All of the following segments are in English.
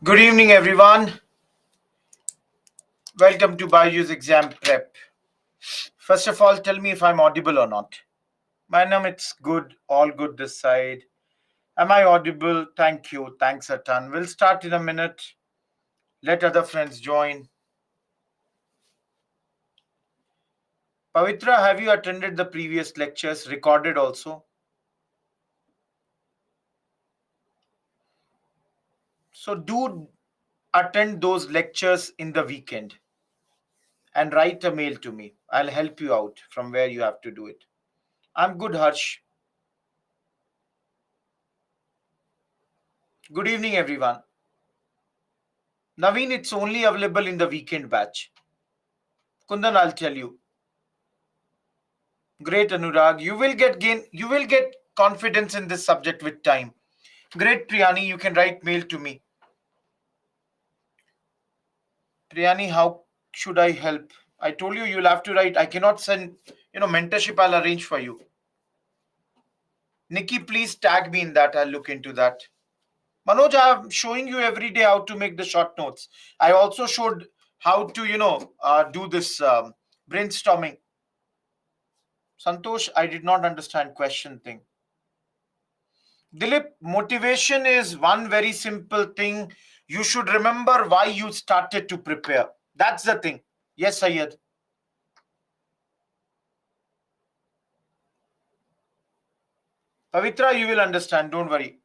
Good evening, everyone. Welcome to Bayou's exam prep. First of all, tell me if I'm audible or not. My name, it's good, all good this side. Am I audible? Thank you. Thanks a ton. We'll start in a minute. Let other friends join. Pavitra, have you attended the previous lectures, recorded also? So do attend those lectures in the weekend and write a mail to me. I'll help you out from where you have to do it. I'm good, Harsh. Good evening, everyone. Naveen, it's only available in the weekend batch. Kundan, I'll tell you. Great, Anurag. You will get confidence in this subject with time. Great, Priyani. You can write mail to me. Priyani, how should I help? I told you you'll have to write. I cannot send, mentorship. I'll arrange for you. Nikki, please tag me in that. I'll look into that. Manoj, I'm showing you every day how to make the short notes. I also showed how to, do this brainstorming. Santosh, I did not understand question thing. Dilip, motivation is one very simple thing. You should remember why you started to prepare. That's the thing. Yes, Sayed. Pavitra, you will understand. Don't worry.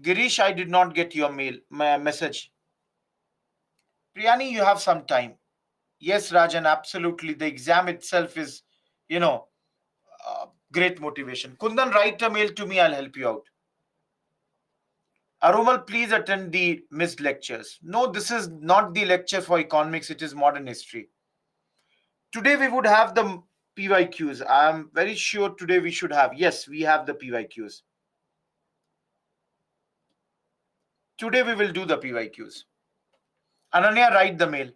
Girish, I did not get your message. Priyani, you have some time. Yes, Rajan, absolutely. The exam itself is, you know, great motivation. Kundan, write a mail to me. I'll help you out. Arumal, please attend the missed lectures. No, this is not the lecture for economics. It is modern history. Today we would have the PYQs. I'm very sure today we should have. Yes, we have the PYQs. Today we will do the PYQs. Ananya, write the mail.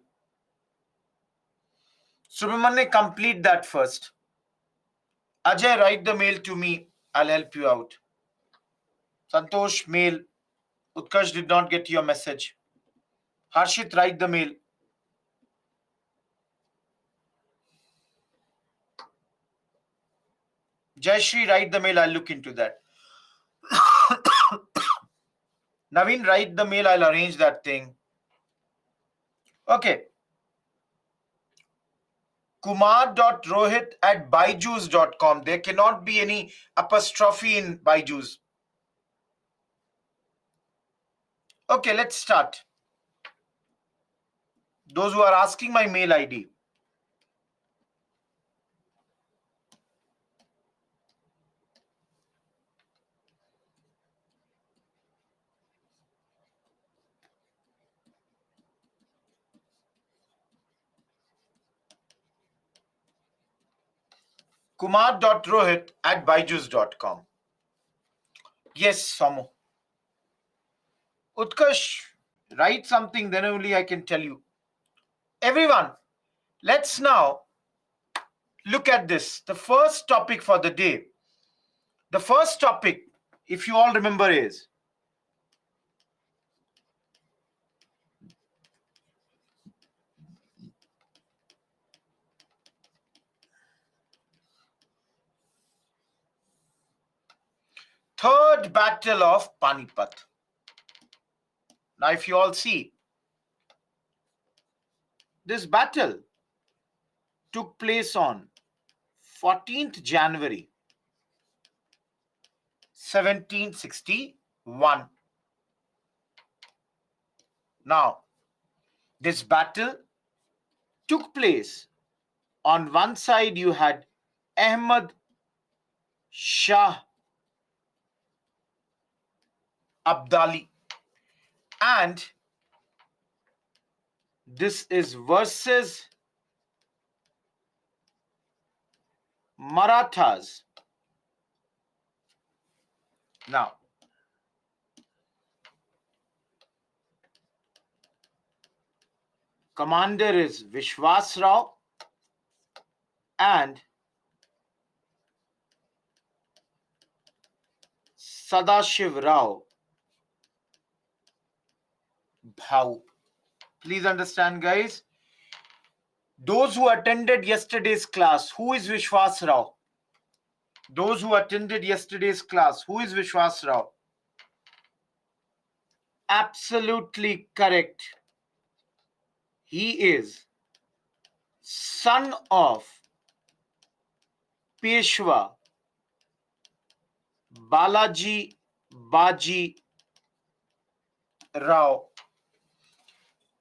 Subramanya, complete that first. Ajay, write the mail to me. I'll help you out. Santosh, mail. Utkarsh did not get your message. Harshit, write the mail. Jayashree, write the mail. I'll look into that. Naveen, write the mail. I'll arrange that thing. Okay. Kumar.rohit@byju's.com. There cannot be any apostrophe in Byju's. Okay, let's start. Those who are asking my mail ID. Kumar.rohit@byju's.com. Yes, Samu. Utkarsh, write something, then only I can tell you. Everyone, let's now look at this. The first topic for the day. The first topic, if you all remember, is Third Battle of Panipat. Now, if you all see, this battle took place on 14th January 1761. Now, this battle took place. On one side, you had Ahmad Shah Abdali, and this is versus Marathas. Now, commander is Vishwas Rao and Sadashiv Rao Bhau. Please understand, guys. Those who attended yesterday's class, who is Vishwas Rao? Those who attended yesterday's class, who is Vishwas Rao? Absolutely correct. He is son of Peshwa Balaji Baji Rao.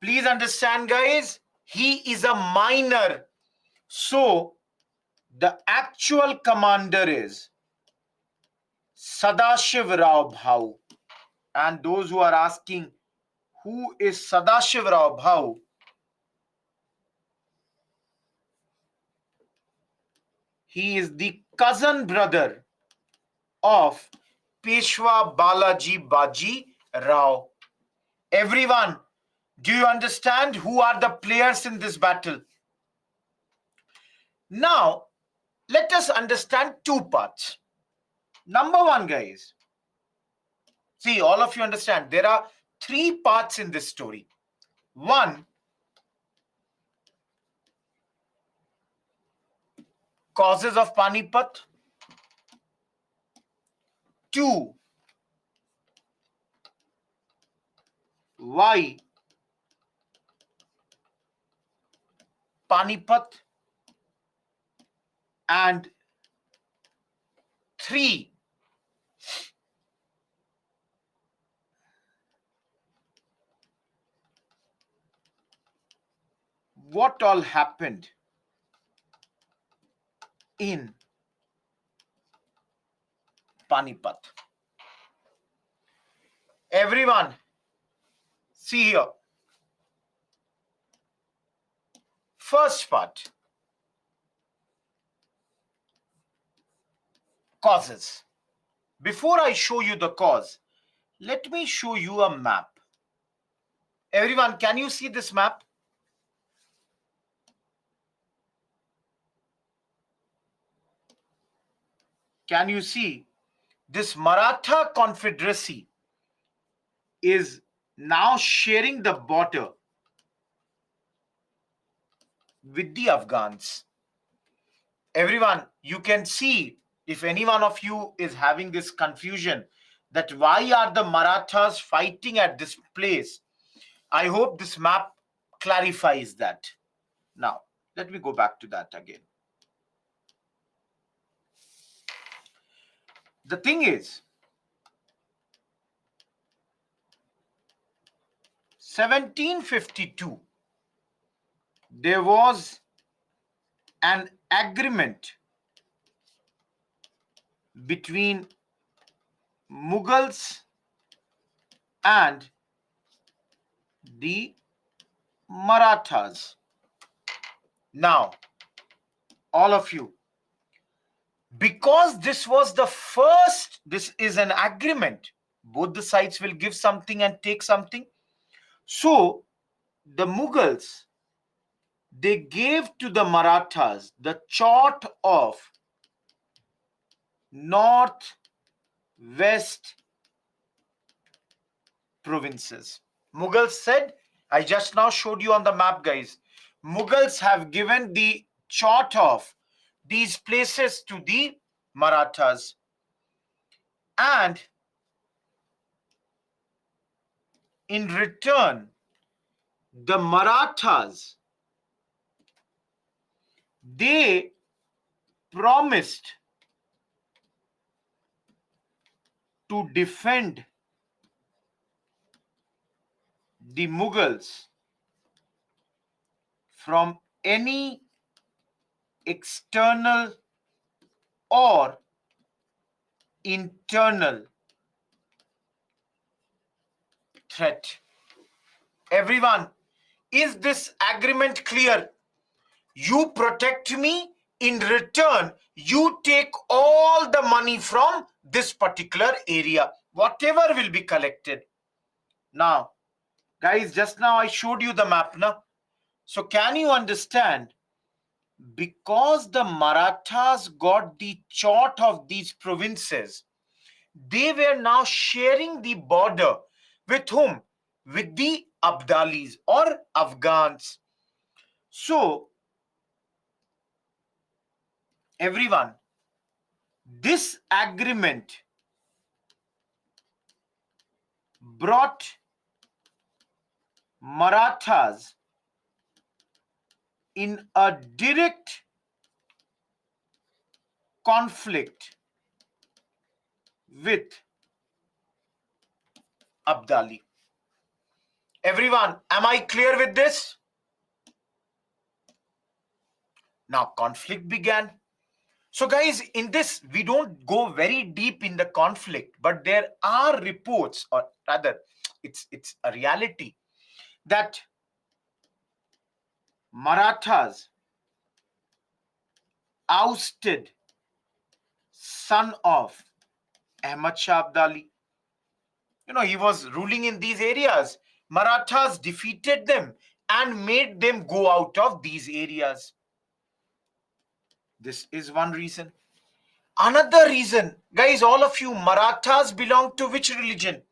Please understand, guys, he is a minor. So, the actual commander is Sadashiv Rao Bhau. And those who are asking, who is Sadashiv Rao Bhau? He is the cousin brother of Peshwa Balaji Baji Rao. Everyone, do you understand who are the players in this battle? Now, let us understand two parts. Number one, guys, see, all of you understand there are three parts in this story. One, causes of Panipat. Two, why Panipat. And three, what all happened in Panipat. Everyone, see here. First part, causes. Before I show you the cause, let me show you a map. Everyone, can you see this map? Can you see this Maratha Confederacy is now sharing the border with the Afghans? Everyone, you can see, if any one of you is having this confusion that why are the Marathas fighting at this place, I hope this map clarifies that. Now, let me go back to that again. The thing is, 1752, there was an agreement between Mughals and the Marathas. Now, all of you, because this was the first, this is an agreement, both the sides will give something and take something. So, the Mughals, they gave to the Marathas the chart of north, west provinces. Mughals said, I just now showed you on the map, guys. Mughals have given the chart of these places to the Marathas. And in return, the Marathas, they promised to defend the Mughals from any external or internal threat. Everyone, is this agreement clear? You protect me, in return, you take all the money from this particular area, whatever will be collected. Now, guys, just now I showed you the map, now. So can you understand? Because the Marathas got the chart of these provinces, they were now sharing the border with whom? With the Abdalis or Afghans. So, everyone, this agreement brought Marathas in a direct conflict with Abdali. Everyone, am I clear with this? Now, conflict began. So, guys, in this, we don't go very deep in the conflict, but there are reports, or rather, it's a reality that Marathas ousted son of MH5 Abdali. He was ruling in these areas. Marathas defeated them and made them go out of these areas. This is one reason. Another reason, guys, all of you, Marathas belong to which religion?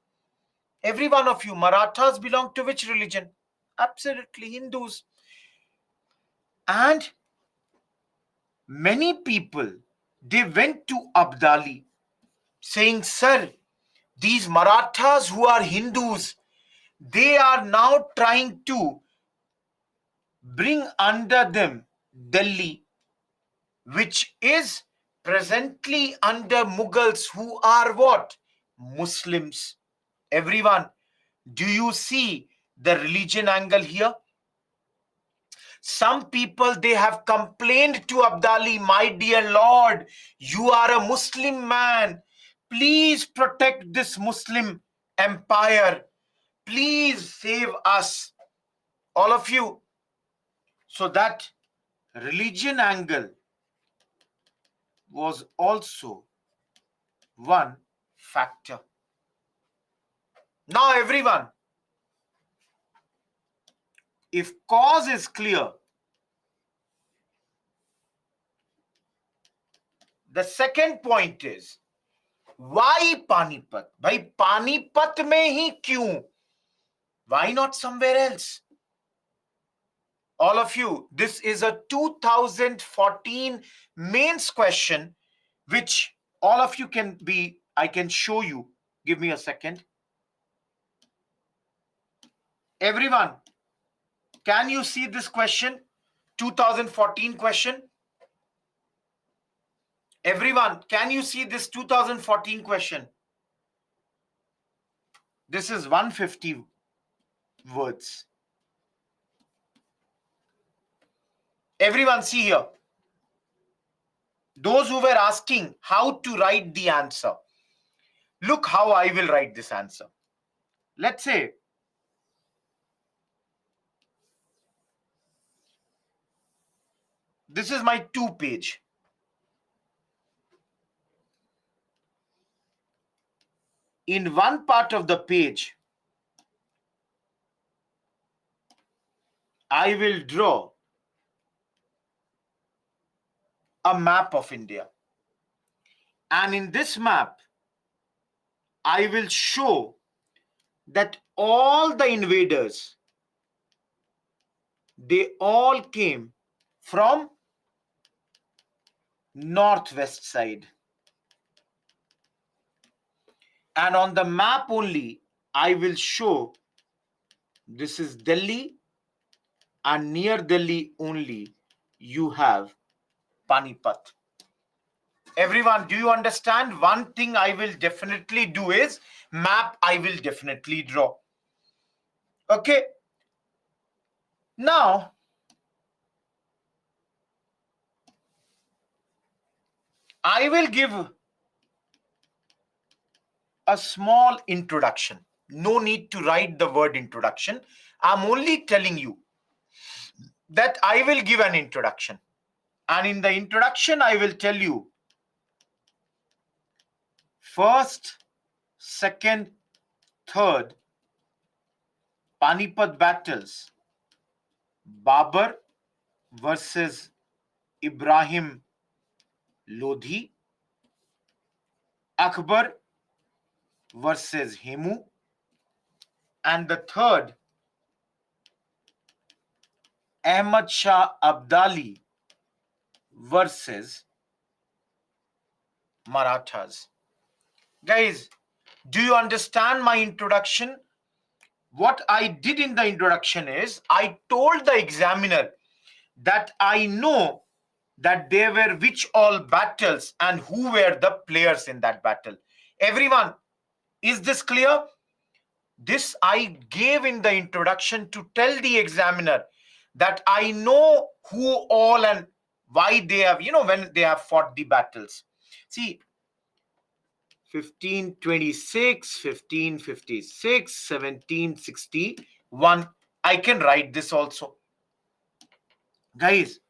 Every one of you, Marathas belong to which religion? Absolutely Hindus. And many people, they went to Abdali saying, sir, these Marathas who are Hindus, they are now trying to bring under them Delhi, which is presently under Mughals, who are what? Muslims. Everyone, do you see the religion angle here? Some people, they have complained to Abdali, my dear Lord, you are a Muslim man. Please protect this Muslim empire. Please save us, all of you. So that religion angle was also one factor. Now, everyone, if cause is clear, the second point is, why Panipat? Bhai, Panipat mein hi kyun? Why not somewhere else? All of you, this is a 2014 mains question, which all of you I can show you. Give me a second. Everyone, can you see this question? 2014 question. Everyone, can you see this 2014 question? This is 150 words. Everyone, see here. Those who were asking how to write the answer, look how I will write this answer. Let's say, this is my 2-page. In one part of the page, I will draw a map of India. And in this map, I will show that all the invaders, they all came from northwest side. And on the map only, I will show this is Delhi, and near Delhi only you have Panipat. Everyone, do you understand? One thing I will definitely do is map I will definitely draw. Okay. Now, I will give a small introduction. No need to write the word introduction. I'm only telling you that I will give an introduction. And in the introduction, I will tell you first, second, third Panipat battles, Babur versus Ibrahim Lodhi, Akbar versus Hemu, and the third Ahmad Shah Abdali versus Marathas. Guys, do you understand my introduction? What I did in the introduction is I told the examiner that I know that there were which all battles and who were the players in that battle. Everyone, is this clear? This I gave in the introduction to tell the examiner that I know who all and why they have, when they have fought the battles. See, 1526, 1556, 1761. I can write this also. Guys,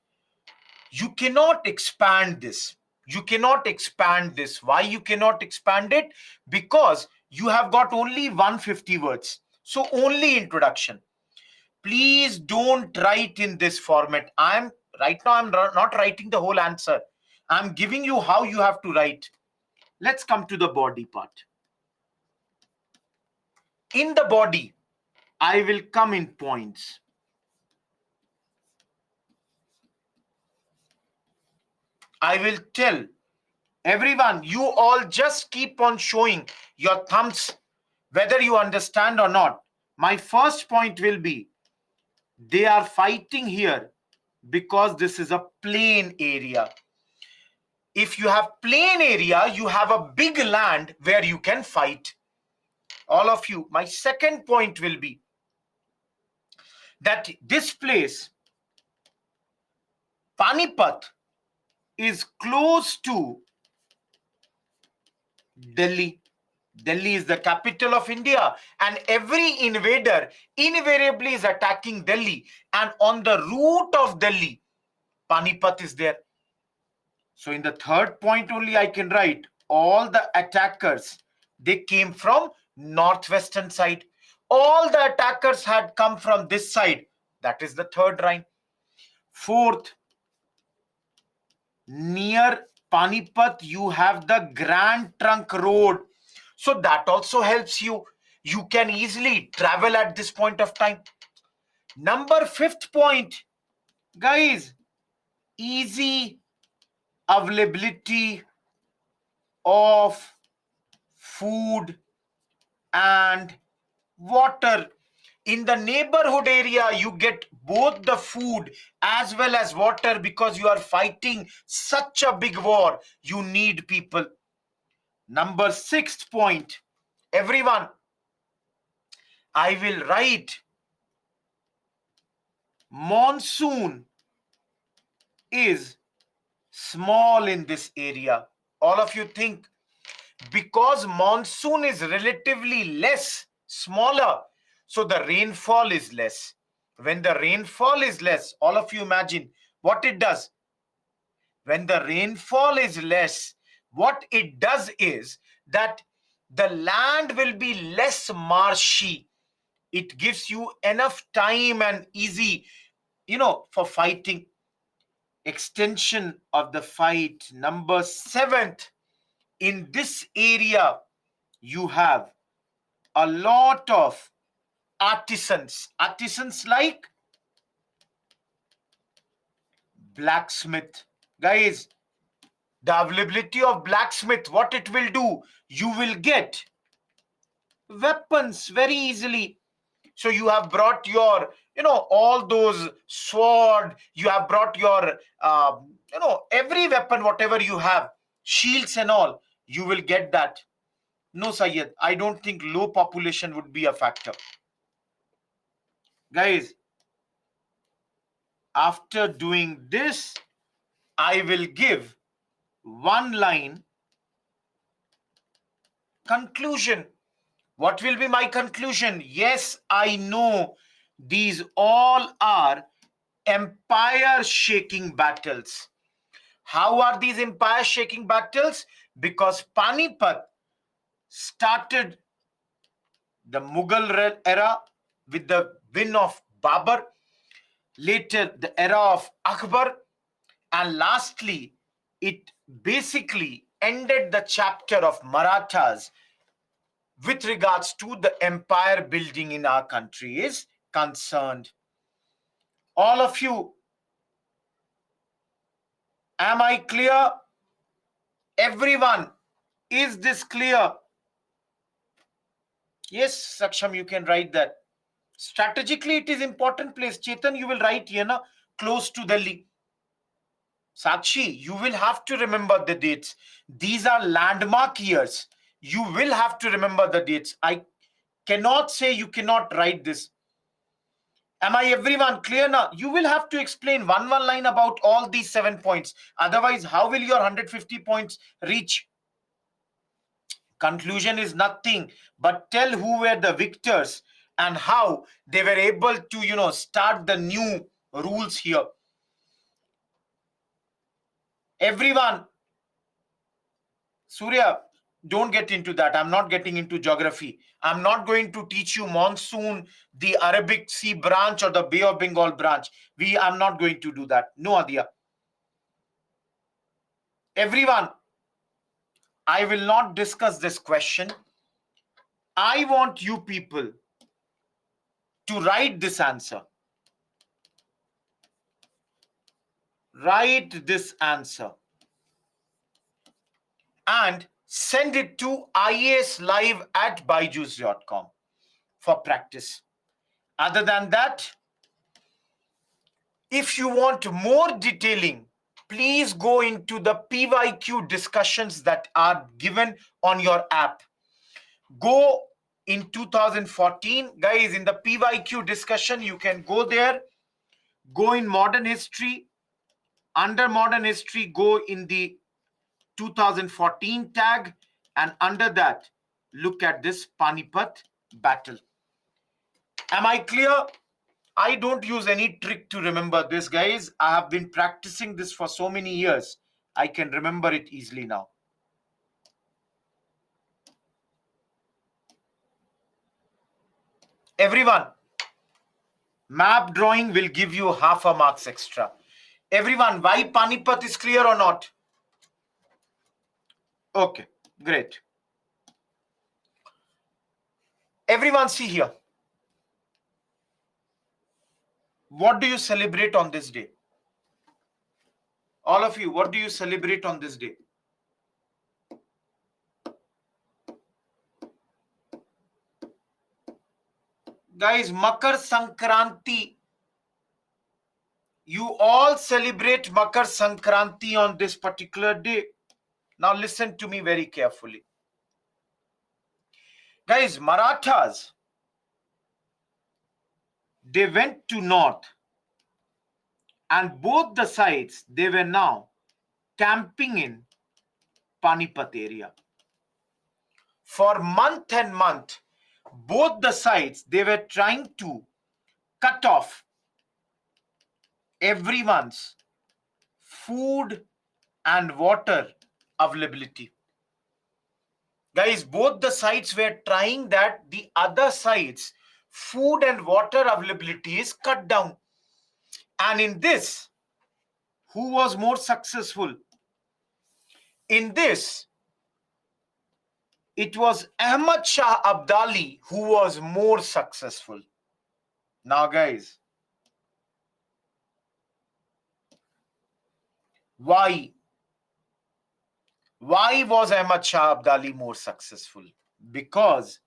you cannot expand this. You cannot expand this. Why you cannot expand it? Because you have got only 150 words. So only introduction. Please don't write in this format. I'm not writing the whole answer. I'm giving you how you have to write. Let's come to the body part. In the body, I will come in points. I will tell everyone, you all just keep on showing your thumbs whether you understand or not. My first point will be they are fighting here because this is a plain area. If you have plain area, you have a big land where you can fight. All of you. My second point will be that this place, Panipat, is close to Delhi. Delhi is the capital of India, and every invader invariably is attacking Delhi. And on the route of Delhi, Panipat is there. So in the third point only I can write all the attackers, they came from northwestern side. All the attackers had come from this side. That is the third line. Fourth, near Panipat, you have the Grand Trunk Road. So that also helps you. You can easily travel at this point of time. Number fifth point, guys, easy availability of food and water. In the neighborhood area, you get both the food as well as water because you are fighting such a big war. You need people. Number sixth point, everyone, I will write monsoon is small in this area. All of you think because monsoon is relatively less, smaller, so the rainfall is less. When the rainfall is less, all of you imagine what it does. When the rainfall is less, what it does is that the land will be less marshy. It gives you enough time and easy, for fighting. Extension of the fight. Number seventh, in this area, you have a lot of artisans. Artisans like blacksmith. Guys, the availability of blacksmith, what it will do, you will get weapons very easily. So you have brought your, all those sword, you have brought your, every weapon, whatever you have, shields and all, you will get that. No, Sayyid, I don't think low population would be a factor. Guys, after doing this, I will give one line conclusion. What will be my conclusion? Yes, I know these all are empire shaking battles. How are these empire shaking battles? Because Panipat started the Mughal era with the win of Babur, later the era of Akbar, and lastly, it basically ended the chapter of Marathas with regards to the empire building in our country is concerned. All of you, am I clear? Everyone, is this clear? Yes, Saksham, you can write that. Strategically, it is important place. Chetan, you will write here, na, close to Delhi. Sakshi, you will have to remember the dates. These are landmark years. You will have to remember the dates. I cannot say you cannot write this. Am I everyone clear now? You will have to explain one line about all these 7 points. Otherwise, how will your 150 points reach? Conclusion is nothing but tell who were the victors and how they were able to, start the new rules here. Everyone, Surya, don't get into that. I'm not getting into geography. I'm not going to teach you monsoon, the Arabic Sea branch or the Bay of Bengal branch. I'm not going to do that. No idea. Everyone, I will not discuss this question. I want you people to write this answer. Write this answer and send it to iaslive@byju's.com for practice. Other than that, if you want more detailing, please go into the PYQ discussions that are given on your app. Go in 2014, guys, in the PYQ discussion, you can go there, go in modern history. Under modern history, go in the 2014 tag, and under that, look at this Panipat battle. Am I clear? I don't use any trick to remember this, guys. I have been practicing this for so many years. I can remember it easily now. Everyone, map drawing will give you half a marks extra. Everyone, why Panipat is clear or not? Okay, great. Everyone, see here. What do you celebrate on this day? All of you, what do you celebrate on this day? Guys, Makar Sankranti. You all celebrate Makar Sankranti on this particular day. Now listen to me very carefully. Guys, Marathas, they went to north, and both the sides, they were now camping in Panipat area. For month and month, both the sides, they were trying to cut off everyone's food and water availability. Guys, both the sides were trying that the other side's food and water availability is cut down. And in this, who was more successful? In this, it was Ahmad Shah Abdali who was more successful. Now, guys, why? Why was Ahmad Shah Abdali more successful? Because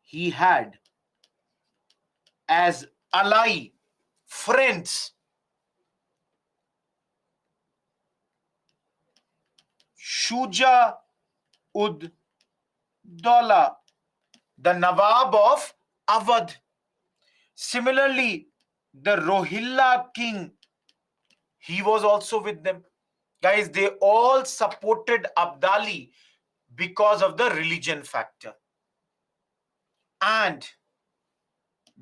he had as ally, friends, Shuja ud Dawla, the Nawab of Awadh. Similarly, the Rohilla king, he was also with them. Guys, they all supported Abdali because of the religion factor. And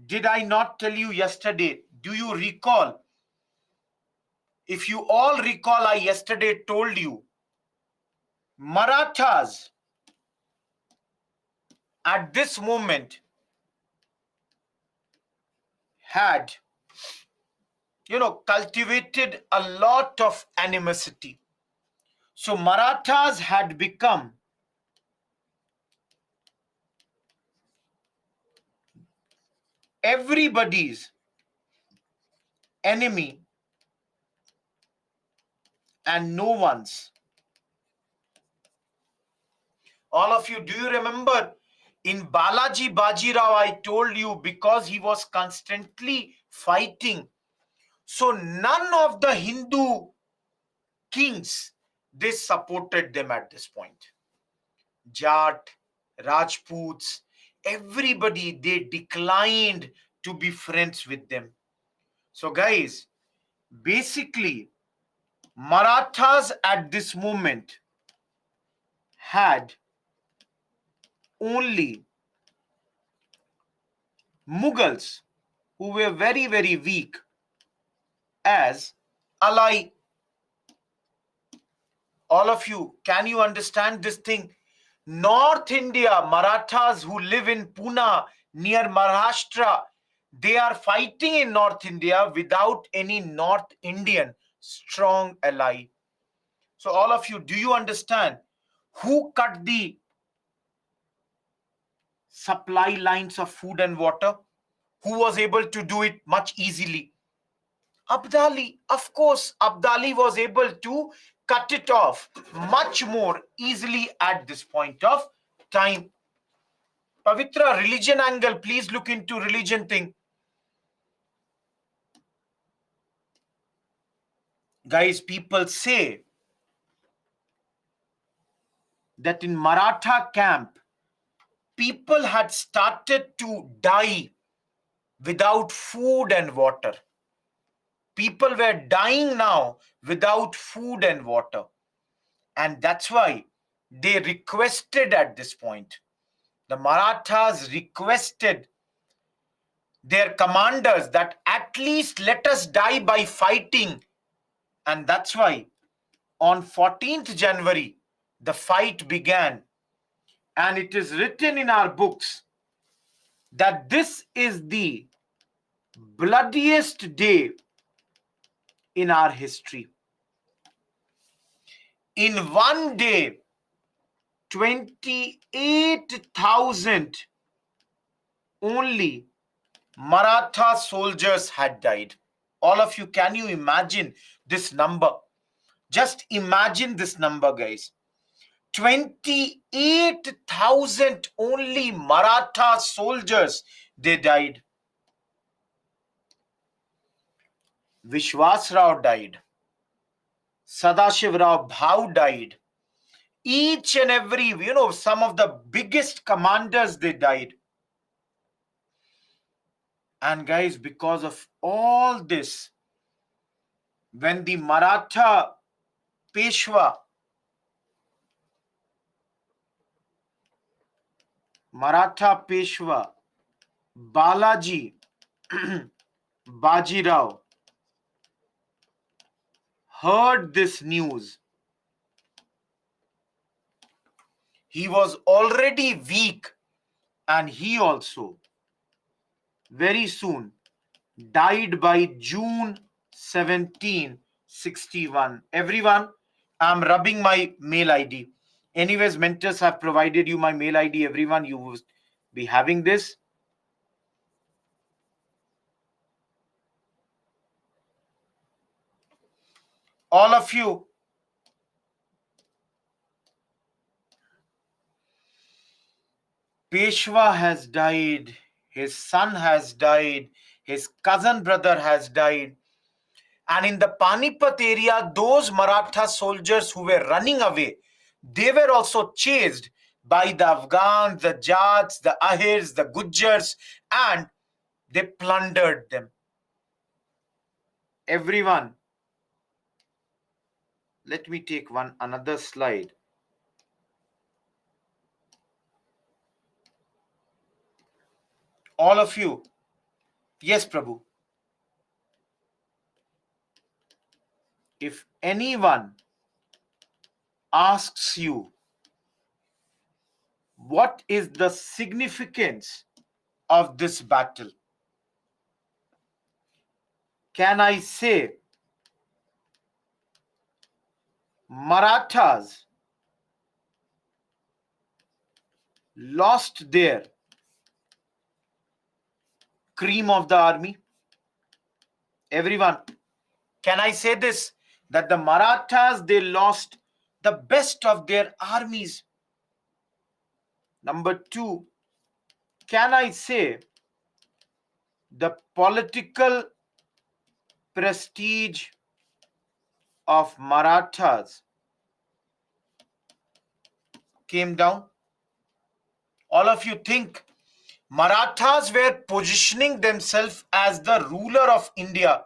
did I not tell you yesterday? Do you recall? If you all recall, I yesterday told you Marathas at this moment had, cultivated a lot of animosity. So Marathas had become everybody's enemy and no one's. All of you, do you remember in Balaji Bajirao, I told you because he was constantly fighting. So none of the Hindu kings, they supported them at this point. Jat, Rajputs, everybody, they declined to be friends with them. So guys, basically, Marathas at this moment had only Mughals, who were very, very weak, as ally. All of you, can you understand this thing? North India, Marathas who live in Pune near Maharashtra, they are fighting in North India without any North Indian strong ally. So all of you, do you understand who cut the supply lines of food and water? Who was able to do it much easily? Abdali. Of course, Abdali was able to cut it off much more easily at this point of time. Pavitra, religion angle, please look into religion thing. Guys, people say that in Maratha camp, people had started to die without food and water. People were dying now without food and water. And that's why they requested at this point. The Marathas requested their commanders that at least let us die by fighting. And that's why on 14th January, the fight began. And it is written in our books that this is the bloodiest day in our history. In one day, 28,000 only Maratha soldiers had died. All of you, can you imagine this number? Just imagine this number, guys. 28,000 only Maratha soldiers, they died. Vishwas Rao died. Sadashiv Rao Bhau died. Each and every, some of the biggest commanders, they died. And guys, because of all this, when the Peshwa, Maratha Peshwa, Balaji Bajirao heard this news, he was already weak and he also very soon died by June 1761. Everyone, I'm rubbing my mail ID. Anyways, mentors have provided you my mail ID. Everyone, you will be having this. All of you, Peshwa has died, his son has died, his cousin brother has died. And in the Panipat area, those Maratha soldiers who were running away, they were also chased by the Afghans, the Jats, the Ahirs, the Gujars, and they plundered them. Everyone, let me take another slide. All of you, yes, Prabhu. If anyone asks you, what is the significance of this battle? Can I say Marathas lost their cream of the army? Everyone, can I say this? That the Marathas, they lost the best of their armies. Number two, can I say the political prestige of Marathas came down? All of you think Marathas were positioning themselves as the ruler of India,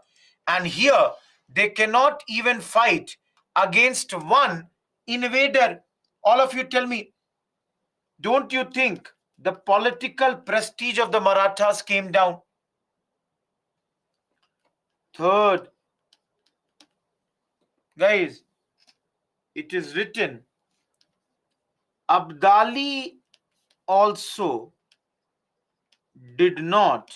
and here they cannot even fight against one invader. All of you tell me, don't you think the political prestige of the Marathas came down? Third, guys, it is written, Abdali also did not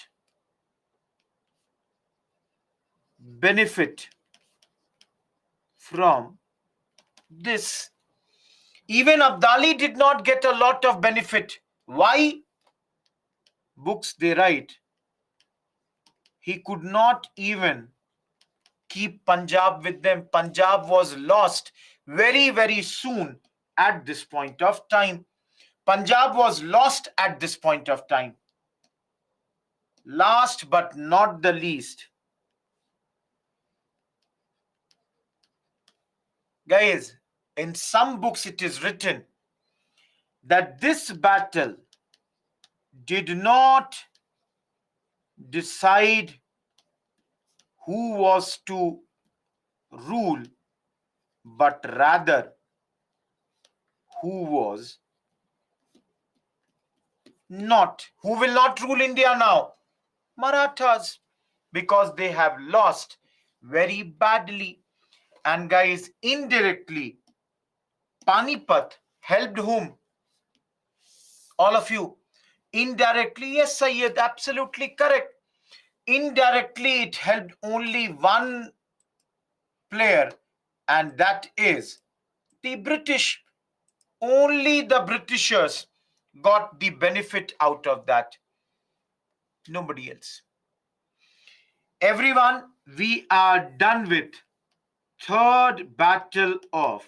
benefit from this. Even Abdali did not get a lot of benefit. Why? Books they write, he could not even keep Punjab with them. Punjab was lost very, very soon at this point of time. Punjab was lost at this point of time. Last but not the least, guys, in some books it is written that this battle did not decide who was to rule, but rather who was not. Who will not rule India now? Marathas, because they have lost very badly. And guys, indirectly, Panipat helped whom? All of you. Indirectly, yes, Sayyid, absolutely correct. Indirectly, it helped only one player, and that is the British. Only the Britishers got the benefit out of that. Nobody else. Everyone, we are done with third battle of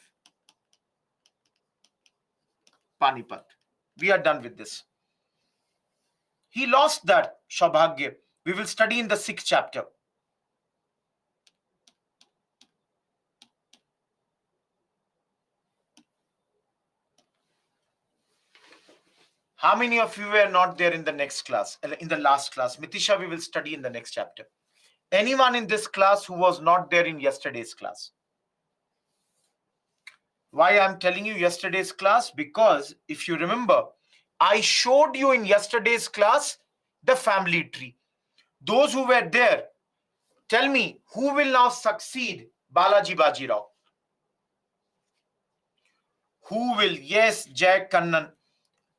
Panipat. We are done with this. He lost that, Shabhagya. We will study in the 6th chapter. How many of you were not there in the next class, in the last class? Mitisha, we will study in the next chapter. Anyone in this class who was not there in yesterday's class? Why I'm telling you yesterday's class? Because if you remember, I showed you in yesterday's class the family tree. Those who were there, tell me, who will now succeed Balaji Bajirao? Who will? Yes, Jay Kannan.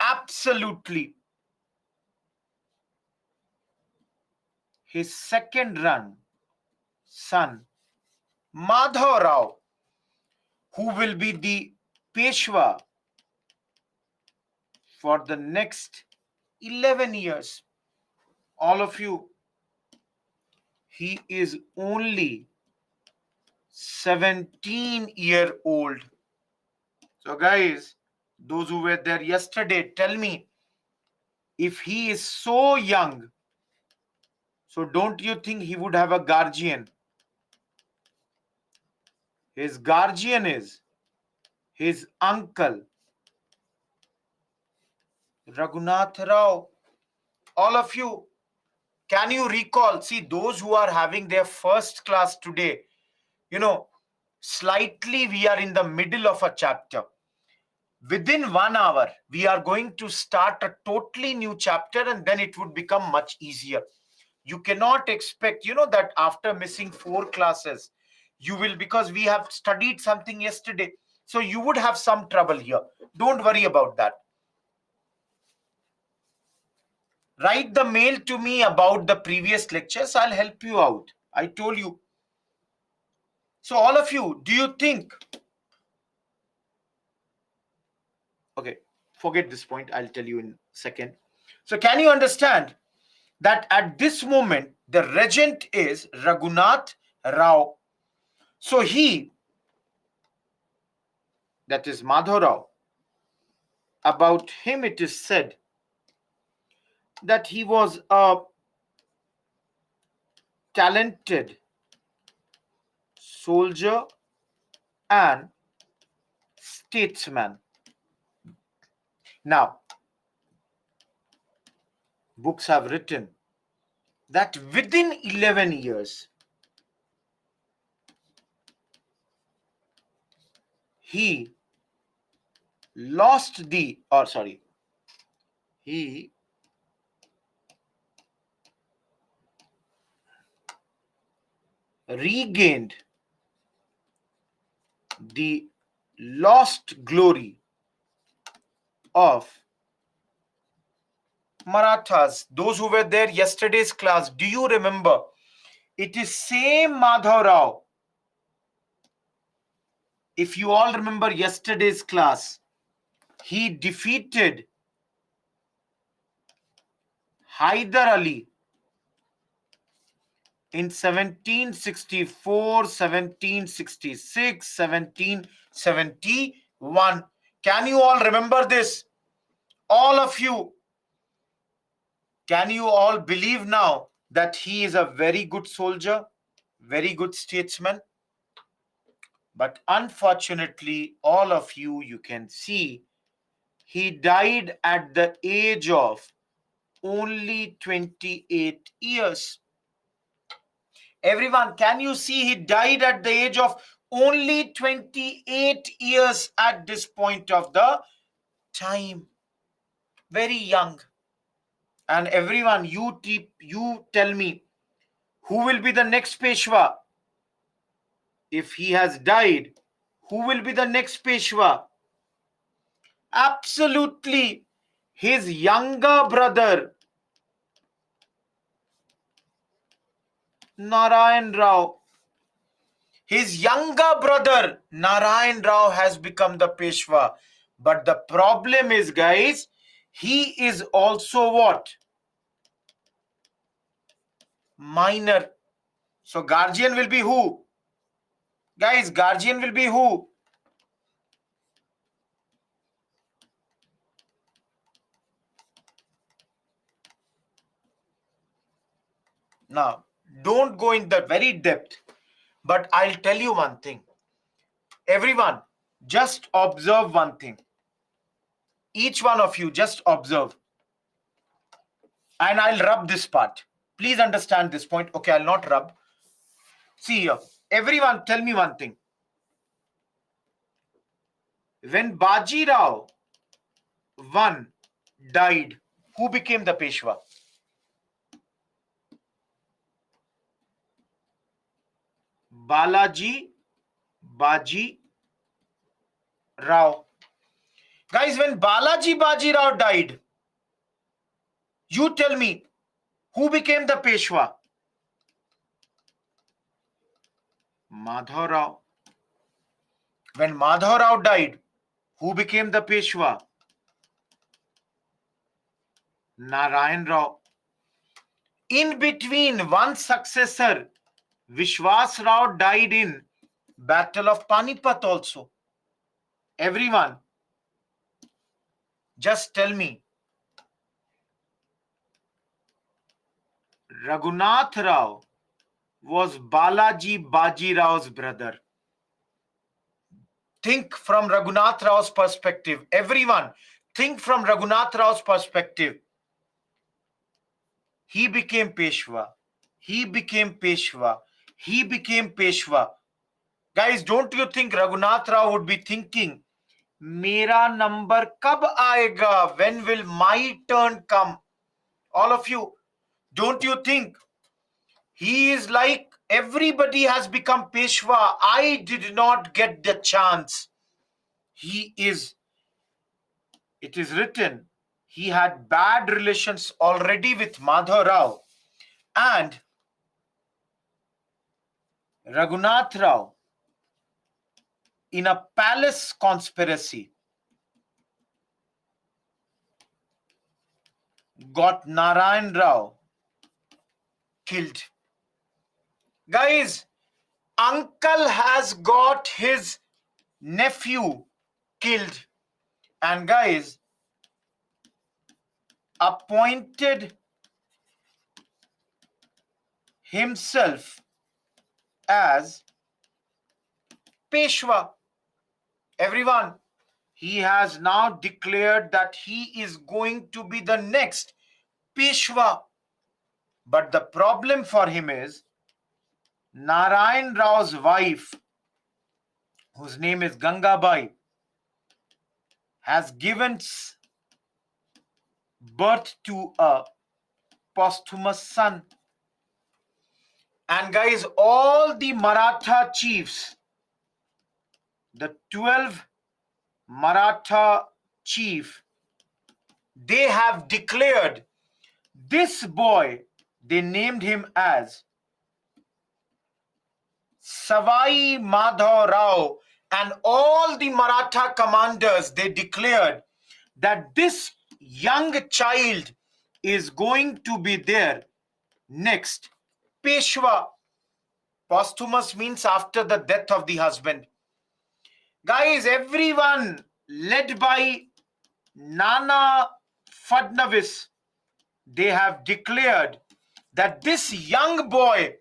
Absolutely. His second run, son, Madhav Rao, who will be the Peshwa for the next 11 years. All of you, he is only 17-year-old. So guys, those who were there yesterday, tell me, if he is so young, so don't you think he would have a guardian? His guardian is his uncle, Raghunath Rao. All of you, can you recall? See, those who are having their first class today, slightly we are in the middle of a chapter. Within 1 hour, we are going to start a totally new chapter, and then it would become much easier. You cannot expect, that after missing 4 classes, you will, because we have studied something yesterday. So you would have some trouble here. Don't worry about that. Write the mail to me about the previous lectures. I'll help you out. I told you. So all of you, do you think? Okay, forget this point. I'll tell you in a second. So can you understand that at this moment the regent is Raghunath Rao. So he, that is Madhav Rao, about him it is said that he was a talented soldier and statesman. Now, books have written that within 11 years, he lost the, or sorry, he regained the lost glory of Marathas. Those who were there yesterday's class, do you remember? It is same Madhav Rao. If you all remember yesterday's class, he defeated Hyder Ali in 1764, 1766, 1771. Can you all remember this? All of you. Can you all believe now that he is a very good soldier, very good statesman? But unfortunately, all of you, you can see, he died at the age of only 28 years. Everyone, can you see he died at the age of only 28 years at this point of the time? Very young. And everyone, you tell me, who will be the next Peshwa? If he has died, who will be the next Peshwa? Absolutely, his younger brother, Narayan Rao. His younger brother, Narayan Rao, has become the Peshwa. But the problem is, guys, he is also what? Minor. So guardian will be who? Guys, guardian will be who? Now, don't go in the very depth, but I'll tell you one thing. Everyone, just observe one thing. Each one of you, just observe. And I'll rub this part. Please understand this point. Okay, I'll not rub. See here. Everyone, tell me one thing. When Baji Rao I died, who became the Peshwa? Baji Rao. Guys, when Baji Rao died, you tell me, who became the Peshwa? Madhav Rao. When Madhav Rao died, who became the Peshwa? Narayan Rao. In between, one successor, Vishwas Rao, died in Battle of Panipat also. Everyone, just tell me, Raghunath Rao was Balaji Baji Rao's brother. Think from Raghunath Rao's perspective. Everyone, think from Raghunath Rao's perspective. He became Peshwa. He became Peshwa. He became Peshwa. Guys, don't you think Raghunath Rao would be thinking, Mera number kab aayega? When will my turn come? All of you, don't you think he is like everybody has become Peshwa? I did not get the chance. He is, it is written, he had bad relations already with Madhav Rao, and Raghunath Rao, in a palace conspiracy, got Narayan Rao killed. Guys, uncle has got his nephew killed. And guys, appointed himself as Peshwa. Everyone, he has now declared that he is going to be the next Peshwa. But the problem for him is Narayan Rao's wife, whose name is Gangabai, has given birth to a posthumous son. And guys, all the Maratha chiefs, the 12 Maratha chief, they have declared this boy, they named him as Savai Madhav Rao, and all the Maratha commanders, they declared that this young child is going to be their next Peshwa. Posthumous means after the death of the husband. Guys, everyone led by Nana Fadnavis, they have declared that this young boy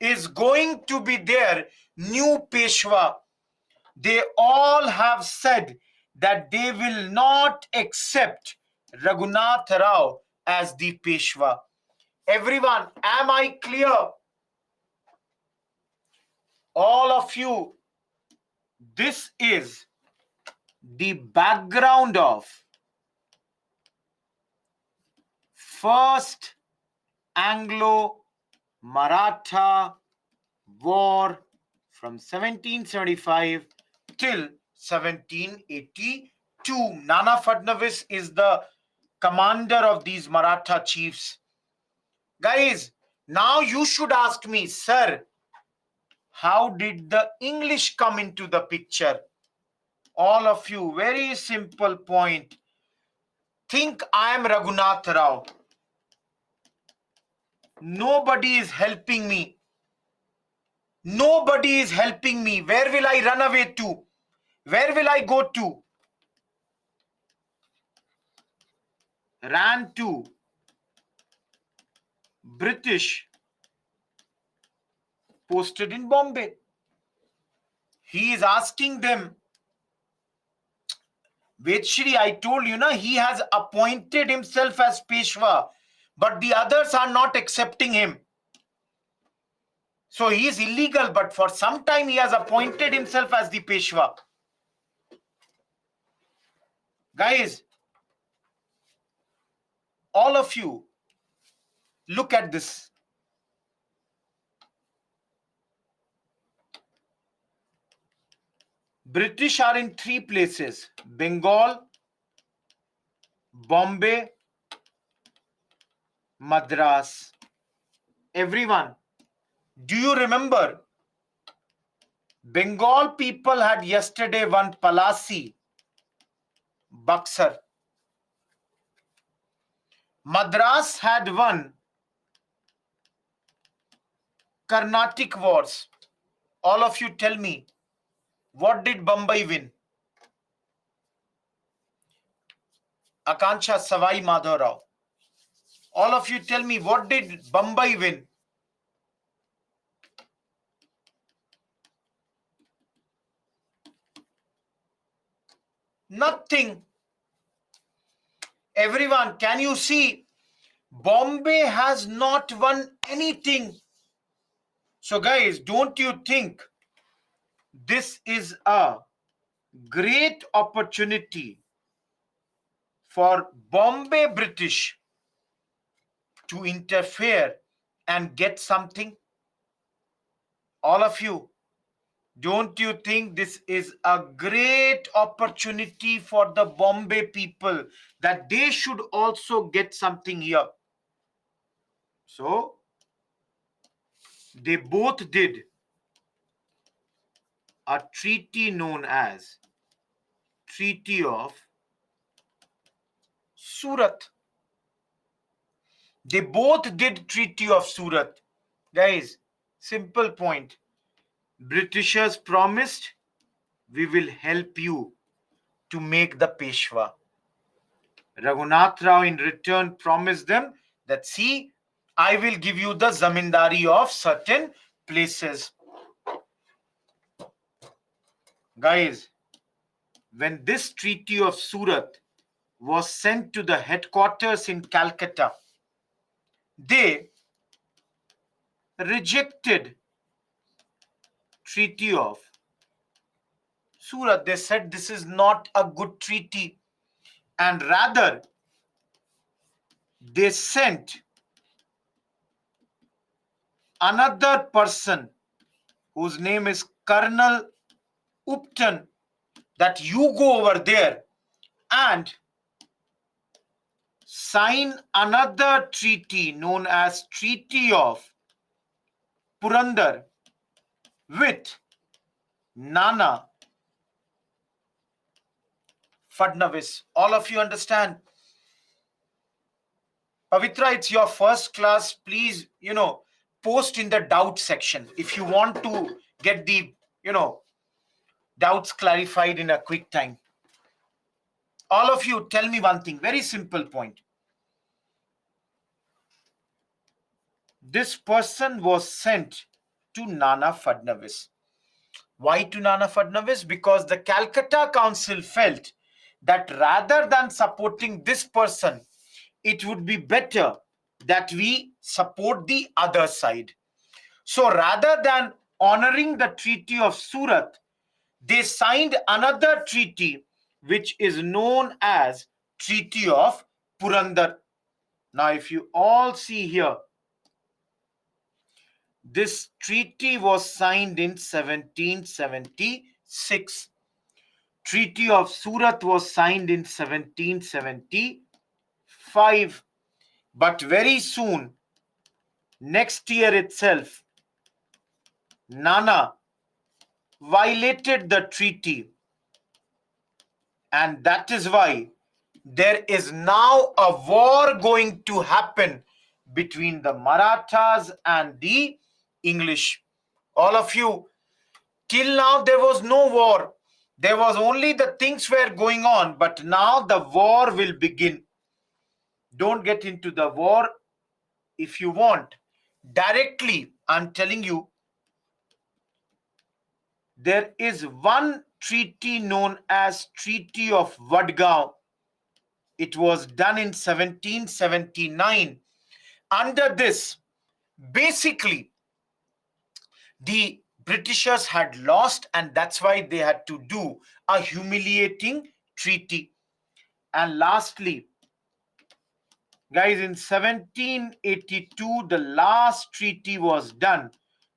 is going to be their new Peshwa. They all have said that they will not accept Raghunath Rao as the Peshwa. Everyone, am I clear? All of you, this is the background of First Anglo-Maratha War from 1775 till 1782. Nana Fadnavis is the commander of these Maratha chiefs. Guys, now you should ask me, sir, how did the English come into the picture? All of you, very simple point. Think I am Raghunath Rao. Nobody is helping me. Nobody is helping me. Where will I run away to? Where will I go to? Ran to British posted in Bombay. He is asking them, Vedshri, I told you, he has appointed himself as Peshwa, but the others are not accepting him. So he is illegal, but for some time he has appointed himself as the Peshwa. Guys, all of you, look at this. British are in 3 places: Bengal, Bombay, Madras. Everyone, do you remember? Bengal people had yesterday won Palasi, Buxar. Madras had won Carnatic wars. All of you tell me, what did Bombay win? Akanksha Savai Madhav Rao. All of you tell me, what did Bombay win? Nothing. Everyone, can you see? Bombay has not won anything. So guys, don't you think this is a great opportunity for Bombay British to interfere and get something? All of you, don't you think this is a great opportunity for the Bombay people that they should also get something here? So they both did a treaty known as Treaty of Surat. They both did Treaty of Surat. Guys, simple point. Britishers promised, we will help you to make the Peshwa. Raghunath Rao in return promised them that, see, I will give you the zamindari of certain places. Guys, when this Treaty of Surat was sent to the headquarters in Calcutta, they rejected Treaty of Surat. They said this is not a good treaty, and rather they sent another person whose name is Colonel Upton, that you go over there and sign another treaty known as Treaty of Purandar with Nana Fadnavis. All of you understand? Pavitra, it's your first class. Please, post in the doubt section if you want to get the, doubts clarified in a quick time. All of you, tell me one thing, very simple point. This person was sent to Nana Fadnavis. Why to Nana Fadnavis? Because the Calcutta Council felt that rather than supporting this person, it would be better that we support the other side. So rather than honoring the Treaty of Surat, they signed another treaty which is known as Treaty of Purandar. Now, if you all see here, this treaty was signed in 1776. Treaty of Surat was signed in 1775. But very soon, next year itself, Nana violated the treaty. And that is why there is now a war going to happen between the Marathas and the English. All of you, till now there was no war. There was only the things were going on, but now the war will begin. Don't get into the war if you want. Directly, I'm telling you, there is one treaty known as Treaty of Vadgaon. It was done in 1779. Under this, basically, the Britishers had lost, and that's why they had to do a humiliating treaty. And lastly, guys, in 1782, the last treaty was done,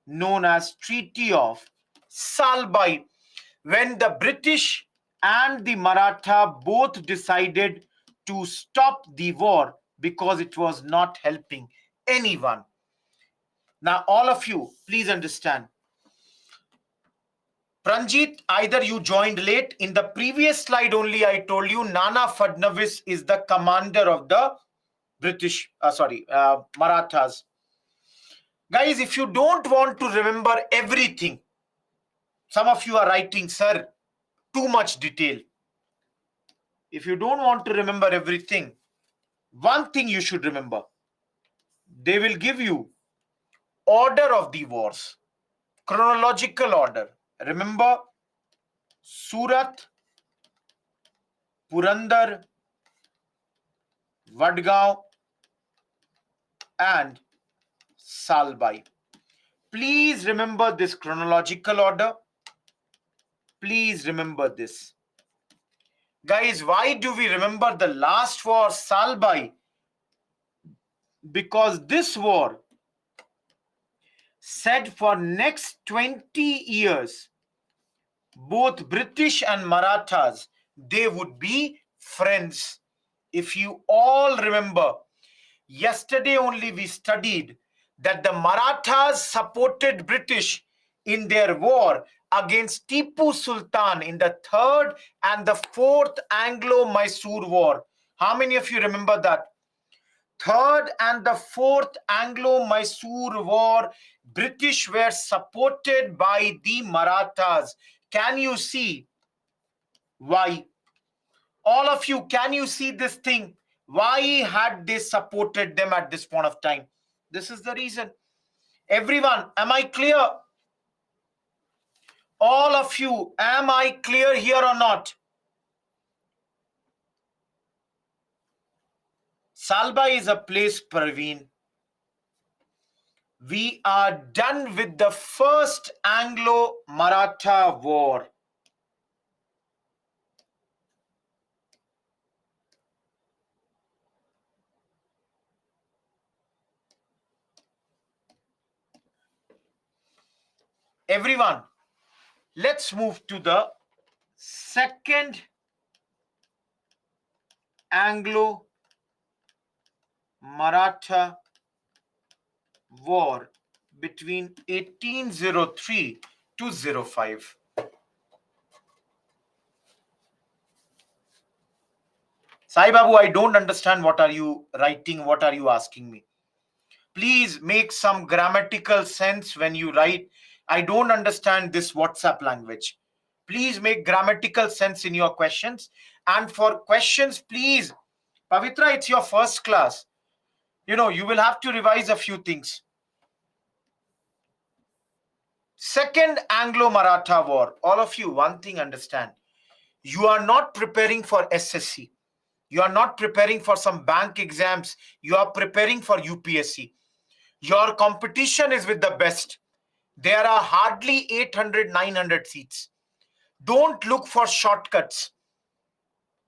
known as Treaty of Salbai, when the British and the Maratha both decided to stop the war because it was not helping anyone. Now, all of you, please understand. Pranjit, either you joined late. In the previous slide only, I told you Nana Fadnavis is the commander of the Marathas. Guys, if you don't want to remember everything, some of you are writing, sir, too much detail. If you don't want to remember everything, one thing you should remember. They will give you order of the wars, chronological order. Remember, Surat, Purandar, Vadgaon, and Salbai. Please remember this chronological order. Please remember this. Guys, why do we remember the last war, Salbai? Because this war said for next 20 years, both British and Marathas, they would be friends. If you all remember, yesterday only we studied that the Marathas supported British in their war against Tipu Sultan in the 3rd and the 4th Anglo-Mysore War. How many of you remember that? Third and the fourth Anglo-Mysore war, British were supported by the Marathas. Can you see why? All of you, can you see this thing? Why had they supported them at this point of time? This is the reason. Everyone, am I clear? All of you, am I clear here or not? Salba is a place, Parveen. We are done with the first Anglo-Maratha war. Everyone, let's move to the second Anglo-Maratha war between 1803 to 05. Sai Babu, I don't understand what are you writing, what are you asking me. Please make some grammatical sense when you write. I don't understand this WhatsApp language. Please make grammatical sense in your questions. And for questions, please, Pavitra, it's your first class. You know, you will have to revise a few things. Second Anglo-Maratha War. All of you, one thing understand. You are not preparing for SSC. You are not preparing for some bank exams. You are preparing for UPSC. Your competition is with the best. There are hardly 800, 900 seats. Don't look for shortcuts.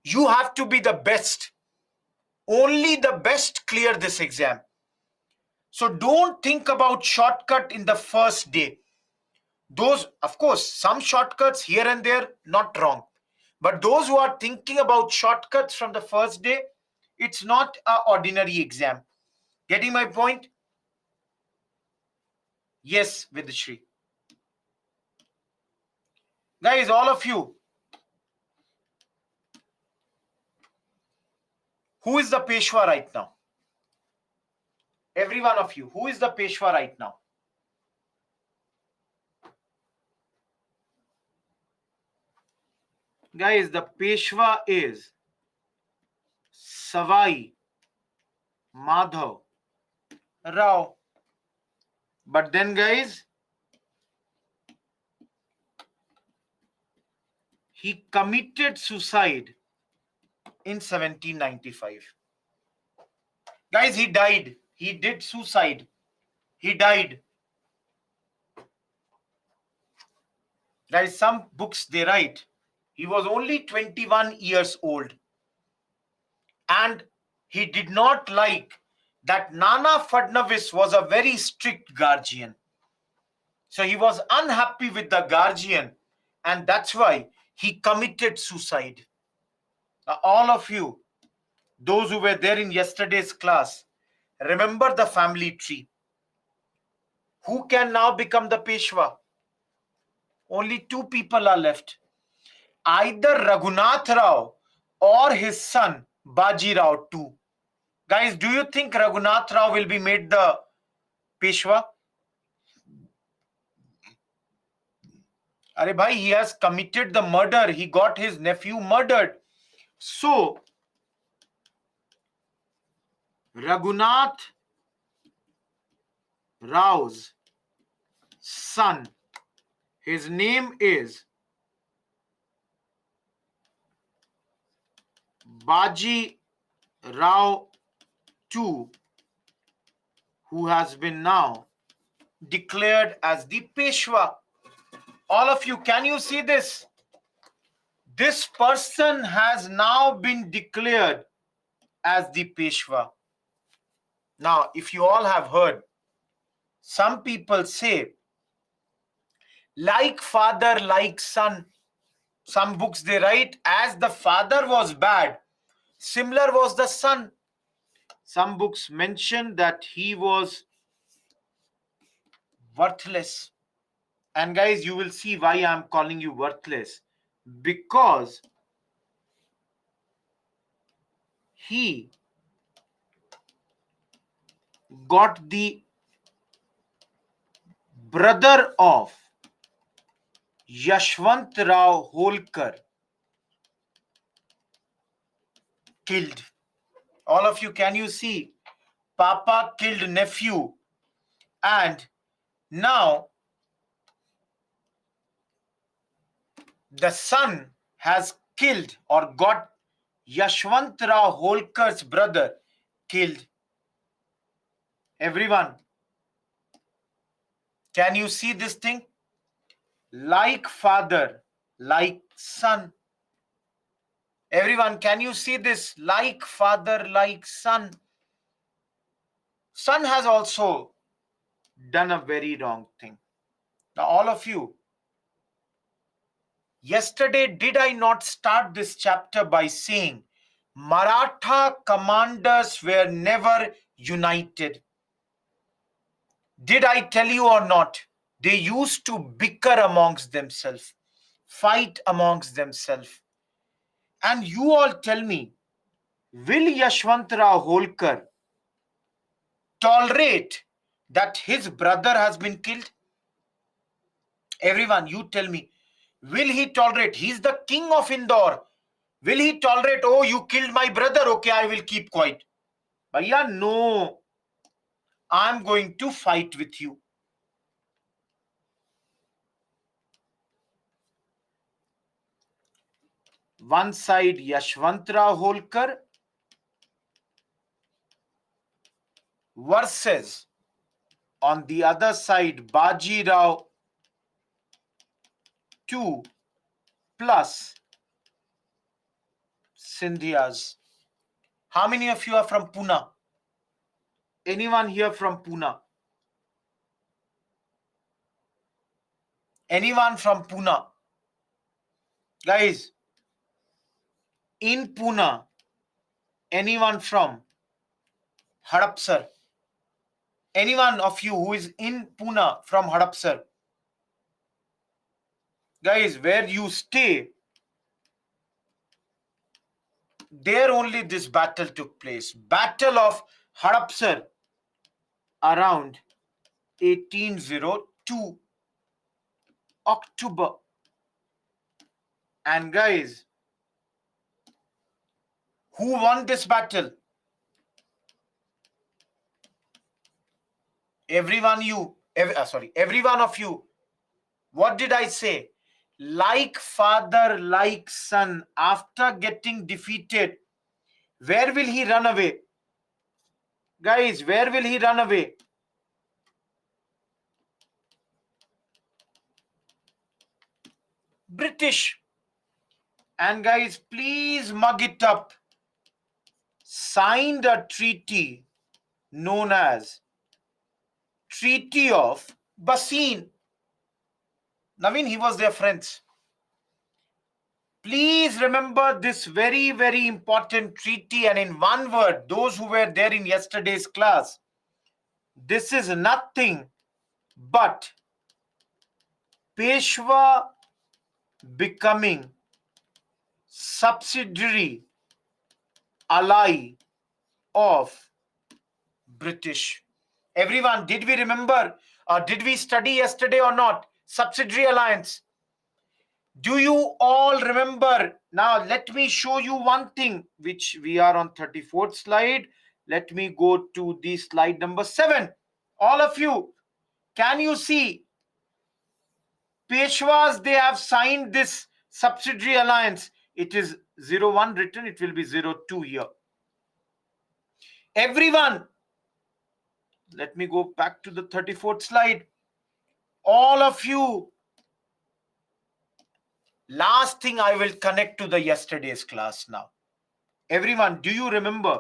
You have to be the best. Only the best clear this exam. So don't think about shortcut in the first day. Those, of course, some shortcuts here and there, not wrong. But those who are thinking about shortcuts from the first day, it's not an ordinary exam. Getting my point? Yes, Vidishri. Guys, all of you, who is the Peshwa right now? Every one of you, who is the Peshwa right now? Guys, the Peshwa is Savai Madhav Rao. But then, guys, he committed suicide in 1795. Guys, he died. He did suicide. He died. Guys, some books they write he was only 21 years old. And he did not like that Nana Fadnavis was a very strict guardian. So he was unhappy with the guardian. And that's why he committed suicide. Now, all of you, those who were there in yesterday's class, remember the family tree. Who can now become the Peshwa? Only two people are left. Either Raghunath Rao or his son Baji Rao too. Guys, do you think Raghunath Rao will be made the Peshwa? Arey bhai, he has committed the murder. He got his nephew murdered. So, Raghunath Rao's son, his name is Baji Rao II, who has been now declared as the Peshwa. All of you, can you see this? This person has now been declared as the Peshwa. Now, if you all have heard, some people say, like father, like son. Some books they write, as the father was bad, similar was the son. Some books mention that he was worthless. And guys, you will see why I'm calling you worthless. Because he got the brother of Yashwant Rao Holkar killed. All of you, can you see? Papa killed nephew, and now the son has killed or got Yashwant Rao Holkar's brother killed. Everyone, can you see this thing? Like father, like son. Everyone, can you see this? Like father, like son. Son has also done a very wrong thing. Now, all of you, yesterday, did I not start this chapter by saying Maratha commanders were never united? Did I tell you or not? They used to bicker amongst themselves, fight amongst themselves. And you all tell me, will Yashwantrao Holkar tolerate that his brother has been killed? Everyone, you tell me, will he tolerate? He's the king of Indore. Will he tolerate, oh, you killed my brother, okay, I will keep quiet? Bhaiya, no. I'm going to fight with you. One side Yashwantrao Holkar versus on the other side Baji Rao 2 plus Sindhias. How many of you are from Pune? Anyone here from Pune? Anyone from Pune? Guys, in Pune, anyone from Hadapsar? Anyone of you who is in Pune from Hadapsar? Guys, where you stay, there only this battle took place. Battle of Hadapsar around 1802 October. And guys, who won this battle? Every one of you. What did I say? Like father, like son, after getting defeated, where will he run away? Guys, where will he run away? British. And guys, please mug it up. Signed a treaty known as Treaty of Bassein. Naveen, he was their friends. Please remember this very, very important treaty. And in one word, those who were there in yesterday's class, this is nothing but Peshwa becoming subsidiary ally of British. Everyone, did we remember or did we study yesterday or not? Subsidiary alliance. Do you all remember? Now, let me show you one thing, which we are on 34th slide. Let me go to the slide number 7. All of you, can you see? Peshwas, they have signed this subsidiary alliance. It is 01 written. It will be 02 here. Everyone, let me go back to the 34th slide. All of you, last thing I will connect to the yesterday's class now. Everyone, do you remember?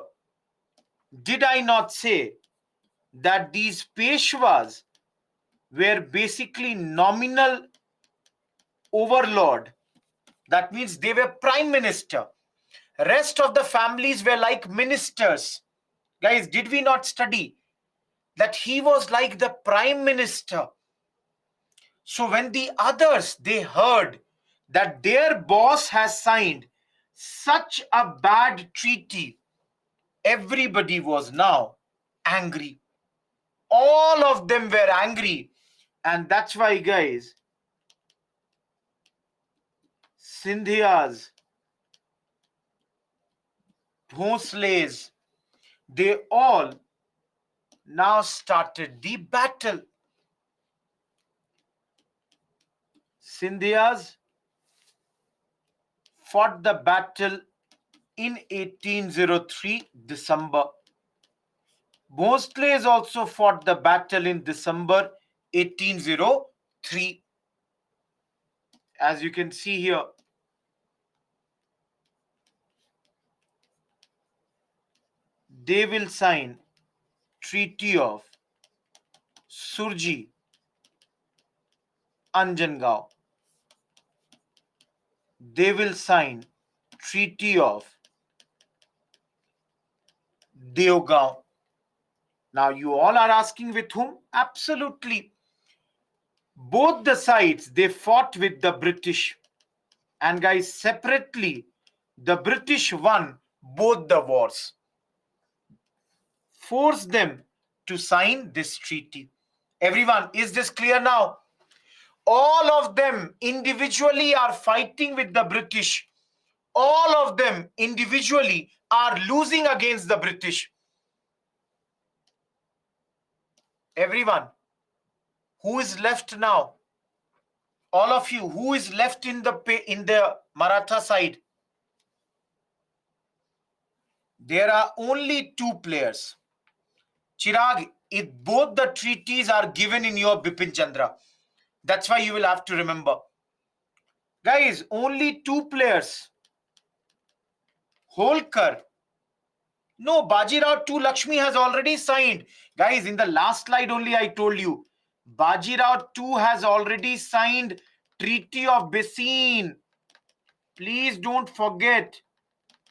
Did I not say that these Peshwas were basically nominal overlord? That means they were prime minister. Rest of the families were like ministers. Guys, did we not study that he was like the prime minister? So when the others, they heard that their boss has signed such a bad treaty, everybody was now angry. all of them were angry. And that's why, guys, Scindias, Bhonsles, they all now started the battle. Scindias fought the battle in 1803 December. Bhonsles also fought the battle in December 1803. As you can see here, they will sign Treaty of Surji Anjangaon. They will sign Treaty of Deogaon. Now you all are asking with whom? Absolutely. Both the sides, they fought with the British. And guys, separately, the British won both the wars. Forced them to sign this treaty. Everyone, is this clear now? All of them individually are fighting with the British. All of them individually are losing against the British. Everyone, who is left now? All of you, who is left in the Maratha side? There are only two players. Chirag, both the treaties are given in your Bipin Chandra. That's why you will have to remember. Guys, only two players. Holkar. No, Bajirao 2 Lakshmi has already signed. Guys, in the last slide only I told you. Bajirao 2 has already signed Treaty of Bassein. Please don't forget.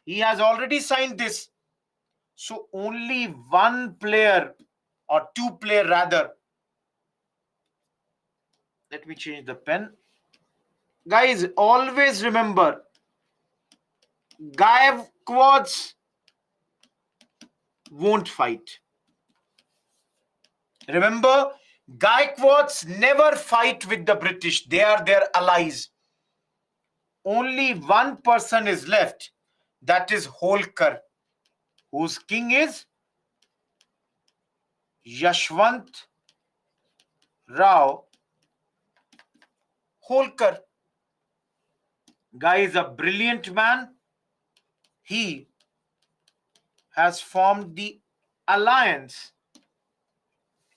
He has already signed this. So only one player or two player rather. Let me change the pen. Guys, always remember, Gaivquads won't fight. Remember, Gaikwads never fight with the British. They are their allies. Only one person is left. That is Holkar, whose king is Yashwant Rao Holkar. Guy is a brilliant man. He has formed the alliance.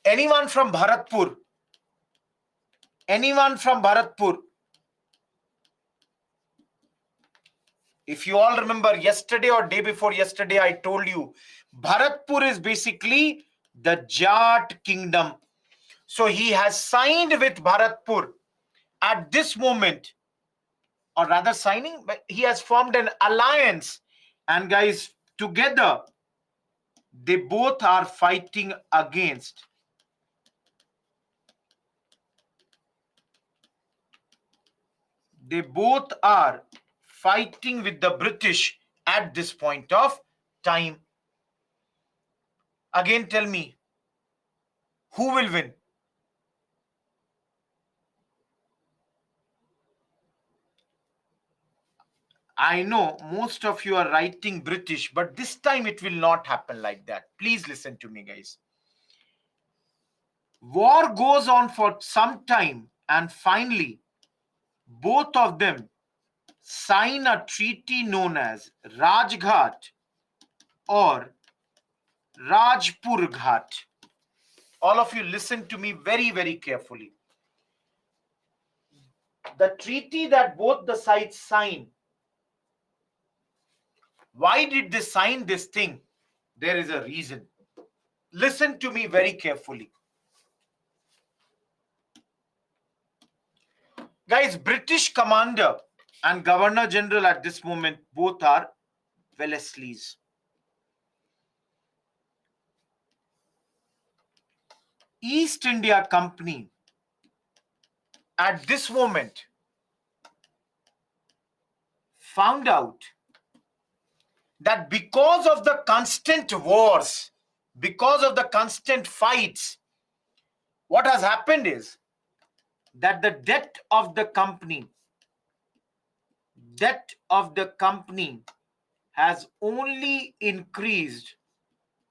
Anyone from Bharatpur? Anyone from Bharatpur? If you all remember, yesterday or day before yesterday, I told you Bharatpur is basically the Jat kingdom. So he has signed with Bharatpur at this moment, or rather signing, but he has formed an alliance. And guys, together, they both are fighting against with the British at this point of time. Again, tell me, who will win? I know most of you are writing British, but this time it will not happen like that. Please listen to me, guys. War goes on for some time, and finally, both of them sign a treaty known as Rajghat or Rajpur Ghat. All of you listen to me very, very carefully. The treaty that both the sides sign. Why did they sign this thing? There is a reason. Listen to me very carefully. Guys, British commander and Governor General at this moment both are Wellesley's. East India Company at this moment found out that because of the constant wars, because of the constant fights, what has happened is that the debt of the company has only increased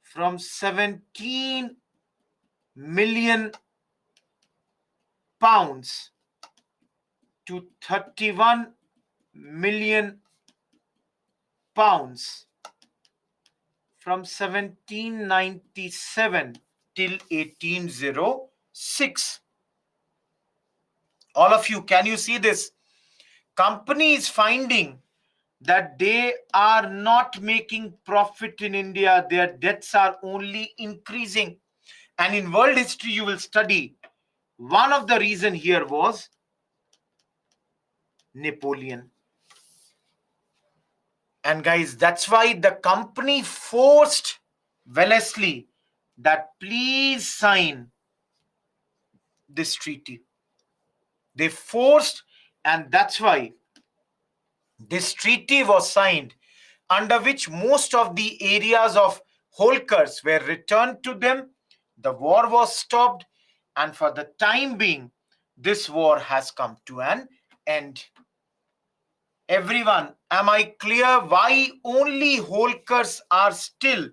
from 17 million pounds to 31 million pounds from 1797 till 1806. All of you, can you see this? Company is finding that they are not making profit in India. Their debts are only increasing. And in world history, you will study one of the reason here was Napoleon. And guys, that's why the company forced Wellesley that please sign this treaty. They forced, and that's why this treaty was signed, under which most of the areas of Holkars were returned to them. The war was stopped, and for the time being, this war has come to an end. Everyone, am I clear why only Holkars are still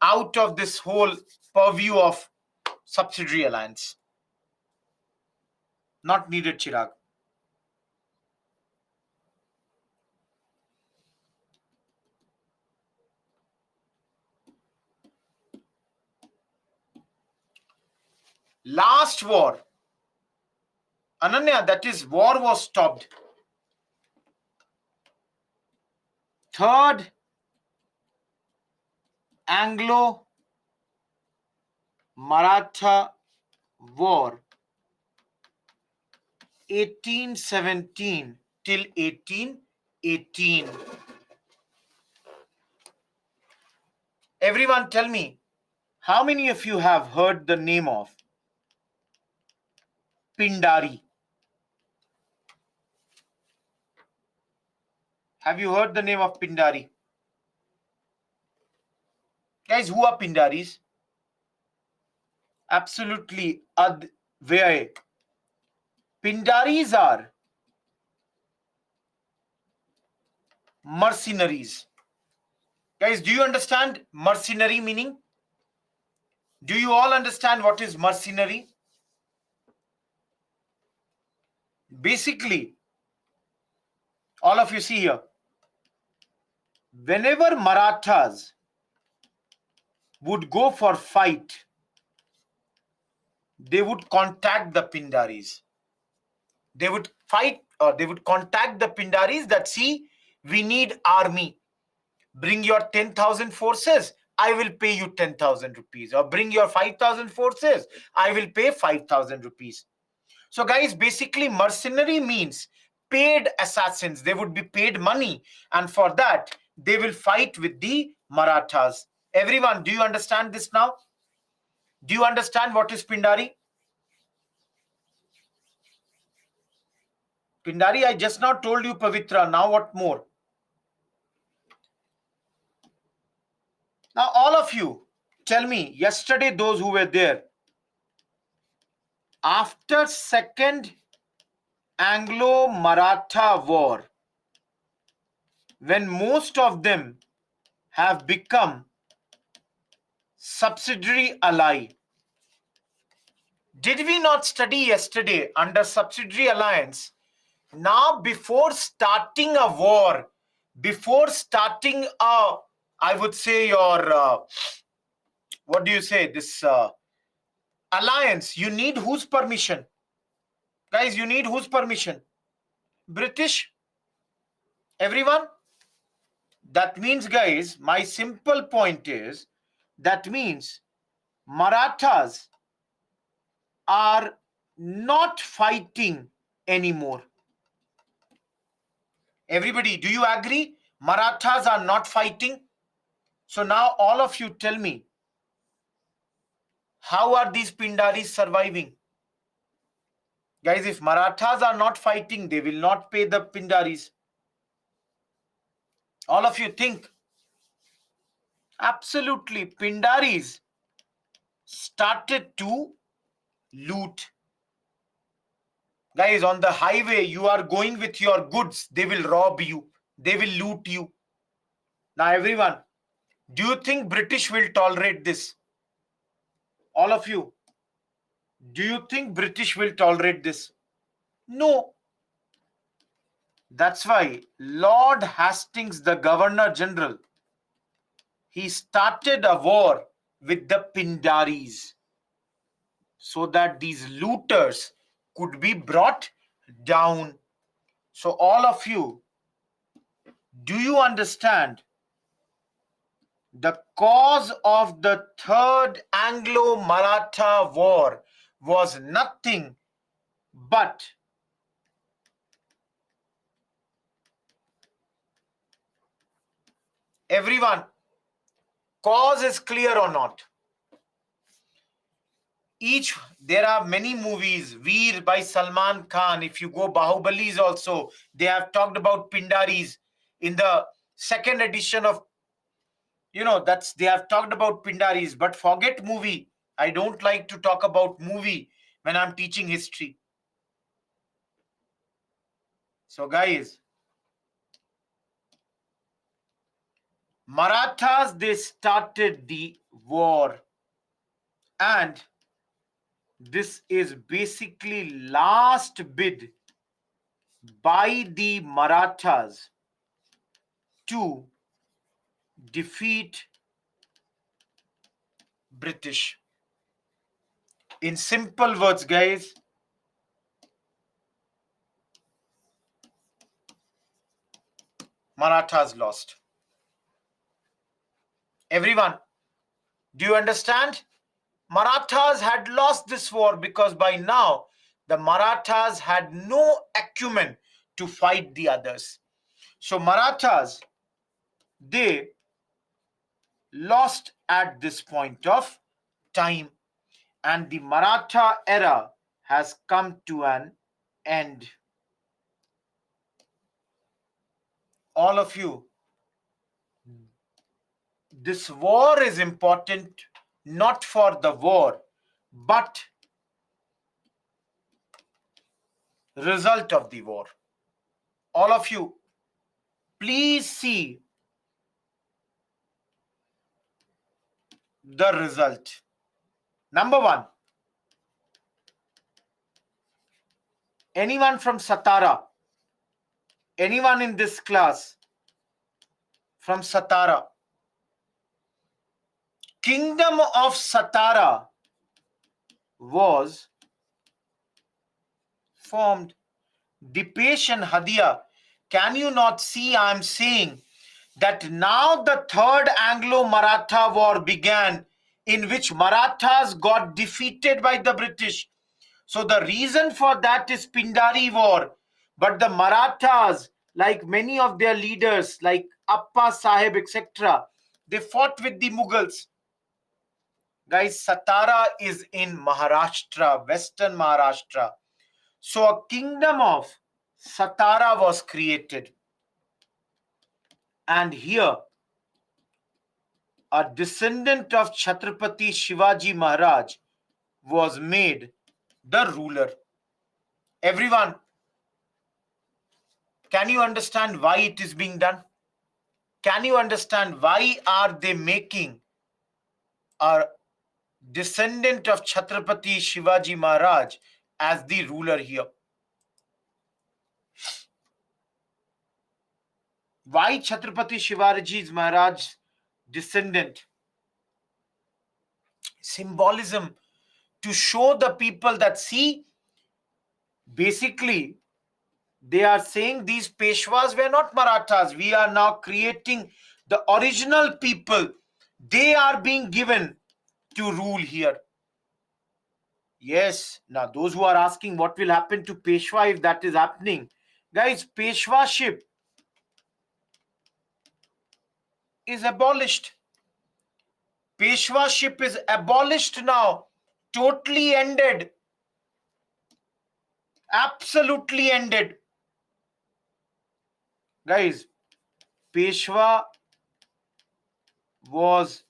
out of this whole purview of subsidiary alliance? Not needed, Chirag. Last war, Ananya, that is, war was stopped. Third Anglo-Maratha War, 1817 till 1818. Everyone tell me, how many of you have heard the name of Pindari? Have you heard the name of Pindari? Guys, who are Pindaris? Absolutely. Advay. Pindaris are mercenaries. Guys, do you understand mercenary meaning? Do you all understand what is mercenary? Basically, all of you see here, whenever Marathas would go for fight, they would contact the Pindaris. They would fight, or they would contact the Pindaris that, see, we need army. Bring your 10,000 forces, I will pay you 10,000 rupees. Or bring your 5,000 forces, I will pay 5,000 rupees. So guys, basically mercenary means paid assassins. They would be paid money, and for that they will fight with the Marathas. Everyone, do you understand this now? Do you understand what is Pindari? Pindari, I just now told you, Pavitra. Now what more? Now all of you, tell me, yesterday those who were there, after second Anglo-Maratha war, when most of them have become subsidiary ally, did we not study yesterday under subsidiary alliance? Now, before starting a war, before starting a, I would say your, what do you say, this alliance, you need whose permission? Guys, you need whose permission? British? Everyone? That means, guys, my simple point is, that means Marathas are not fighting anymore. Everybody, do you agree? Marathas are not fighting. So now all of you tell me, how are these Pindaris surviving? Guys, if Marathas are not fighting, they will not pay the Pindaris. All of you think. Absolutely, Pindaris started to loot. Guys, on the highway, you are going with your goods. They will rob you. They will loot you. Now, everyone, do you think British will tolerate this? All of you, do you think British will tolerate this? No. That's why Lord Hastings, the Governor General, he started a war with the Pindaris so that these looters could be brought down. So, all of you, do you understand the cause of the Third Anglo Maratha War was nothing but everyone, cause is clear or not? Each there are many movies, Veer by Salman Khan. If you go Bahubalis also, they have talked about Pindaris in the second edition of, that's they have talked about Pindaris. But forget movie. I don't like to talk about movie when I'm teaching history. So guys, Marathas, they started the war, and this is basically last bid by the Marathas to defeat British. In simple words, guys, Marathas lost. Everyone, do you understand? Marathas had lost this war because by now the Marathas had no acumen to fight the others. So Marathas, they lost at this point of time, and the Maratha era has come to an end. All of you, this war is important not for the war, but result of the war. All of you, please see the result. Number one, anyone from Satara, anyone in this class from Satara, Kingdom of Satara was formed. Dipesh and Hadia, can you not see I am saying that now the Third Anglo-Maratha War began, in which Marathas got defeated by the British. So the reason for that is Pindari War. But the Marathas, like many of their leaders, like Appa Sahib, etc., they fought with the Mughals. Guys, Satara is in Maharashtra, Western Maharashtra. So a kingdom of Satara was created. And here, a descendant of Chhatrapati Shivaji Maharaj was made the ruler. Everyone, can you understand why it is being done? Can you understand why are they making a descendant of Chhatrapati Shivaji Maharaj as the ruler here? Why Chhatrapati Shivaji Maharaj's descendant? Symbolism to show the people that, see, basically they are saying these Peshwas were not Marathas. We are now creating the original people. They are being given to rule here. Yes, now those who are asking what will happen to Peshwa if that is happening. Guys, Peshwaship is abolished. Peshwaship is abolished now. Totally ended. Absolutely ended. Guys, Peshwa was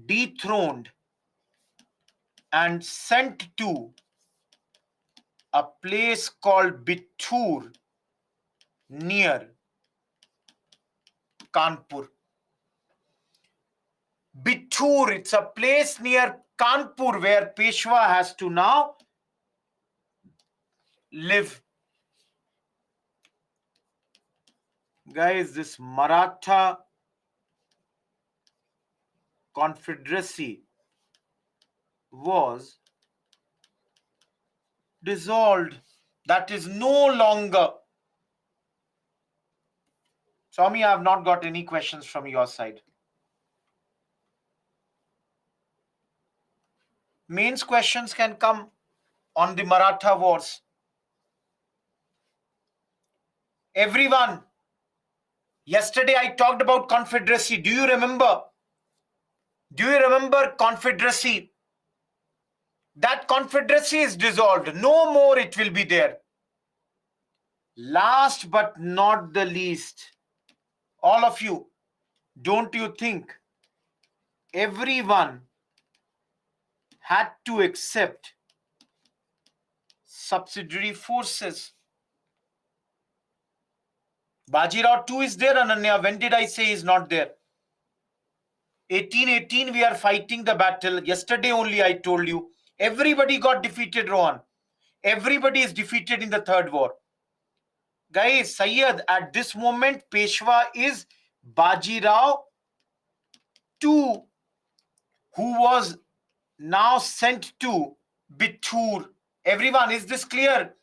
dethroned and sent to a place called Bittur near Kanpur. Bittur, it's a place near Kanpur where Peshwa has to now live. Guys, this Maratha confederacy was dissolved. That is no longer. Swami, I have not got any questions from your side. Mains questions can come on the Maratha wars. Everyone, yesterday I talked about confederacy. Do you remember? Do you remember confederacy? That confederacy is dissolved. No more it will be there. Last but not the least, all of you, don't you think everyone had to accept subsidiary forces? Bajirao 2 is there, Ananya. When did I say he's not there? 1818, we are fighting the battle. Yesterday only I told you. Everybody got defeated, Rohan. Everybody is defeated in the third war. Guys, Sayyid, at this moment, Peshwa is Bajirao 2, who was now sent to Bittur. Everyone, is this clear?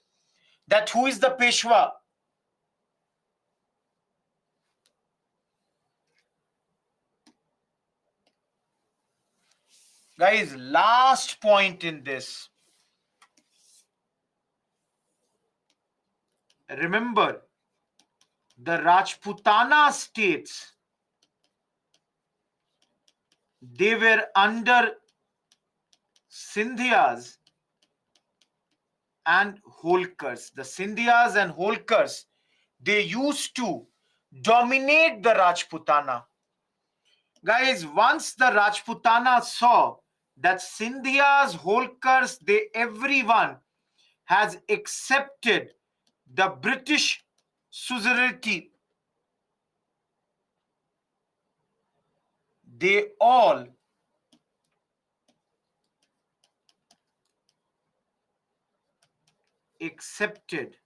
That who is the Peshwa? Guys, last point in this. Remember, the Rajputana states, they were under Scindias and Holkars. The Scindias and Holkars, they used to dominate the Rajputana. Guys, once the Rajputana saw that Scindias, Holkars, everyone has accepted the British suzerainty, they all accepted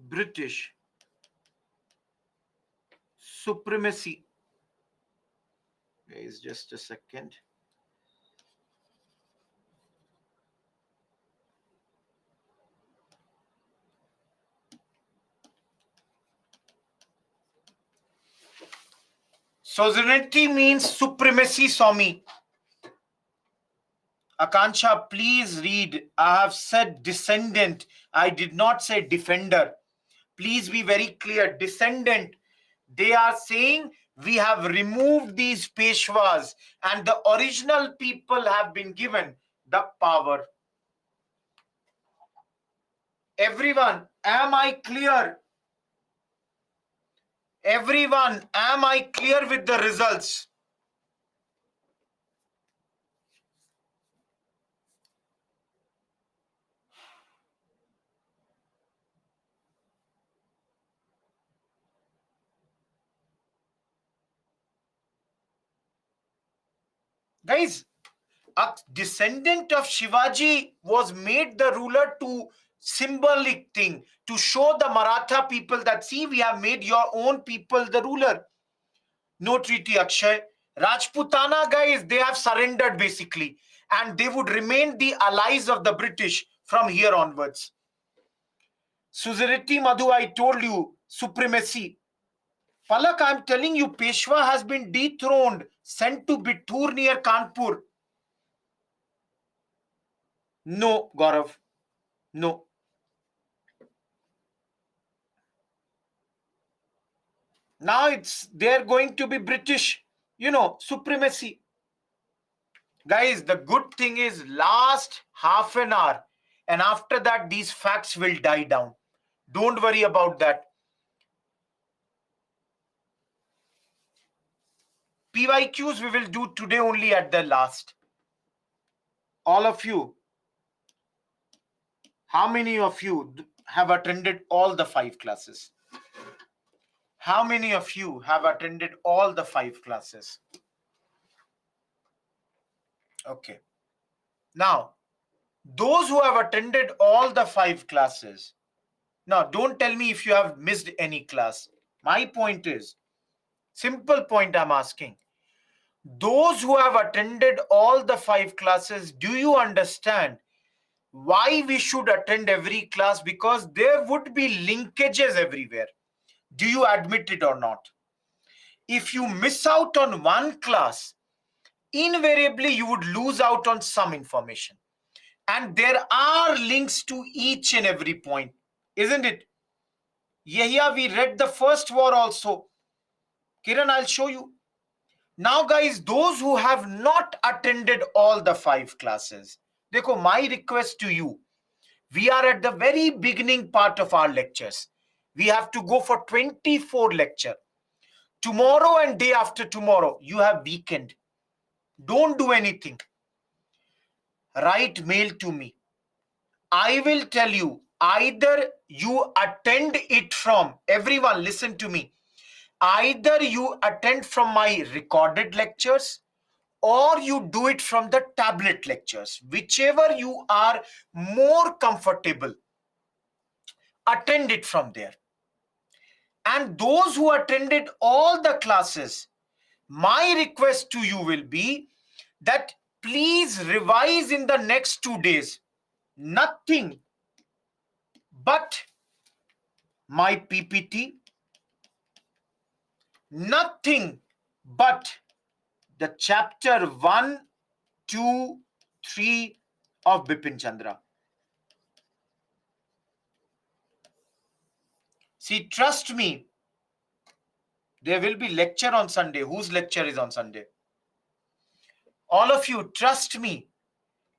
British supremacy. Guys, just a second. Suzerainty means supremacy, Swami. Akansha, please read. I have said descendant. I did not say defender. Please be very clear. Descendant. They are saying we have removed these Peshwas and the original people have been given the power. Everyone, am I clear? Everyone, am I clear with the results? Guys, a descendant of Shivaji was made the ruler to symbolic thing to show the Maratha people that see we have made your own people the ruler. No treaty, Akshay. Rajputana guys, they have surrendered basically and they would remain the allies of the British from here onwards. Suzerainty, Madhu, I told you, supremacy. Palak, I'm telling you, Peshwa has been dethroned, sent to Bittur near Kanpur. No, Gaurav. No. Now they're going to be British, supremacy. Guys, the good thing is last half an hour and after that these facts will die down. Don't worry about that. PYQs we will do today only at the last. All of you, how many of you have attended all the 5 classes? How many of you have attended all the 5 classes? Okay. Now, those who have attended all the 5 classes, now don't tell me if you have missed any class. My point is, simple point I'm asking. Those who have attended all the 5 classes, do you understand why we should attend every class? Because there would be linkages everywhere. Do you admit it or not? If you miss out on one class, invariably you would lose out on some information. And there are links to each and every point, isn't it? Yeah, we read the first war also. Kiran, I'll show you. Now, guys, those who have not attended all the 5 classes, देखो, my request to you, we are at the very beginning part of our lectures. We have to go for 24 lecture. Tomorrow and day after tomorrow, you have weekend. Don't do anything. Write mail to me. I will tell you, either you attend it from, everyone listen to me, either you attend from my recorded lectures or you do it from the tablet lectures. Whichever you are more comfortable, attend it from there. And those who attended all the classes, my request to you will be that please revise in the next 2 days. Nothing but my PPT, nothing but the chapter 1, 2, 3 of Bipin Chandra. See, trust me, there will be lecture on Sunday. Whose lecture is on Sunday? All of you, trust me.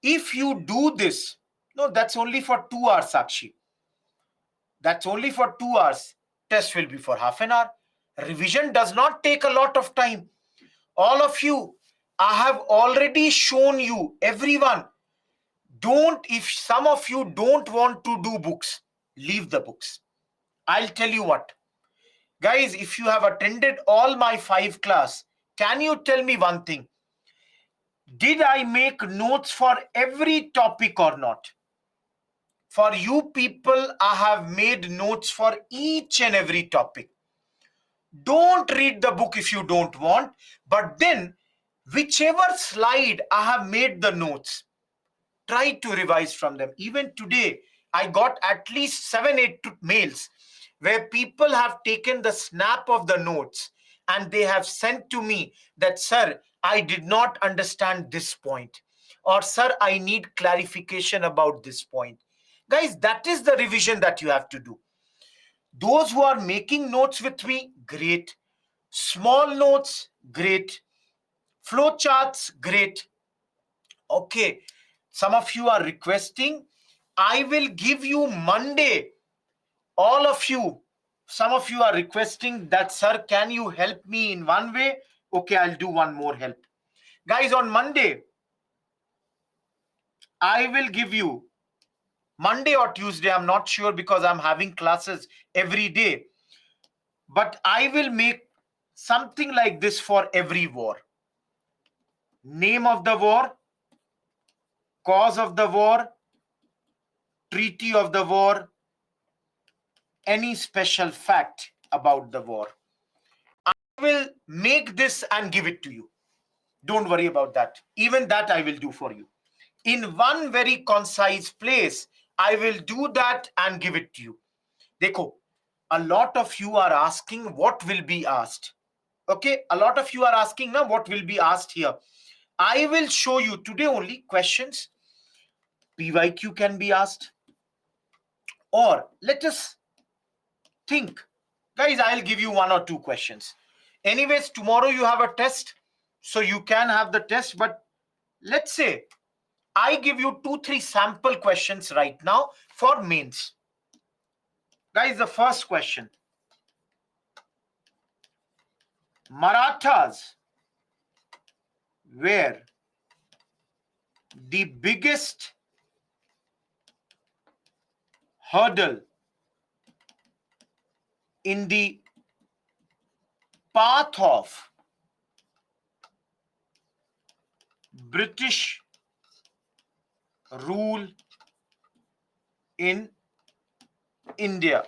If you do this, no, that's only for 2 hours, Sakshi. That's only for 2 hours. Test will be for half an hour. Revision does not take a lot of time. All of you, I have already shown you, everyone. Don't, if some of you don't want to do books, leave the books. I'll tell you what. Guys, if you have attended all my 5 class, can you tell me one thing? Did I make notes for every topic or not? For you people, I have made notes for each and every topic. Don't read the book if you don't want, but then whichever slide I have made the notes, try to revise from them. Even today, I got at least 7-8 mails where people have taken the snap of the notes and they have sent to me that, sir, I did not understand this point, or sir, I need clarification about this point. Guys, that is the revision that you have to do. Those who are making notes with me, great. Small notes, great. Flow charts, great. Okay, some of you are requesting, I will give you Monday. All of you, some of you are requesting that, sir, can you help me in one way? Okay, I'll do one more help. Guys, on Monday, I will give you Monday or Tuesday, I'm not sure because I'm having classes every day. But I will make something like this for every war. Name of the war, cause of the war, treaty of the war, any special fact about the war. I will make this and give it to you. Don't worry about that. Even that I will do for you. In one very concise place, I will do that and give it to you. Dekho, a lot of you are asking what will be asked. Okay, a lot of you are asking now what will be asked here. I will show you today only questions. PYQ can be asked. Or let us think. Guys, I'll give you 1 or 2 questions. Anyways, tomorrow you have a test, so you can have the test. But let's say I give you 2-3 sample questions right now for mains. Guys, the first question. Marathas were the biggest hurdle in the path of British rule in India?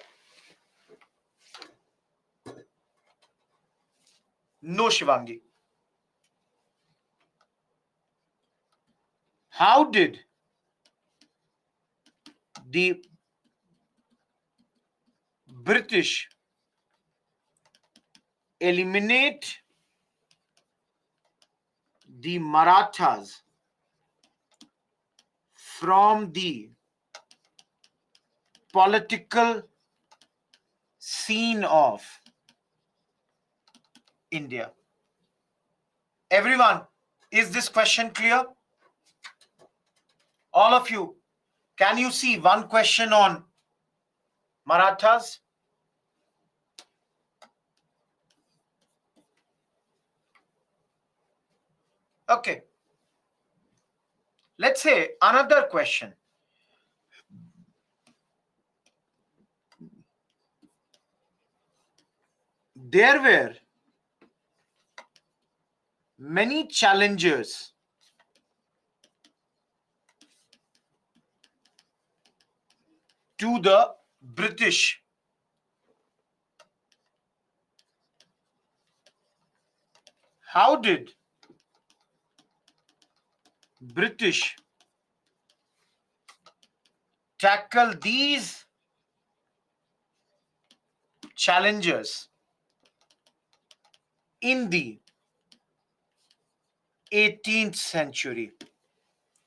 No, Shivangi. How did the British eliminate the Marathas from the political scene of India? Everyone, is this question clear? All of you, can you see one question on Marathas? Okay. Let's say another question. There were many challengers to the British. How did British tackle these challengers in the 18th century?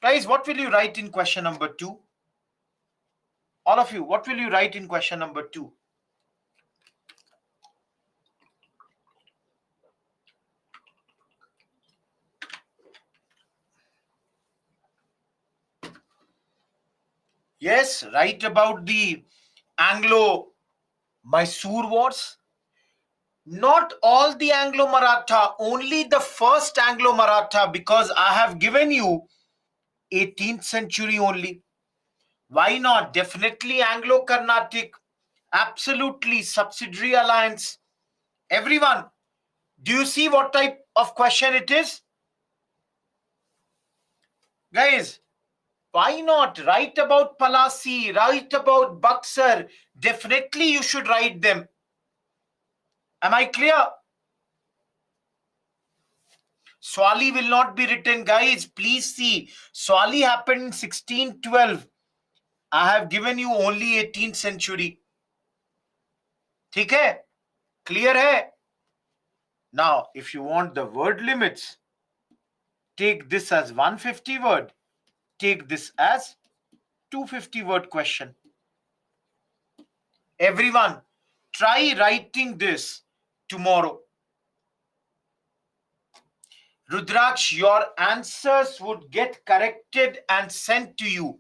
Guys, what will you write in question number 2? All of you, what will you write in question number 2? Yes, write about the Anglo-Mysore Wars. Not all the Anglo-Maratha, only the first Anglo-Maratha, because I have given you 18th century only. Why not? Definitely Anglo-Carnatic, absolutely subsidiary alliance. Everyone, do you see what type of question it is? Guys, why not? Write about Palasi, write about Buxar. Definitely you should write them. Am I clear? Swali will not be written, guys. Please see. Swali happened in 1612. I have given you only 18th century. ठीक है? Clear है? Now, if you want the word limits, take this as 150 word. Take this as 250 word question. Everyone, try writing this tomorrow. Rudraksh, your answers would get corrected and sent to you.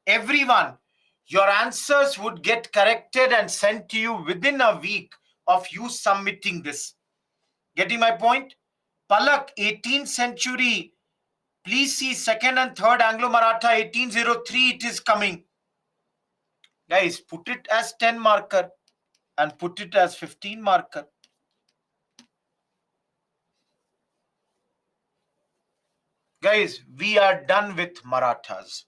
Everyone, your answers would get corrected and sent to you within a week of you submitting this. Getting my point? Palak, 18th century. Please see second and third Anglo-Maratha, 1803 it is coming. Guys, put it as 10 marker and put it as 15 marker. Guys, we are done with Marathas.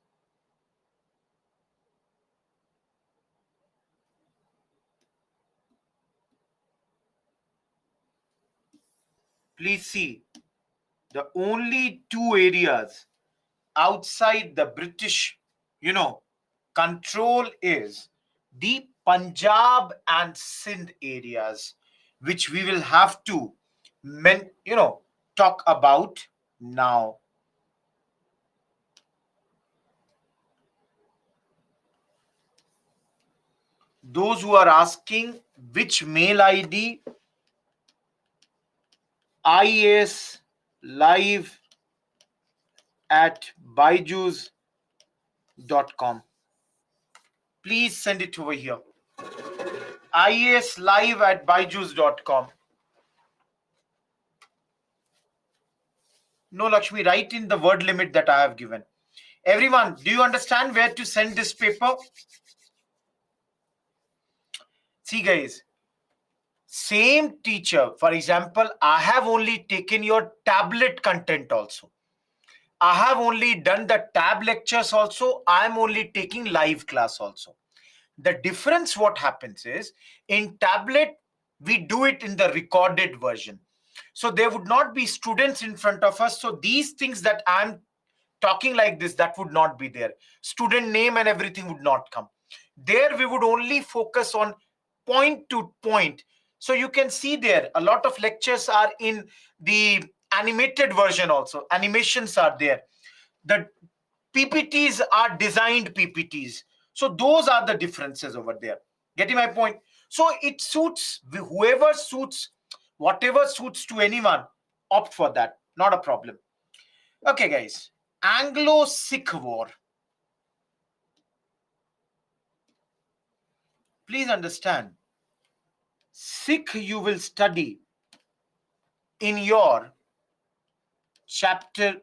Please see, the only two areas outside the British, control is the Punjab and Sindh areas, which we will have to, talk about now. Those who are asking which mail ID, IAS live at byju's.com. Please send it over here. IAS live at byju's.com. No, Lakshmi, write in the word limit that I have given. Everyone, do you understand where to send this paper? See guys, same teacher, for example, I have only taken your tablet content also. I have only done the tab lectures also. I am only taking live class also. The difference what happens is, in tablet, we do it in the recorded version. So there would not be students in front of us. So these things that I'm talking like this, that would not be there. Student name and everything would not come. There we would only focus on point to point. So you can see there a lot of lectures are in the animated version also. Animations are there. The PPTs are designed PPTs. So those are the differences over there. Getting my point? So it suits whoever suits, whatever suits to anyone, opt for that. Not a problem. Okay, guys. Anglo-Sikh War. Please understand, Sikh you will study in your chapter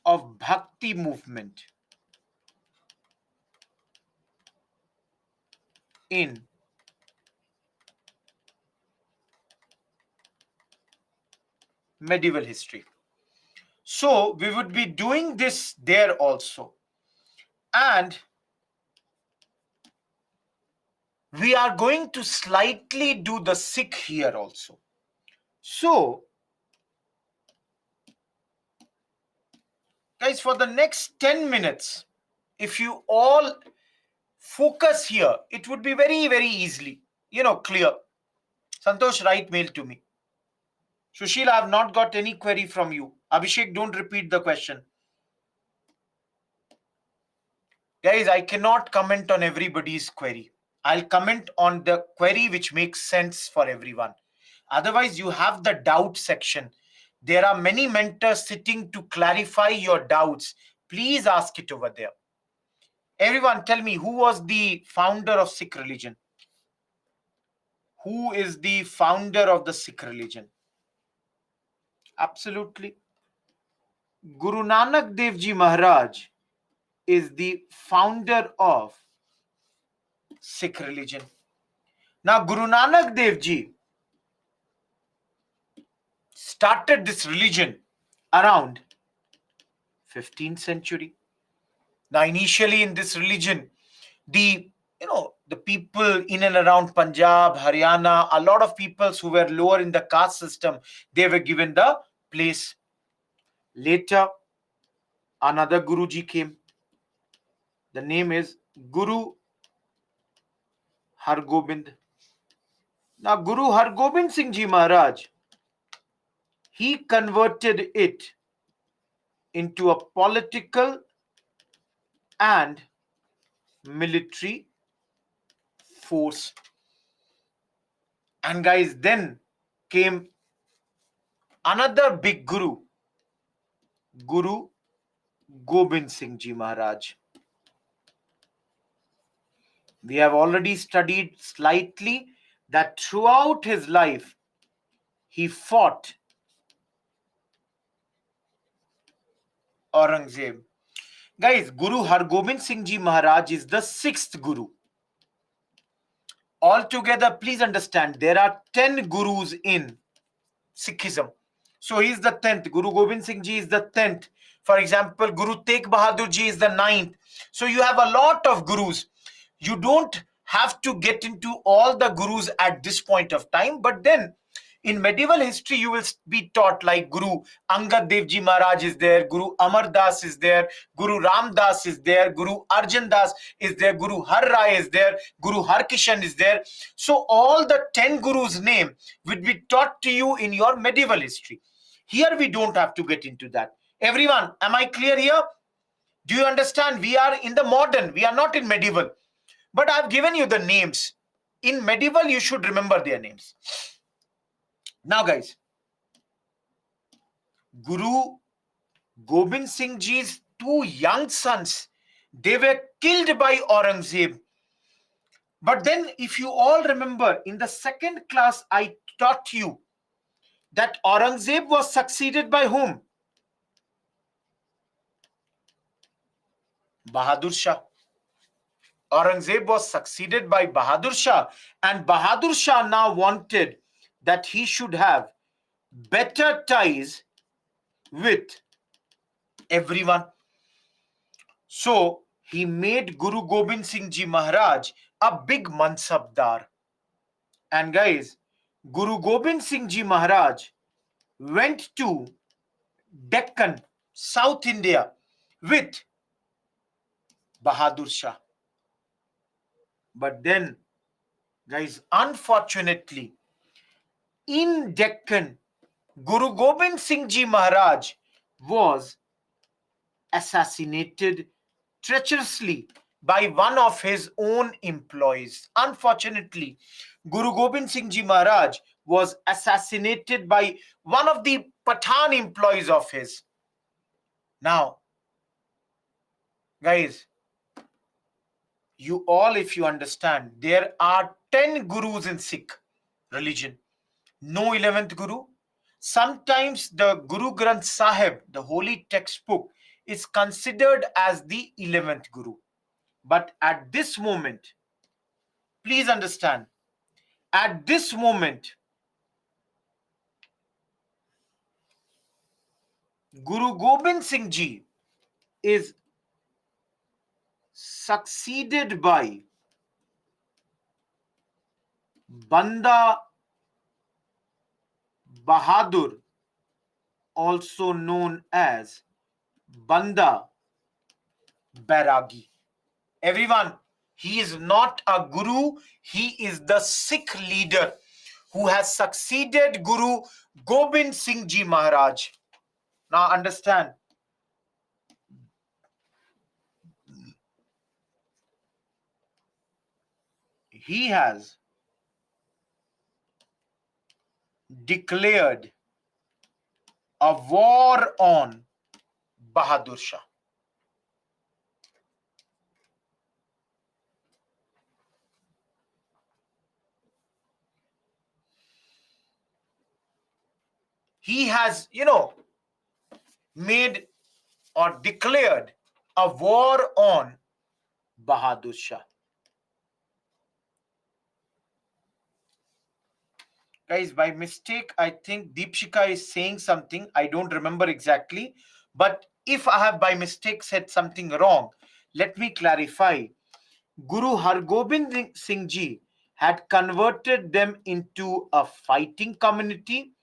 of Bhakti movement in medieval history. So we would be doing this there also. And we are going to slightly do the Sikh here also. So, guys, for the next 10 minutes, if you all focus here, it would be very, very easily, clear. Santosh, write mail to me. Sushil, I have not got any query from you. Abhishek, don't repeat the question. Guys, I cannot comment on everybody's query. I'll comment on the query which makes sense for everyone. Otherwise, you have the doubt section. There are many mentors sitting to clarify your doubts. Please ask it over there. Everyone, tell me, who was the founder of Sikh religion? Who is the founder of the Sikh religion? Absolutely. Guru Nanak Dev Ji Maharaj is the founder of Sikh religion. Now, Guru Nanak Dev Ji started this religion around 15th century. Now, initially in this religion, the the people in and around Punjab, Haryana, a lot of peoples who were lower in the caste system, they were given the place. Later, another Guruji came. The name is Guru Hargobind. Now, Guru Hargobind Singh Ji Maharaj, he converted it into a political and military force. And guys, then came another big Guru, Guru Gobind Singh Ji Maharaj. We have already studied slightly that throughout his life, he fought Aurangzeb. Guys, Guru Hargobind Singh Ji Maharaj is the 6th Guru. Altogether, please understand, there are 10 Gurus in Sikhism. So he is the 10th. Guru Gobind Singh Ji is the 10th. For example, Guru Tegh Bahadur Ji is the 9th. So you have a lot of Gurus. You don't have to get into all the Gurus at this point of time. But then in medieval history, you will be taught like Guru Angad Dev Ji Maharaj is there, Guru Amar Das is there, Guru Ram Das is there, Guru Arjan Das is there, Guru Har Rai is there, Guru Har Kishan is there. So all the 10 Gurus' name would be taught to you in your medieval history. Here we don't have to get into that. Everyone, am I clear here? Do you understand? We are in the modern, we are not in medieval. But I've given you the names. In medieval, you should remember their names. Now, guys, Guru Gobind Singh Ji's 2 young sons, they were killed by Aurangzeb. But then, if you all remember, in the second class, I taught you that Aurangzeb was succeeded by whom? Bahadur Shah. Aurangzeb was succeeded by Bahadur Shah, and Bahadur Shah now wanted that he should have better ties with everyone. So he made Guru Gobind Singh Ji Maharaj a big mansabdar. And guys, Guru Gobind Singh Ji Maharaj went to Deccan, South India with Bahadur Shah. But then, guys, unfortunately, in Deccan, Guru Gobind Singh Ji Maharaj was assassinated treacherously by one of his own employees. Unfortunately, Guru Gobind Singh Ji Maharaj was assassinated by one of the Pathan employees of his. Now, guys, you all, if you understand, there are 10 gurus in Sikh religion, no 11th guru. Sometimes the Guru Granth Sahib, the holy textbook, is considered as the 11th guru. But at this moment, please understand, at this moment, Guru Gobind Singh Ji is succeeded by Banda Bahadur, also known as Banda Bairagi. Everyone, he is not a guru, he is the Sikh leader who has succeeded Guru Gobind Singh Ji Maharaj. Now understand, he has declared a war on Bahadur Shah. He has, made or declared a war on Bahadur Shah. Guys, by mistake, I think Deepshika is saying something. I don't remember exactly. But if I have by mistake said something wrong, let me clarify. Guru Hargobind Singh Ji had converted them into a fighting community,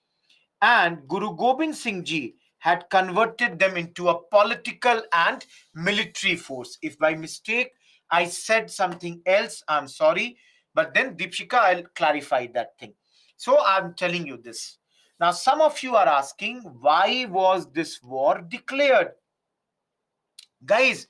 and Guru Gobind Singh Ji had converted them into a political and military force. If by mistake I said something else, I'm sorry. But then, Deepshika, I'll clarify that thing. So I'm telling you this. Now, some of you are asking, why was this war declared? Guys,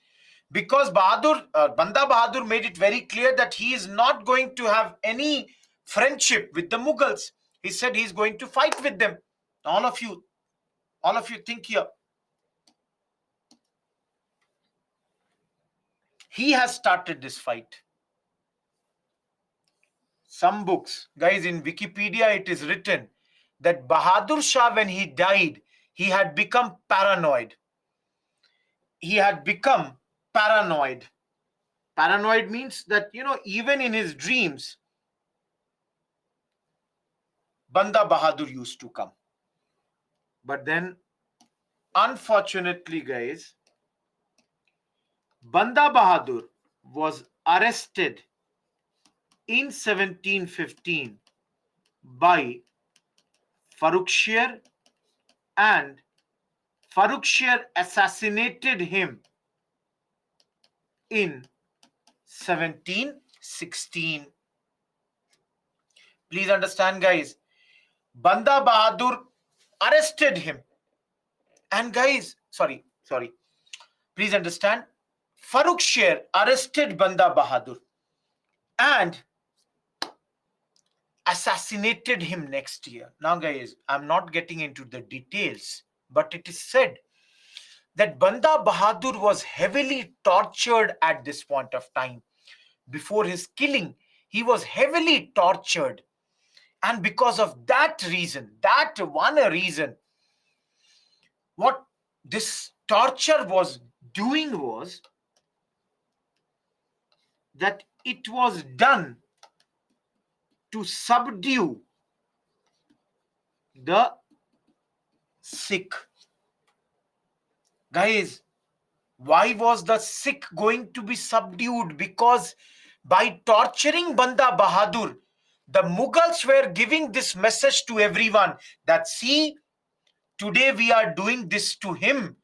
because Banda Bahadur made it very clear that he is not going to have any friendship with the Mughals. He said he's going to fight with them. All of you think here. He has started this fight. Some books, guys, in Wikipedia, it is written that Bahadur Shah, when he died, he had become paranoid. He had become paranoid. Paranoid means that, even in his dreams, Banda Bahadur used to come. But then, unfortunately, guys, Banda Bahadur was arrested in 1715 by Farrukhsher, and Farrukhsher assassinated him in 1716. Please understand, guys. Banda Bahadur arrested him. And guys, sorry. Please understand. Farrukhsher arrested Banda Bahadur and assassinated him next year. Now, guys, I'm not getting into the details, but it is said that Banda Bahadur was heavily tortured at this point of time. Before his killing, he was heavily tortured. And because of that reason, that one reason, what this torture was doing was that it was done to subdue the Sikh. Guys, why was the Sikh going to be subdued? Because by torturing Banda Bahadur, the Mughals were giving this message to everyone that, see, today we are doing this to him.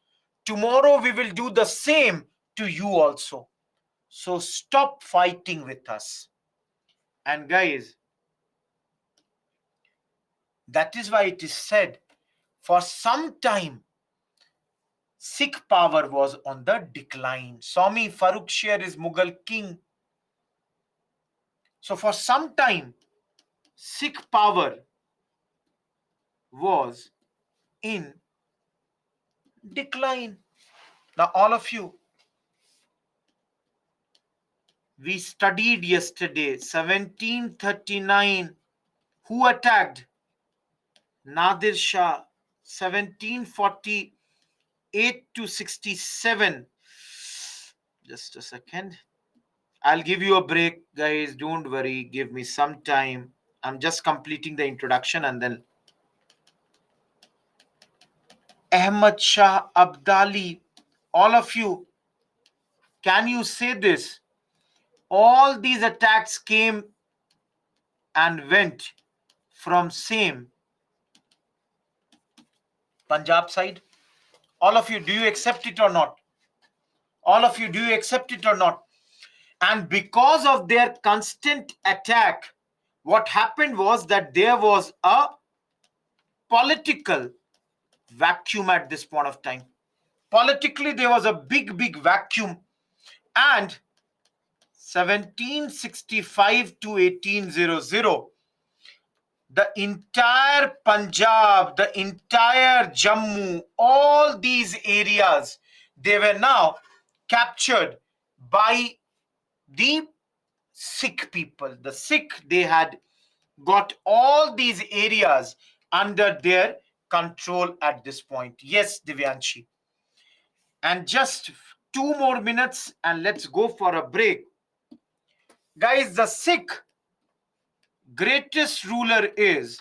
Tomorrow we will do the same to you also. So stop fighting with us. And guys, that is why it is said, for some time, Sikh power was on the decline. Swami Farrukhshir is Mughal king. So for some time, Sikh power was in decline. Now, all of you, we studied yesterday, 1739. Who attacked? Nadir Shah, 1748 to 67. Just a second. I'll give you a break, guys. Don't worry. Give me some time. I'm just completing the introduction and then Ahmad Shah Abdali. All of you, can you say this? All these attacks came and went from same Punjab side. All of you, do you accept it or not? All of you, do you accept it or not? And because of their constant attack, what happened was that there was a political vacuum at this point of time. Politically, there was a big vacuum. And 1765 to 1800, the entire Punjab, the entire Jammu, all these areas, they were now captured by the Sikh people. The Sikh, they had got all these areas under their control at this point. Yes, Divyanshi. And just 2 more minutes and let's go for a break. Guys, the Sikh greatest ruler is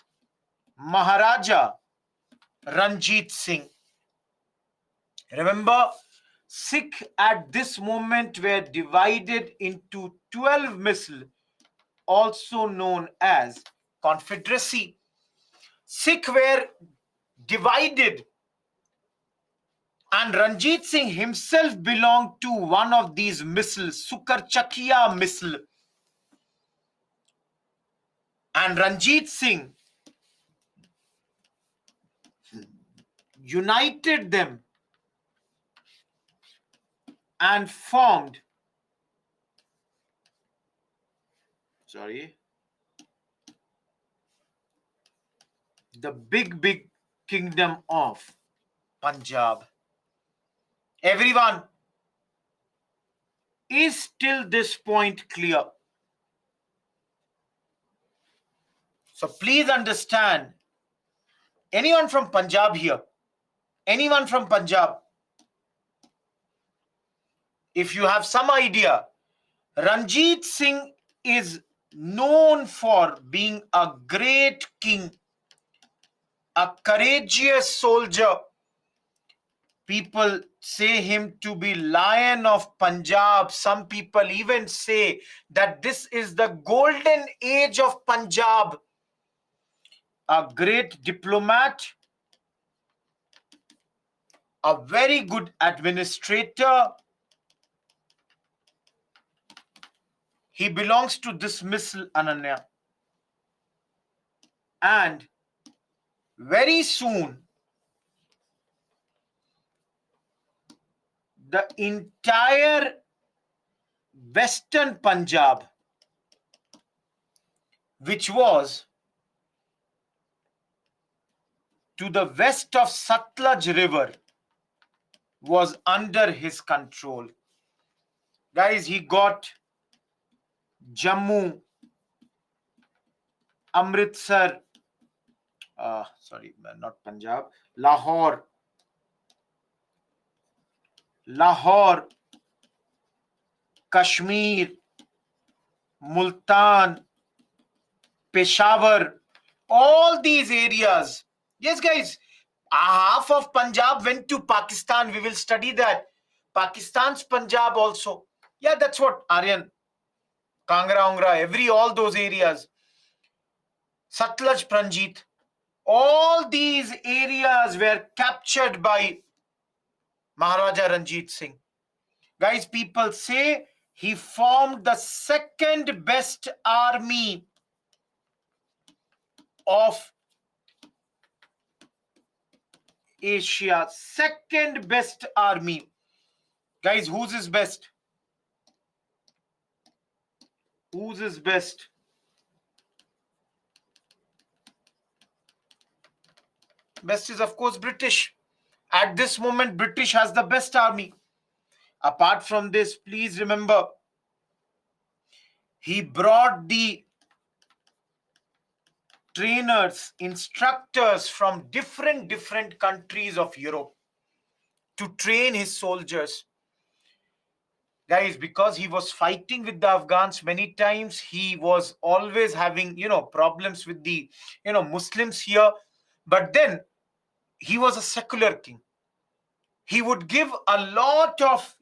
Maharaja Ranjit Singh. Remember, Sikh at this moment were divided into 12 misl, also known as Confederacy. Sikh were divided, and Ranjit Singh himself belonged to one of these misl, Sukarchakia misl. And Ranjit Singh united them and formed, the big kingdom of Punjab. Everyone, is till this point clear? So please understand, anyone from Punjab here? Anyone from Punjab? If you have some idea, Ranjit Singh is known for being a great king, a courageous soldier. People say him to be Lion of Punjab. Some people even say that this is the golden age of Punjab. A great diplomat, a very good administrator. He belongs to this misl, Ananya. And very soon, the entire Western Punjab, which was to the west of Satluj River, was under his control. Guys, he got Jammu, Amritsar, not Punjab, Lahore, Kashmir, Multan, Peshawar, all these areas. Yes, guys, half of Punjab went to Pakistan. We will study that. Pakistan's Punjab also. Yeah, that's what Aryan, Kangra, Ongra, all those areas. Satlaj, Pranjit. All these areas were captured by Maharaja Ranjit Singh. Guys, people say he formed the second best army of Asia. Second best army. Guys, whose is best? Whose is best? Best is, of course, British. At this moment, British has the best army. Apart from this, please remember, he brought the trainers, instructors from different countries of Europe to train his soldiers. Guys, because he was fighting with the Afghans many times, he was always having, problems with the, Muslims here. But then he was a secular king. He would give a lot of,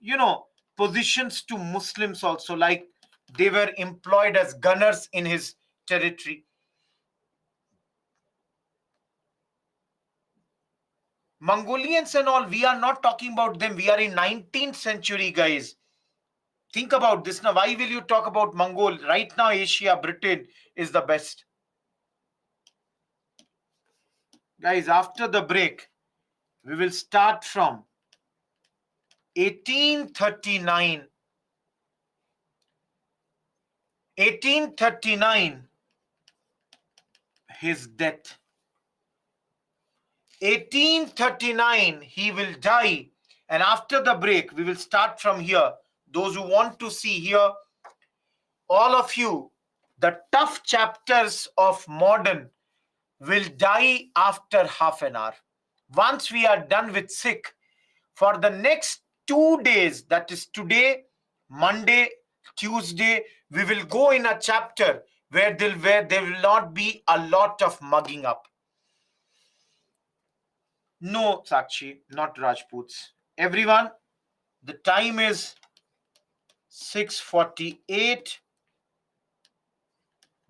positions to Muslims also, like they were employed as gunners in his territory. Mongolians and all, we are not talking about them. We are in 19th century, guys. Think about this now. Why will you talk about Mongol? Right now, Asia, Britain is the best. Guys, after the break, we will start from 1839. 1839, his death. 1839, he will die. And after the break, we will start from here. Those who want to see here, all of you, the tough chapters of modern will die after half an hour. Once we are done with Sikh, for the next 2 days, that is today, Monday, Tuesday, we will go in a chapter where there will not be a lot of mugging up. No, Sakshi, not Rajputs. Everyone, the time is 6:48.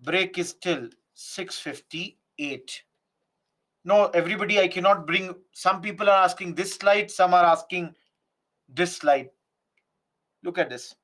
Break is till 6:58. No, everybody, I cannot bring. Some people are asking this slide, some are asking this slide. Look at this.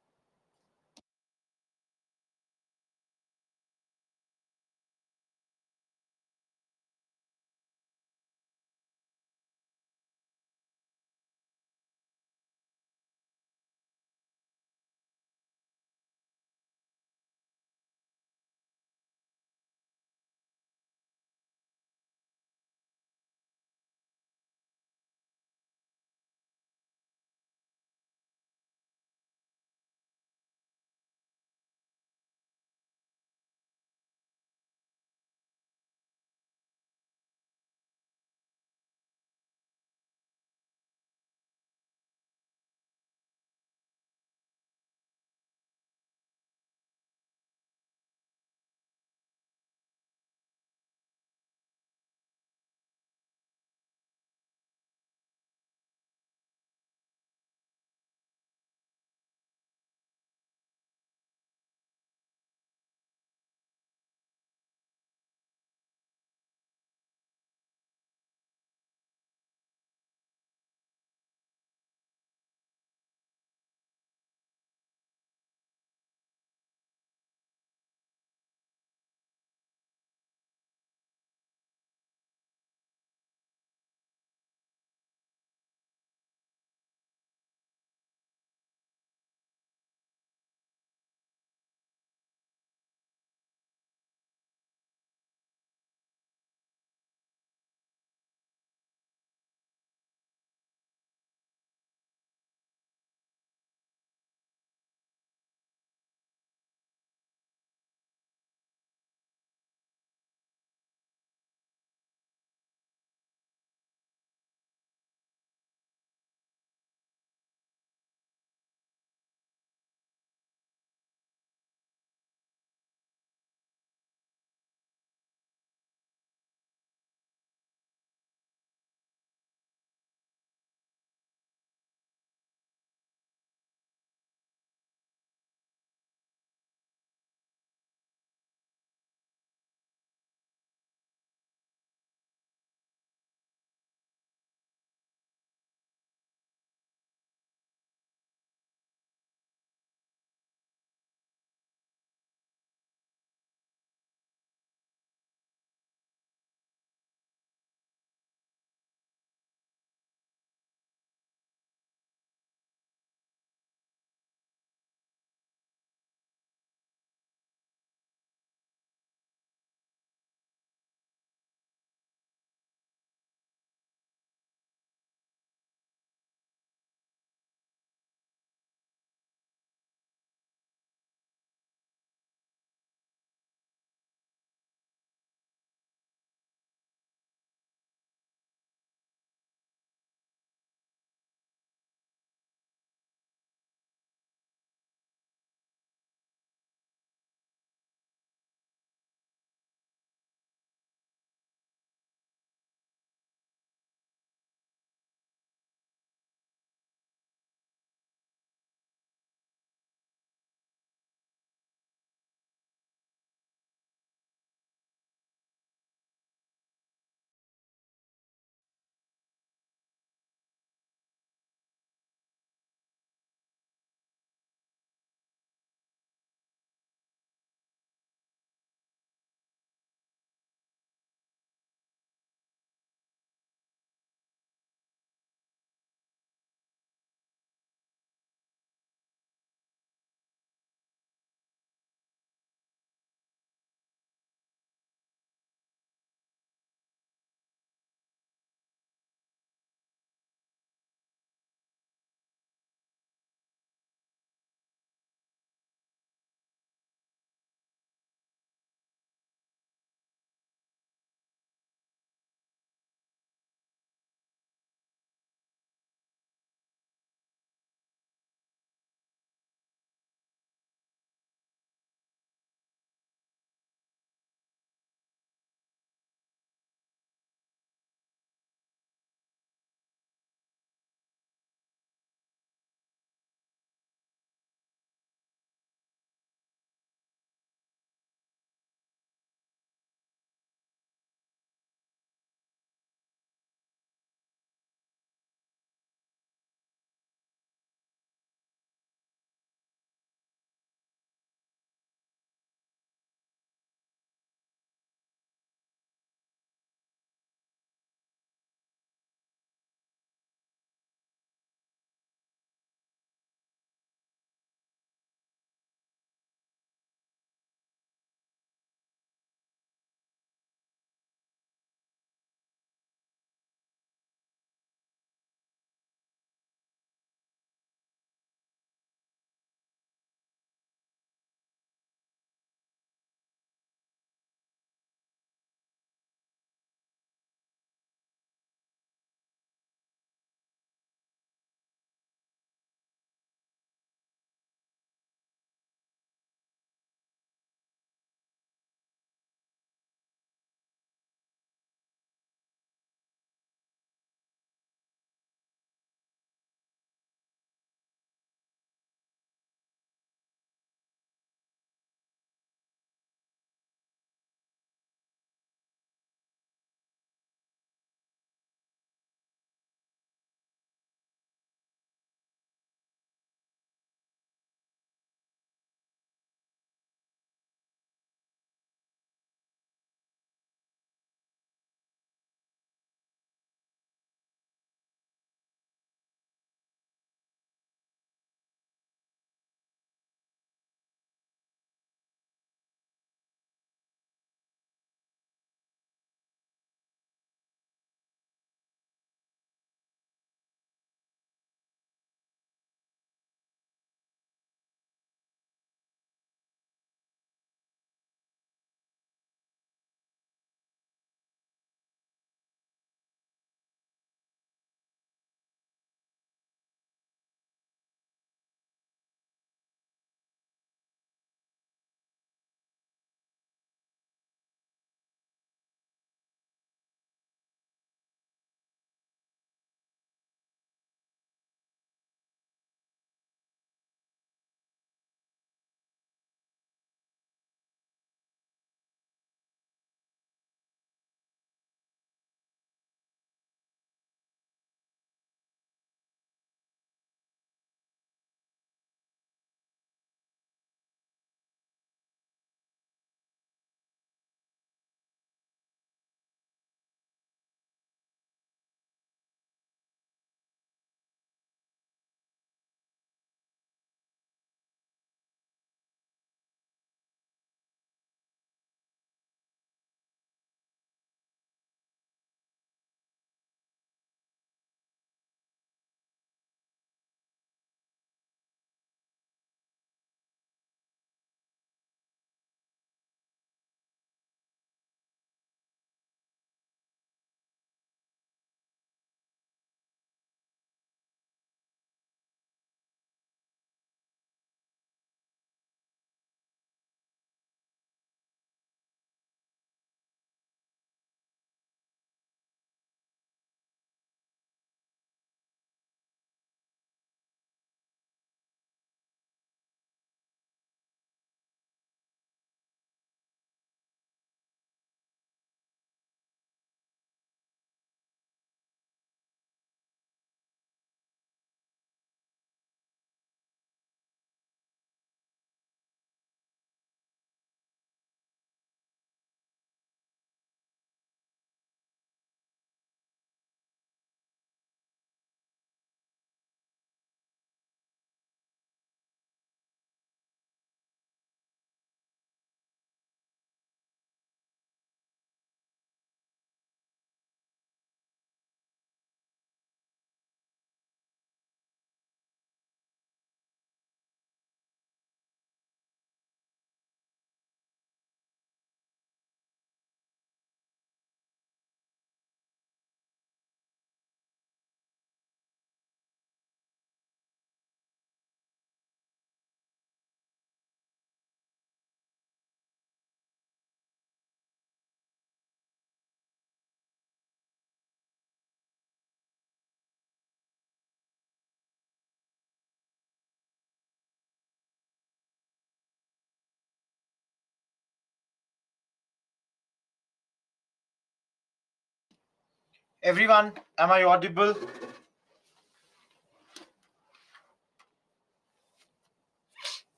Everyone, am I audible?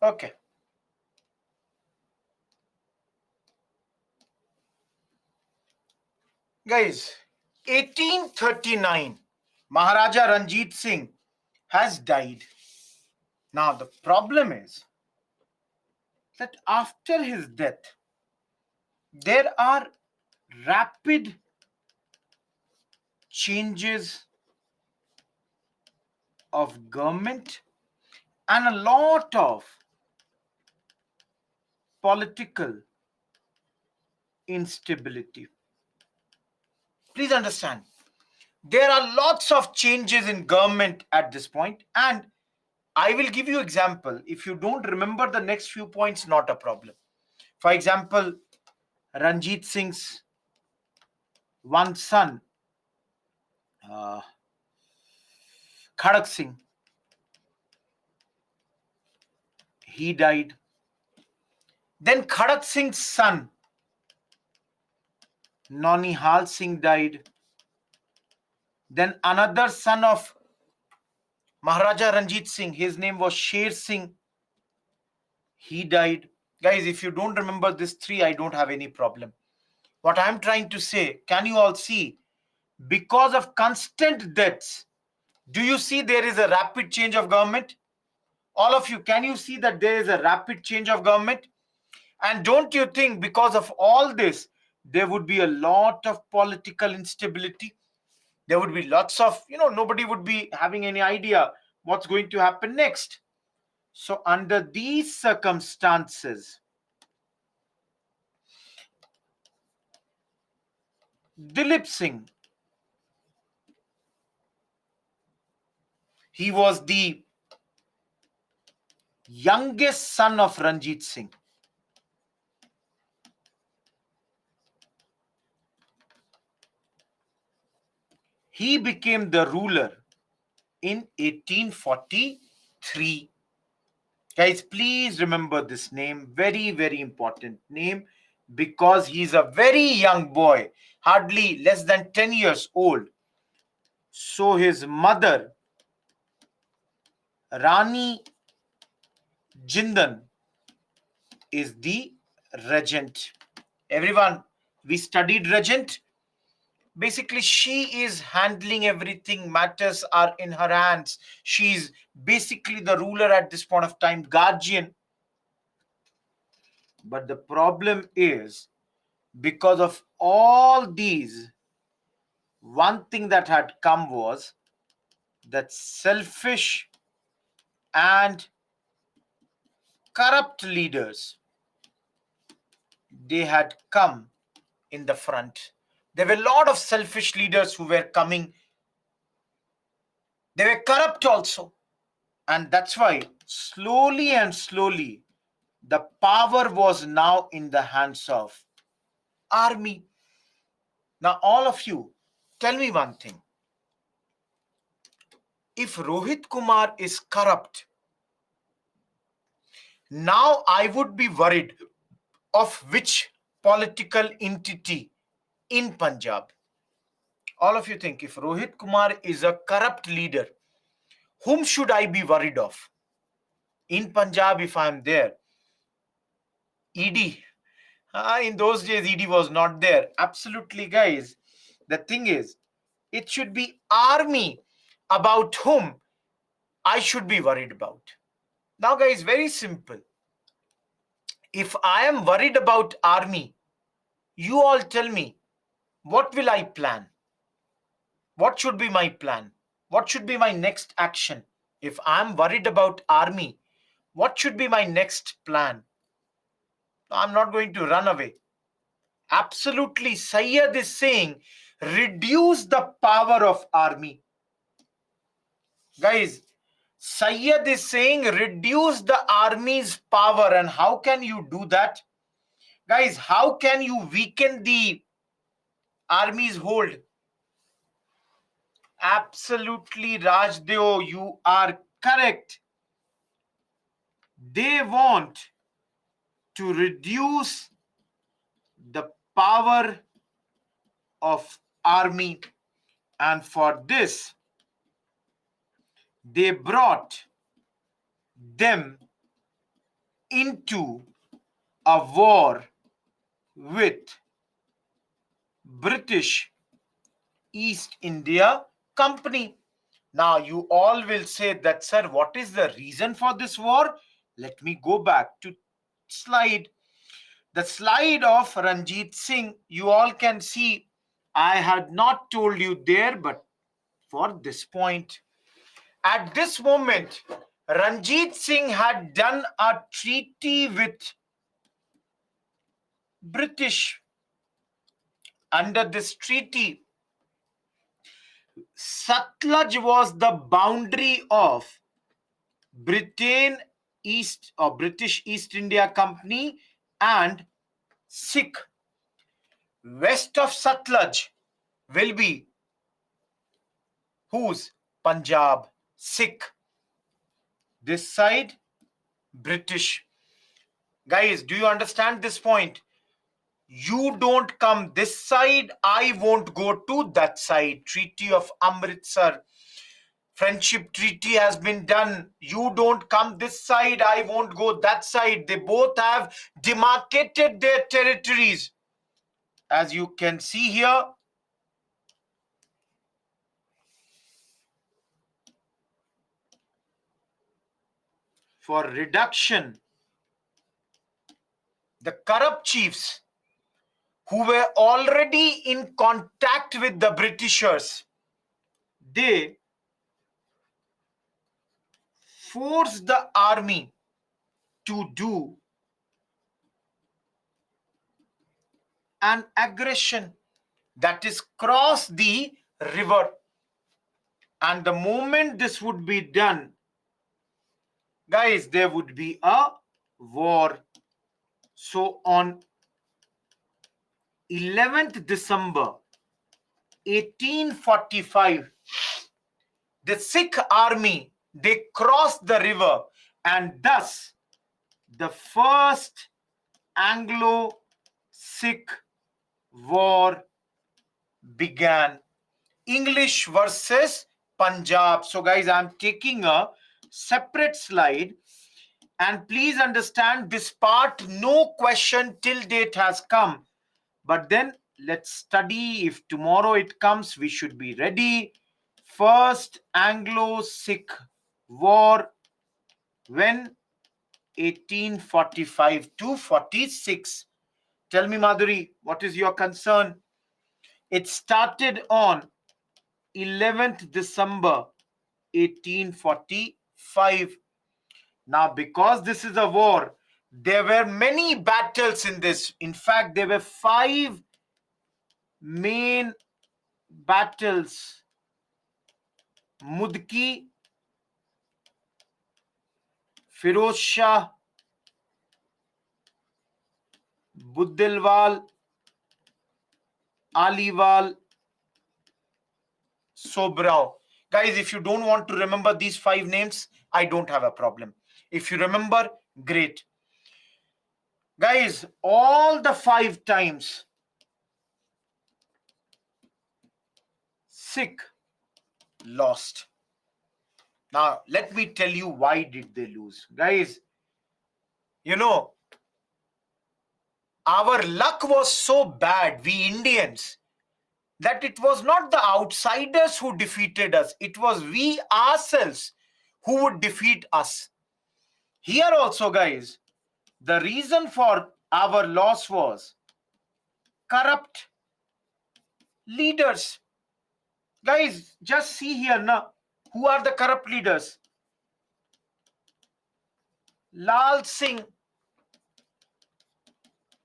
Okay. Guys, 1839, Maharaja Ranjit Singh has died. Now, the problem is that after his death, there are rapid changes of government and a lot of political instability. Please understand, there are lots of changes in government at this point, and I will give you example. If you don't remember the next few points, not a problem. For example, Ranjit Singh's one son, uh, Khadak Singh, he died. Then Khadak Singh's son, Naunihal Singh, died. Then another son of Maharaja Ranjit Singh, his name was Sher Singh, he died. Guys, if you don't remember these three, I don't have any problem. What I'm trying to say, can you all see? Because of constant deaths, do you see there is a rapid change of government? All of you, can you see that there is a rapid change of government? And don't you think because of all this, there would be a lot of political instability? There would be lots of, nobody would be having any idea what's going to happen next. So, under these circumstances, Dilip Singh, he was the youngest son of Ranjit Singh. He became the ruler in 1843. Guys, please remember this name. Very, very important name because he's a very young boy, hardly less than 10 years old. So his mother, Rani Jindan, is the regent. Everyone, we studied regent. Basically, she is handling everything. Matters are in her hands. She's basically the ruler at this point of time, guardian. But the problem is, because of all these, one thing that had come was that selfish and corrupt leaders, they had come in the front. There were a lot of selfish leaders who were coming. They were corrupt also. And that's why slowly and slowly the power was now in the hands of army. Now all of you, tell me one thing. If Rohit Kumar is corrupt, now I would be worried of which political entity in Punjab. All of you think, if Rohit Kumar is a corrupt leader, whom should I be worried of? In Punjab, if I am there, ED. In those days, ED was not there. Absolutely, guys. The thing is, it should be army about whom I should be worried about. Now, guys, very simple. If I am worried about army, you all tell me, what will I plan? What should be my plan? What should be my next action? If I'm worried about army, what should be my next plan? I'm not going to run away. Absolutely, Sayyid is saying, reduce the power of army. Guys, Sayyid is saying, reduce the army's power. And how can you do that? Guys, how can you weaken the armies hold. Absolutely, Rajdeo, you are correct. They want to reduce the power of army, and for this they brought them into a war with British East India Company. Now you all will say that, sir, what is the reason for this war? Let me go back to slide. The slide of Ranjit Singh, you all can see. I had not told you there, but for this point, at this moment, Ranjit Singh had done a treaty with British. Under this treaty, Satluj was the boundary of Britain East or British East India Company and Sikh. West of Satluj will be whose? Punjab, Sikh. This side, British. Guys, do you understand this point? You don't come this side, I won't go to that side. Treaty of Amritsar. Friendship treaty has been done. You don't come this side, I won't go that side. They both have demarcated their territories. As you can see here, for reduction, the corrupt chiefs who were already in contact with the Britishers, they forced the army to do an aggression, that is cross the river. And the moment this would be done, guys, there would be a war. So on 11th December 1845, the Sikh army, they crossed the river, and thus the first Anglo-Sikh war began. English versus Punjab. So guys, I'm taking a separate slide, and please understand this part, no question till date has come. But then let's study. If tomorrow it comes, we should be ready. First Anglo-Sikh war, when? 1845 to 46. Tell me, Madhuri, what is your concern? It started on 11th December 1845. Now, because this is a war, there were many battles in this. In fact, there were 5 main battles. Mudki, Firoz Shah, Buddilwal, Aliwal, Sobrao. Guys, if you don't want to remember these 5 names, I don't have a problem. If you remember, great. Guys, all the 5 times Sikh lost. Now, let me tell you why did they lose. Guys, you know, our luck was so bad, we Indians, that it was not the outsiders who defeated us. It was we ourselves who would defeat us. Here also, guys, the reason for our loss was corrupt leaders. Guys, just see here now. Who are the corrupt leaders? Lal Singh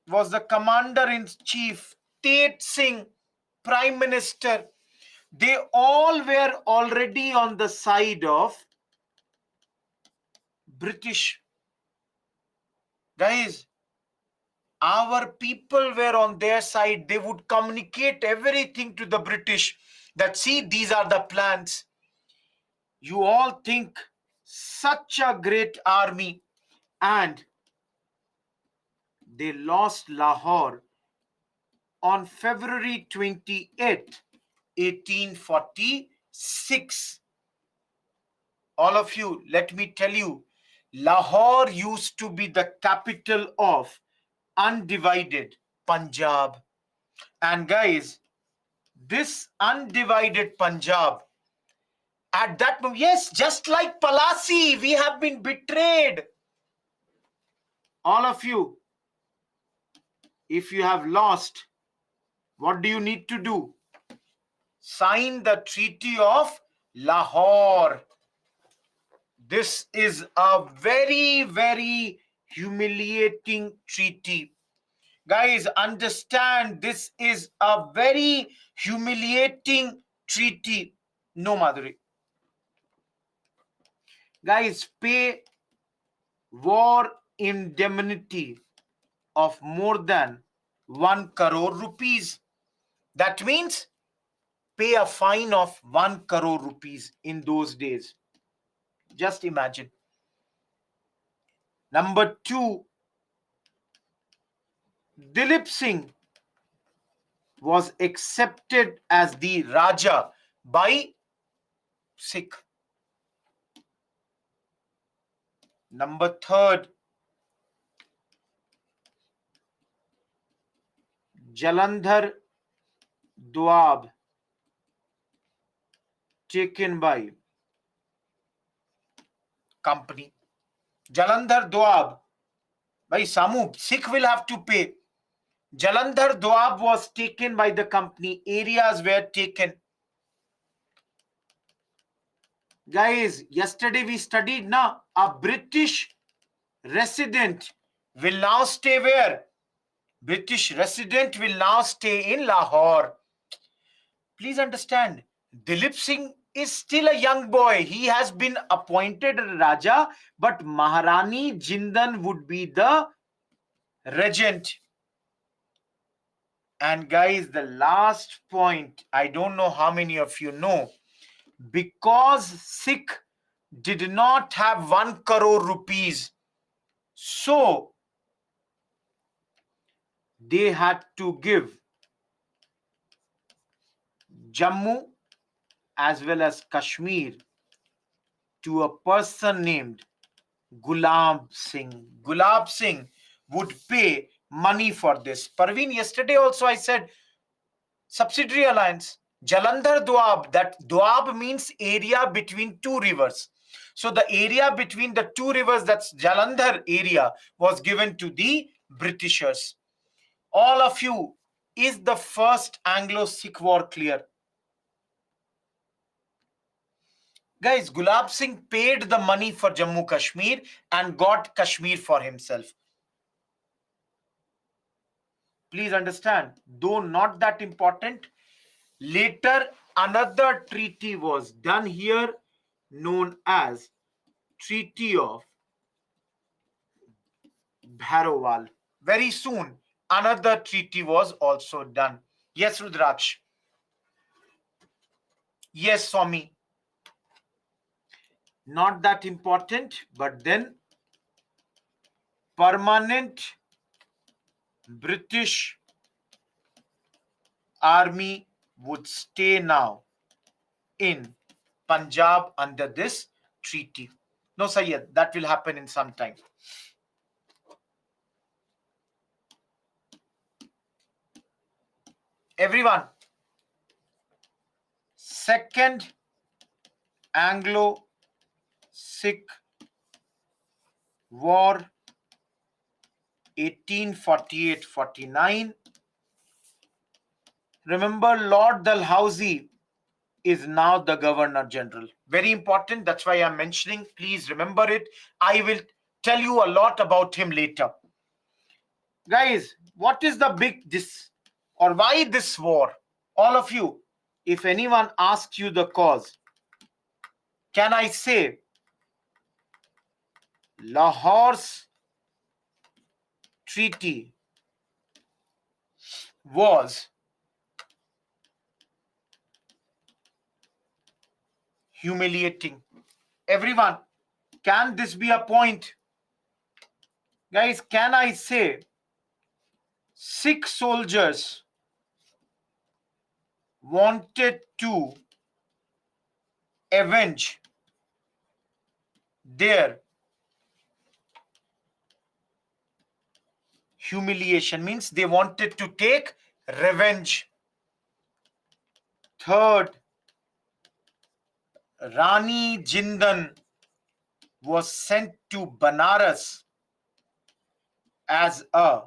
was the commander-in-chief. Tate Singh, prime minister. They all were already on the side of British. Guys, our people were on their side. They would communicate everything to the British that, see, these are the plans. You all think such a great army, and they lost Lahore on February 28th, 1846. All of you, let me tell you, Lahore used to be the capital of undivided Punjab. And guys, this undivided Punjab, at that moment, yes, just like Palasi, we have been betrayed. All of you, if you have lost, what do you need to do? Sign the Treaty of Lahore. This is a very, very humiliating treaty. Guys, understand, this is a very humiliating treaty. No, Madhuri. Guys, pay war indemnity of more than 1 crore rupees. That means pay a fine of 1 crore rupees in those days. Just imagine. Number 2, Dilip Singh was accepted as the Raja by Sikh. Number 3, Jalandhar Doab taken by company. Jalandhar Doab, by Samu, Sikh will have to pay. Jalandhar Doab was taken by the company. Areas were taken. Guys, yesterday we studied now, a British resident will now stay where? British resident will now stay in Lahore. Please understand, Dilip Singh is still a young boy. He has been appointed Raja, but Maharani Jindan would be the regent. And guys, the last point, I don't know how many of you know, because Sikh did not have 1 crore rupees, so they had to give Jammu as well as Kashmir to a person named Gulab Singh. Gulab Singh would pay money for this. Parveen, yesterday also I said subsidiary alliance. Jalandhar Doab, that Doab means area between two rivers. So the area between the two rivers, that's Jalandhar area, was given to the Britishers. All of you, is the first Anglo-Sikh war clear? Guys, Gulab Singh paid the money for Jammu Kashmir and got Kashmir for himself. Please understand, though not that important, later another treaty was done here known as Treaty of Bhairowal. Very soon, another treaty was also done. Yes, Rudraksh. Yes, Swami. Not that important, but then permanent British army would stay now in Punjab under this treaty. No, Sayyid, that will happen in some time. Everyone, Second Anglo-Sikh War 1848-49. Remember, Lord Dalhousie is now the Governor General. Very important. That's why I'm mentioning. Please remember it. I will tell you a lot about him later. Guys, what is the big this or why this war? All of you, if anyone asks you the cause, can I say Lahore's treaty was humiliating. Everyone, can this be a point? Guys, can I say Sikh soldiers wanted to avenge their humiliation, means they wanted to take revenge. Third, Rani Jindan was sent to Banaras as a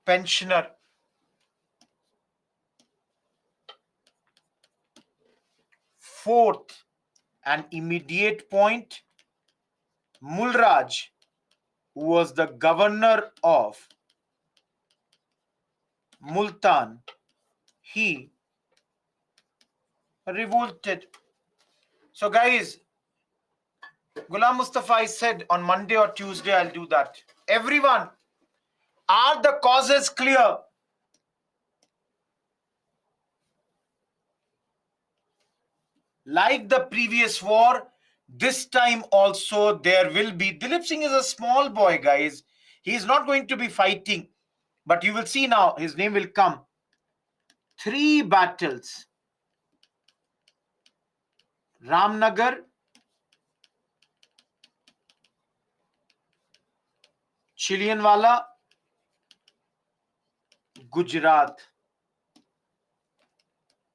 pensioner. Fourth, an immediate point, Mulraj, who was the governor of Multan, he revolted. So, guys, Ghulam Mustafa said on Monday or Tuesday, I'll do that. Everyone, are the causes clear? Like the previous war, this time also there will be. Dilip Singh is a small boy, guys. He is not going to be fighting. But you will see now, his name will come. 3 battles. Ramnagar, Chilianwala, Gujarat.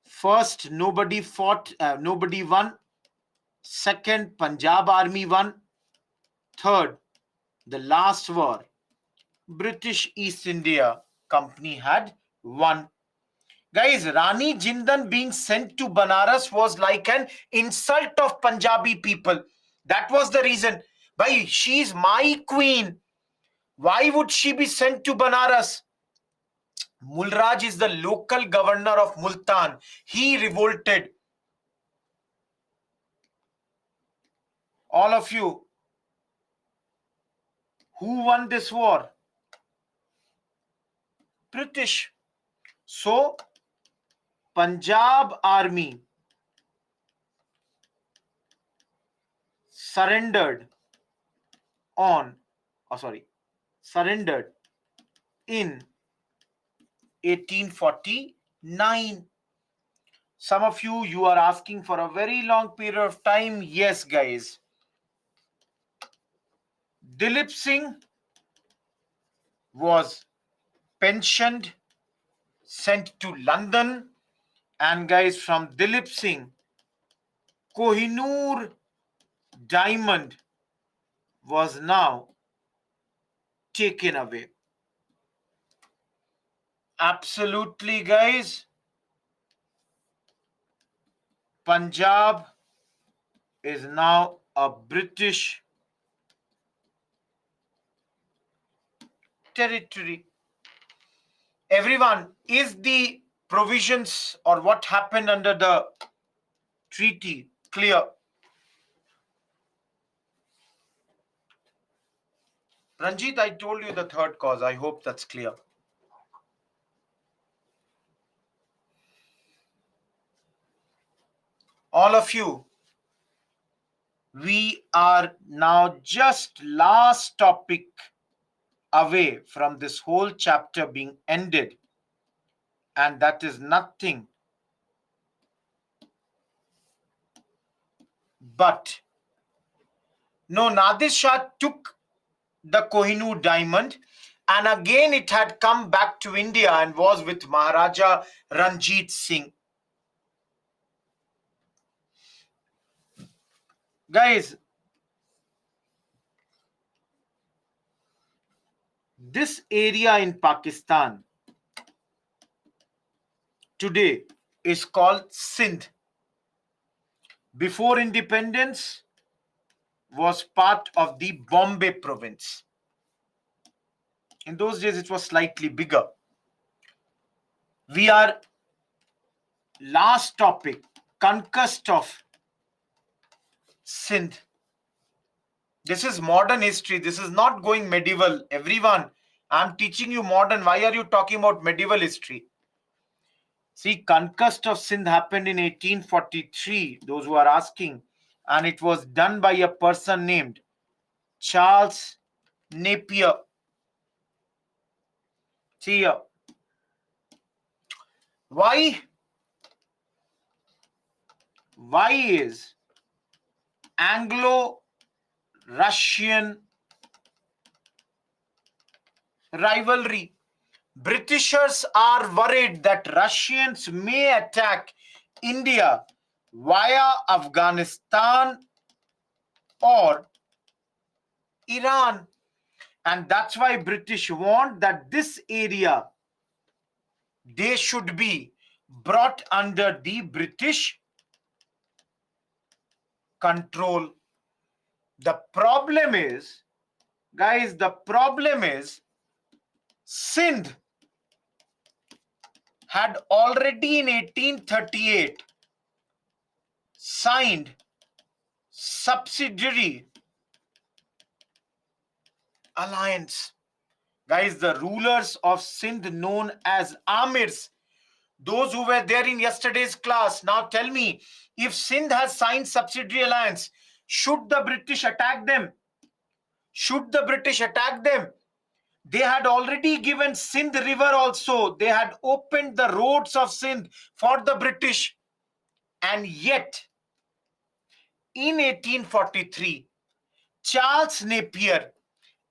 First, nobody fought, nobody won. Second, Punjab Army won. Third, the last war, British East India Company had won. Guys, Rani Jindan being sent to Banaras was like an insult of Punjabi people. That was the reason. Bhai, she's my queen. Why would she be sent to Banaras? Mulraj is the local governor of Multan. He revolted. All of you, who won this war? British. So, Punjab Army surrendered surrendered in 1849. Some of you are asking for a very long period of time. Yes, guys. Dilip Singh was pensioned, sent to London, and guys, from Dilip Singh, Kohinoor diamond was now taken away. Absolutely, guys. Punjab is now a British territory. Everyone, is the provisions or what happened under the treaty clear? Ranjit, I told you the third cause. I hope that's clear. All of you, we are now just last topic away from this whole chapter being ended, and that is nothing but Nadir Shah took the Kohinoor diamond, and again it had come back to India and was with Maharaja Ranjit Singh. Guys, this area in Pakistan today is called Sindh. Before independence, was part of the Bombay province. In those days, it was slightly bigger. We are last topic, conquest of Sindh. This is modern history. This is not going medieval. Everyone, I'm teaching you modern. Why are you talking about medieval history? See, conquest of Sindh happened in 1843, those who are asking, and it was done by a person named Charles Napier. See here. Why is Anglo-Russian rivalry? Britishers are worried that Russians may attack India via Afghanistan or Iran. And that's why British want that this area, they should be brought under the British control. The problem is, guys, Sindh had already in 1838 signed subsidiary alliance. Guys, the rulers of Sindh known as Amirs, those who were there in yesterday's class, now tell me, if Sindh has signed subsidiary alliance, should the British attack them? Should the British attack them? They had already given Sindh river also. They had opened the roads of Sindh for the British. And yet, in 1843, Charles Napier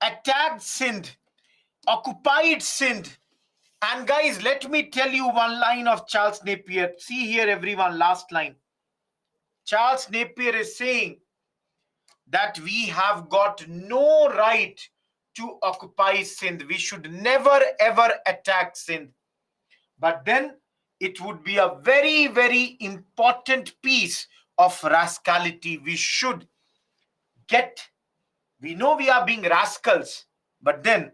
attacked Sindh, occupied Sindh. And guys, let me tell you one line of Charles Napier. See here, everyone, last line. Charles Napier is saying that we have got no right to occupy Sindh. We should never ever attack Sindh. But then it would be a very, very important piece of rascality. We should get, we know we are being rascals, but then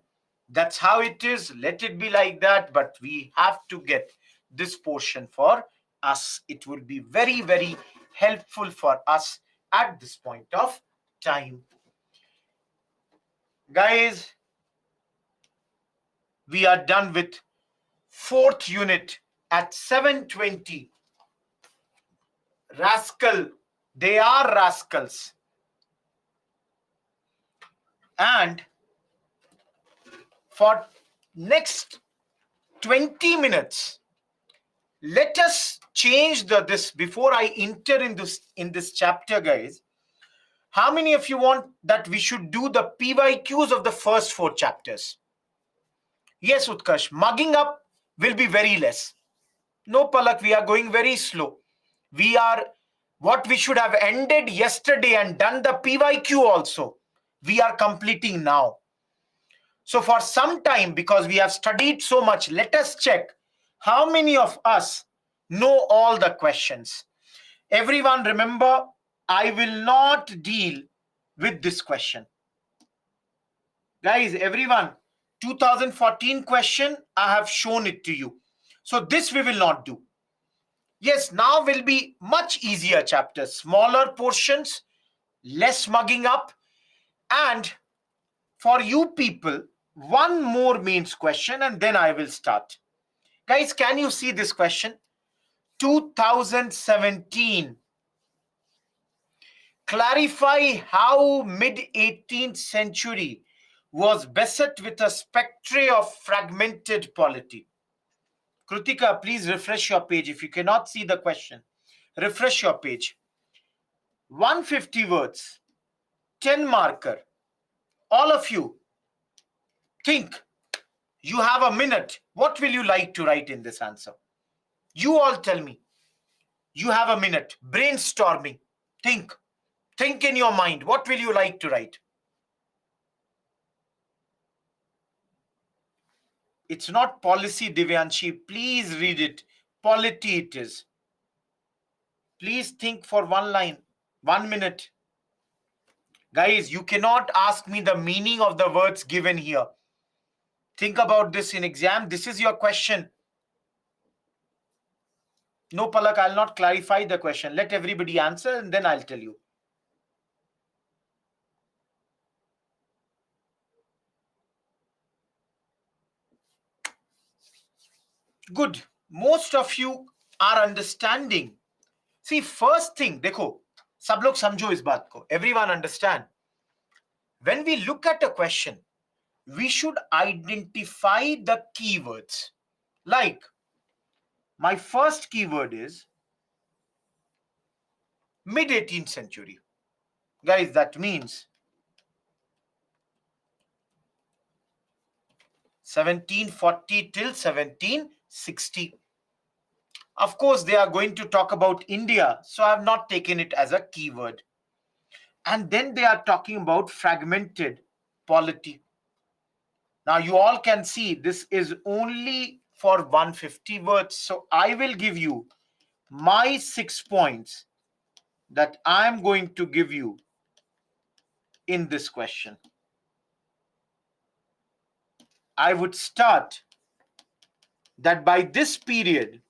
that's how it is. Let it be like that. But we have to get this portion for us. It will be very, very helpful for us at this point of time. Guys, we are done with fourth unit at 7:20. Rascal, they are rascals. And for next 20 minutes, let us change this before I enter in this chapter, guys. How many of you want that we should do the PYQs of the first 4 chapters? Yes, Utkarsh, mugging up will be very less. No, Palak, we are going very slow. We are, what we should have ended yesterday and done the PYQ also, we are completing now. So for some time, because we have studied so much, let us check how many of us know all the questions. Everyone remember, I will not deal with this question. Guys, everyone, 2014 question, I have shown it to you. So this we will not do. Yes, now will be much easier chapters, smaller portions, less mugging up. And for you people, one more mains question and then I will start. Guys, can you see this question? 2017. Clarify how mid-18th century was beset with a spectre of fragmented polity. Krutika, please refresh your page. If you cannot see the question, refresh your page. 150 words, 10 marker. All of you, think. You have a minute. What will you like to write in this answer? You all tell me. You have a minute. Brainstorming. Think. Think in your mind. What will you like to write? It's not policy, Divyanshi. Please read it. Polity it is. Please think for one line. 1 minute. Guys, you cannot ask me the meaning of the words given here. Think about this in exam. This is your question. No, Palak, I'll not clarify the question. Let everybody answer and then I'll tell you. Good. Most of you are understanding. See, first thing, देखो, सब लोग समझो इस बात को. Everyone understand. When we look at a question, we should identify the keywords. Like, my first keyword is mid 18th century. Guys, that means 1740 till 1760. Of course, they are going to talk about India, so I have not taken it as a keyword. And then they are talking about fragmented polity. Now, you all can see this is only for 150 words. So I will give you my 6 points that I am going to give you in this question. I would start that by this period,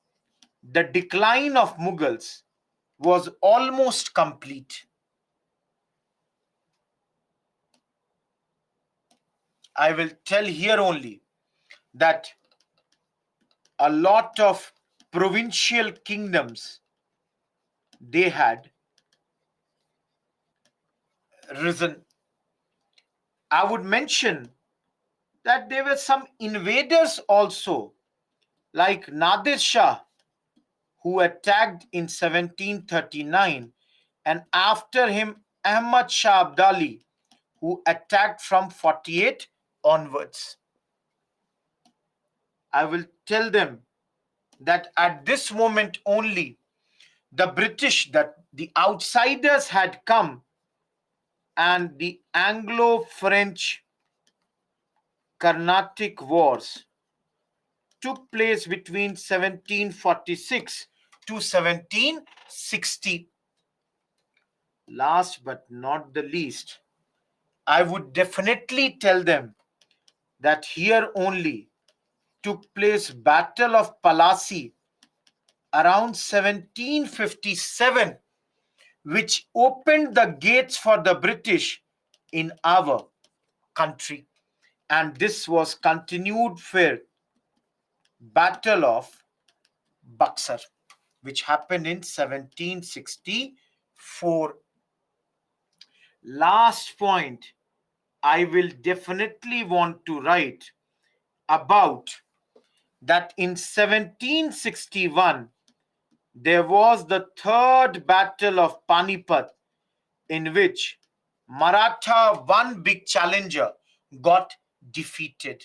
the decline of Mughals was almost complete. I will tell here only that a lot of provincial kingdoms they had risen. I would mention that there were some invaders also, like Nadir Shah, who attacked in 1739, and after him Ahmad Shah Abdali, who attacked from 48 onwards. I will tell them that at this moment only, the British, that the outsiders had come, and the Anglo-French Carnatic Wars took place between 1746 to 1760. Last but not the least, I would definitely tell them that here only took place Battle of Palasi around 1757, which opened the gates for the British in our country. And this was continued for Battle of Buxar, which happened in 1764. Last point, I will definitely want to write about that in 1761 there was the third battle of Panipat, in which Maratha, one big challenger, got defeated.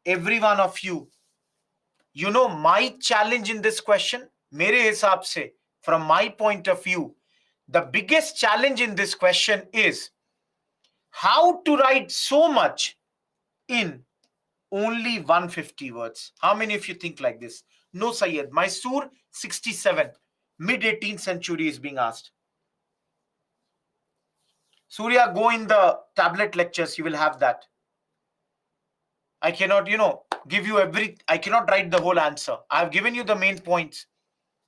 Every one of you, you know my challenge in this question, मेरे हिसाब से, from my point of view, the biggest challenge in this question is how to write so much in only 150 words. How many of you think like this? No, Syed. Mysore 67, mid 18th century is being asked. Surya, go in the tablet lectures, you will have that. I cannot, give you I cannot write the whole answer. I have given you the main points.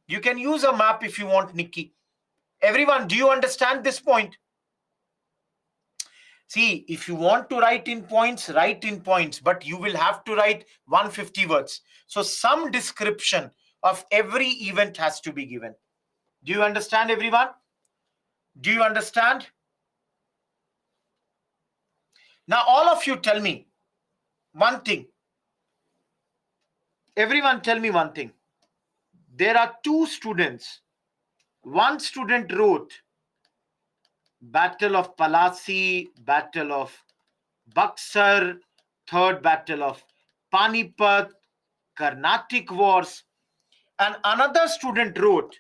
You can use a map if you want, Nikki. Everyone, do you understand this point? See, if you want to write in points, but you will have to write 150 words. So some description of every event has to be given. Do you understand, everyone? Do you understand? Now, all of you tell me one thing. Everyone tell me one thing. There are two students. One student wrote Battle of Palasi, Battle of Buxar, Third Battle of Panipat, Carnatic Wars, and another student wrote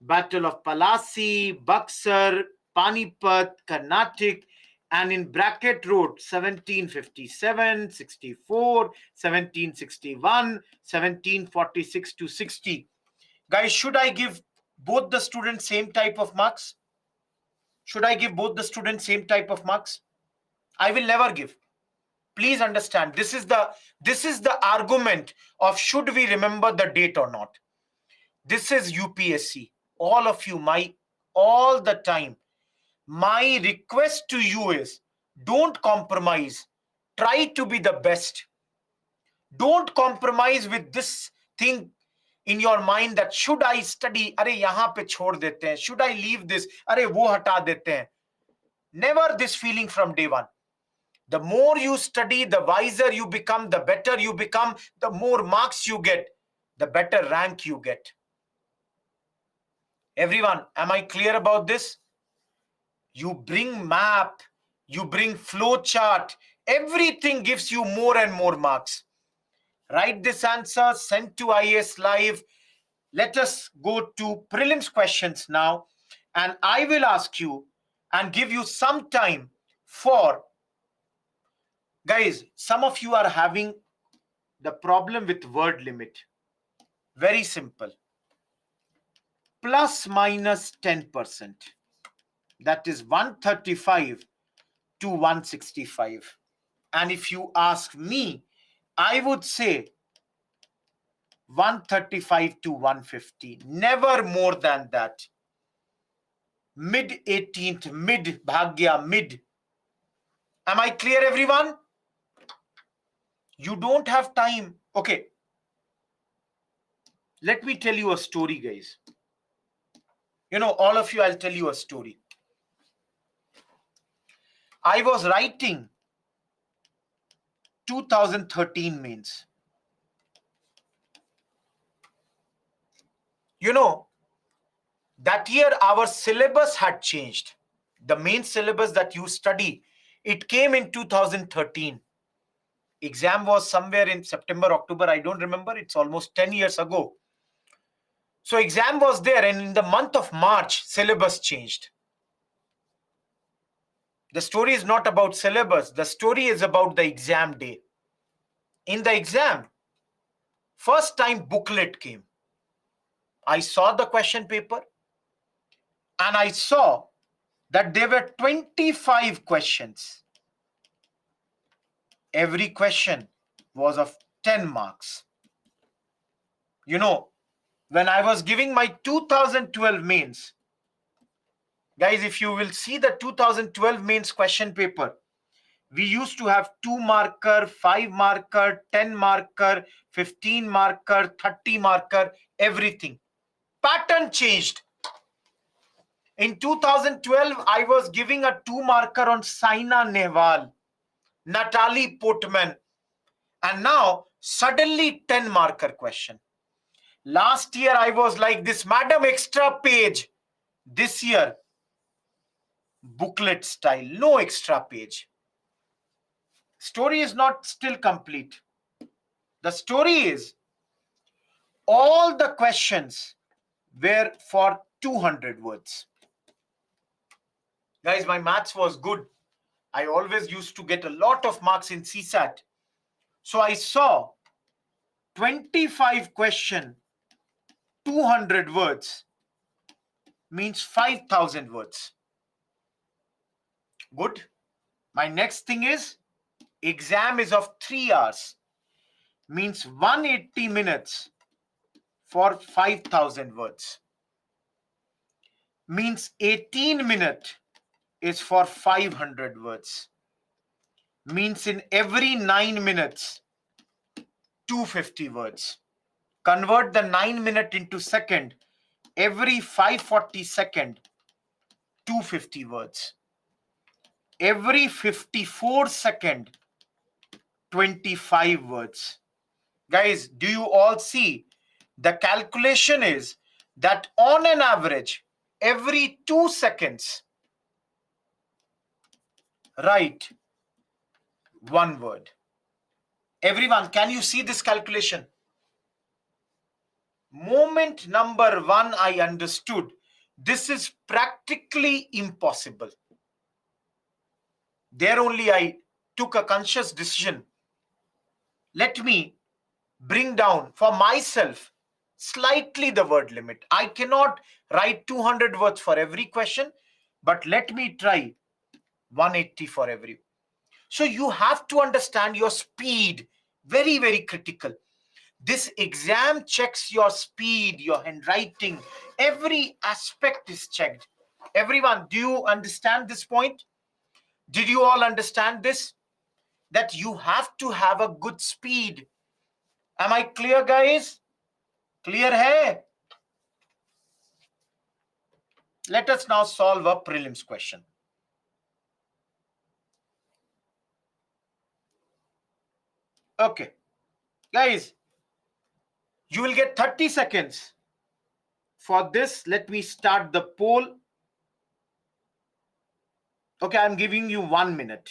Battle of Palasi, Buxar, Panipat, Carnatic, and in bracket wrote 1757, 64, 1761, 1746 to 60. Guys, should I give both the students same type of marks? Should I give both the students same type of marks? I will never give. Please understand, this is the argument of should we remember the date or not. This is UPSC. All of you, all the time. My request to you is don't compromise. Try to be the best. Don't compromise with this thing in your mind that should I study? अरे यहाँ पे छोड़ देते हैं. Should I leave this? अरे वो हटा देते हैं. Never this feeling from day one. The more you study, the wiser you become, the better you become, the more marks you get, the better rank you get. Everyone, am I clear about this? You bring map, you bring flow chart, everything gives you more and more marks. Write this answer, send to IAS Live. Let us go to prelims questions now, and I will ask you and give you some time for, guys, some of you are having the problem with word limit. Very simple. Plus minus 10%. That is 135 to 165. And if you ask me, I would say 135 to 150. Never more than that. Mid 18th, mid Bhagya, mid. Am I clear, everyone? You don't have time. Okay. Let me tell you a story, guys. You know, all of you, I'll tell you a story. I was writing 2013 mains. You know, that year our syllabus had changed. The main syllabus that you study, it came in 2013. Exam was somewhere in September, October, I don't remember. It's almost 10 years ago. So exam was there, and in the month of March, syllabus changed. The story is not about syllabus. The story is about the exam day. In the exam, first time booklet came. I saw the question paper and I saw that there were 25 questions. Every question was of 10 marks. You know, when I was giving my 2012 mains, guys, if you will see the 2012 mains question paper, we used to have 2 marker, 5 marker, 10 marker, 15 marker, 30 marker, everything. Pattern changed. In 2012, I was giving a 2 marker on Saina Nehwal, Natalie Portman, and now suddenly 10 marker question. Last year, I was like this, madam, extra page. This year, booklet style, no extra page. Story is not still complete. The story is all the questions were for 200 words. Guys, my maths was good. I always used to get a lot of marks in CSAT. So I saw 25 question, 200 words means 5,000 words. Good. My next thing is exam is of 3 hours, means 180 minutes for 5,000 words. Means 18 minutes is for 500 words. Means in every 9 minutes, 250 words. Convert the 9 minute into second. Every 540 second, 250 words. Every 54 second, 25 words. Guys, do you all see? The calculation is that on an average, every 2 seconds, write one word. Everyone, can you see this calculation? Moment number 1, I understood this is practically impossible. There only I took a conscious decision. Let me bring down for myself slightly the word limit. I cannot write 200 words for every question, but let me try 180 for every. So you have to understand your speed. Very, very critical. This exam checks your speed, your handwriting. Every aspect is checked. Everyone, do you understand this point? Did you all understand this? That you have to have a good speed. Am I clear, guys? Clear hai? Let us now solve a prelims question. Okay. Guys, you will get 30 seconds. For this, let me start the poll. Okay, I'm giving you 1 minute.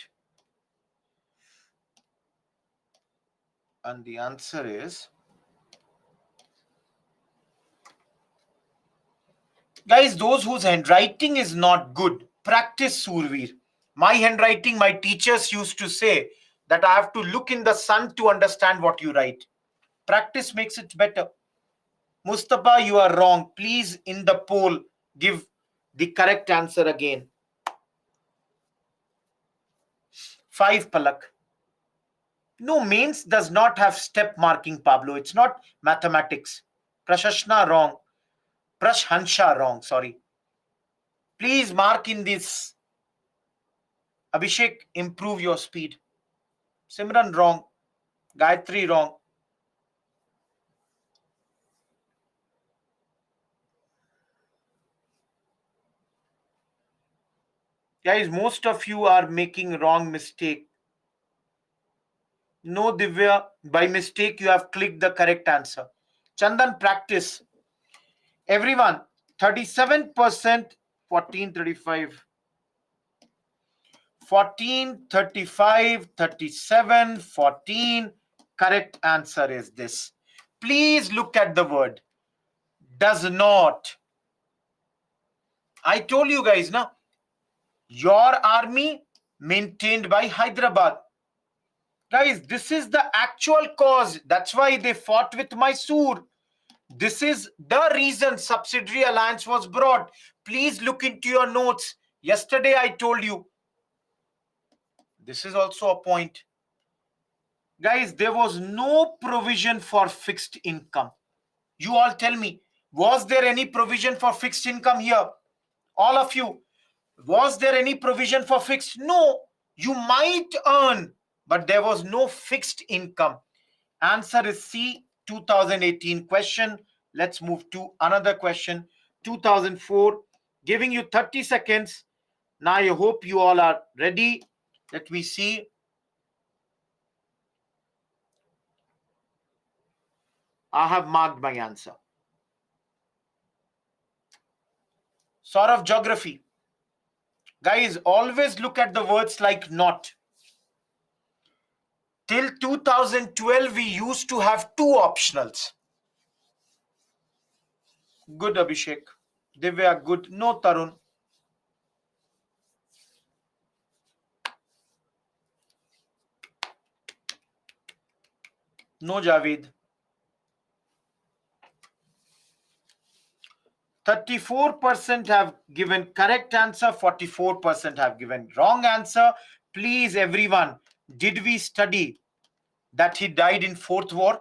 And the answer is, guys, those whose handwriting is not good, practice Surveer. My handwriting, my teachers used to say that I have to look in the sun to understand what you write. Practice makes it better. Mustafa, you are wrong. Please, in the poll, give the correct answer again. 5, Palak. No, mains does not have step marking, Pablo. It's not mathematics. Prashashna wrong. Prashhansha wrong. Sorry. Please mark in this. Abhishek, improve your speed. Simran wrong. Gayatri wrong. Guys, most of you are making wrong mistake. No, Divya, by mistake you have clicked the correct answer. Chandan, practice. Everyone, 37%, 1435. 14, 35, 37, 14. Correct answer is this. Please look at the word. Does not. I told you guys, now, your army maintained by Hyderabad. Guys, this is the actual cause. That's why they fought with Mysore. This is the reason subsidiary alliance was brought. Please look into your notes. Yesterday I told you. This is also a point. Guys, there was no provision for fixed income. You all tell me, was there any provision for fixed income here? All of you, was there any provision for fixed? No, you might earn, but there was no fixed income. Answer is C, 2018 question. Let's move to another question. 2004, giving you 30 seconds. Now I hope you all are ready. Let me see. I have marked my answer. Sort of geography. Guys, always look at the words like not. Till 2012, we used to have two optionals. Good, Abhishek. Divya, good. No, Tarun. No, Javed. 34% have given correct answer, 44% have given wrong answer. Please, everyone, did we study that he died in Fourth War?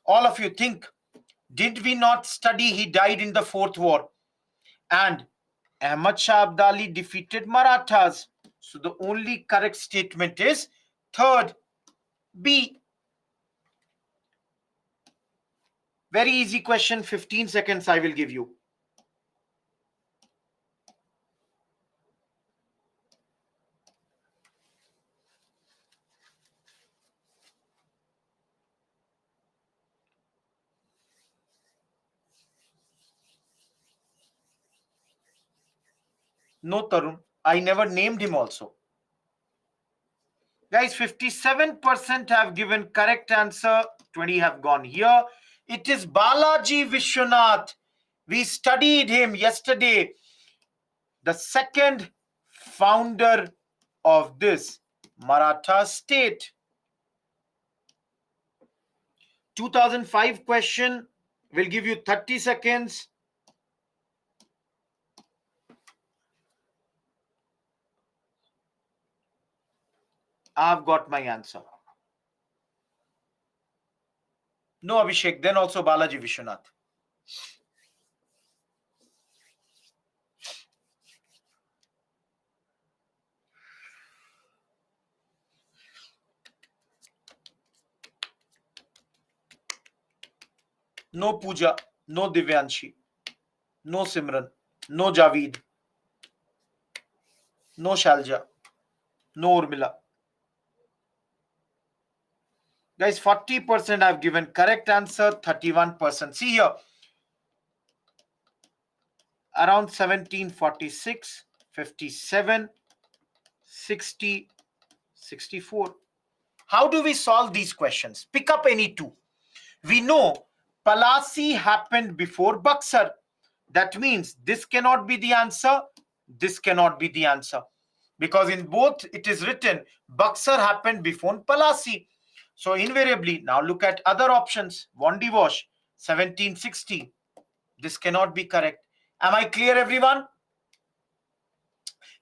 All of you think, did we not study he died in the Fourth War? And Ahmad Shah Abdali defeated Marathas. So the only correct statement is third, B. Very easy question, 15 seconds I will give you. No, Tarun. I never named him also. Guys, 57% have given correct answer. 20 have gone here. It is Balaji Vishwanath. We studied him yesterday. The second founder of this Maratha state. 2005 question. Will give you 30 seconds. I've got my answer. No, Abhishek. Then also Balaji Vishwanath. no Pooja, no Divyanshi, no Simran, no Javeed, no Shalja, no Urmila. Guys, 40% I've given correct answer, 31%. See here, around 1746, 57, 60, 64. How do we solve these questions? Pick up any two. We know Palasi happened before Buxar. That means this cannot be the answer, this cannot be the answer. Because in both it is written Buxar happened before Palasi. So invariably, now look at other options. Wondi Wash, 1760. This cannot be correct. Am I clear, everyone?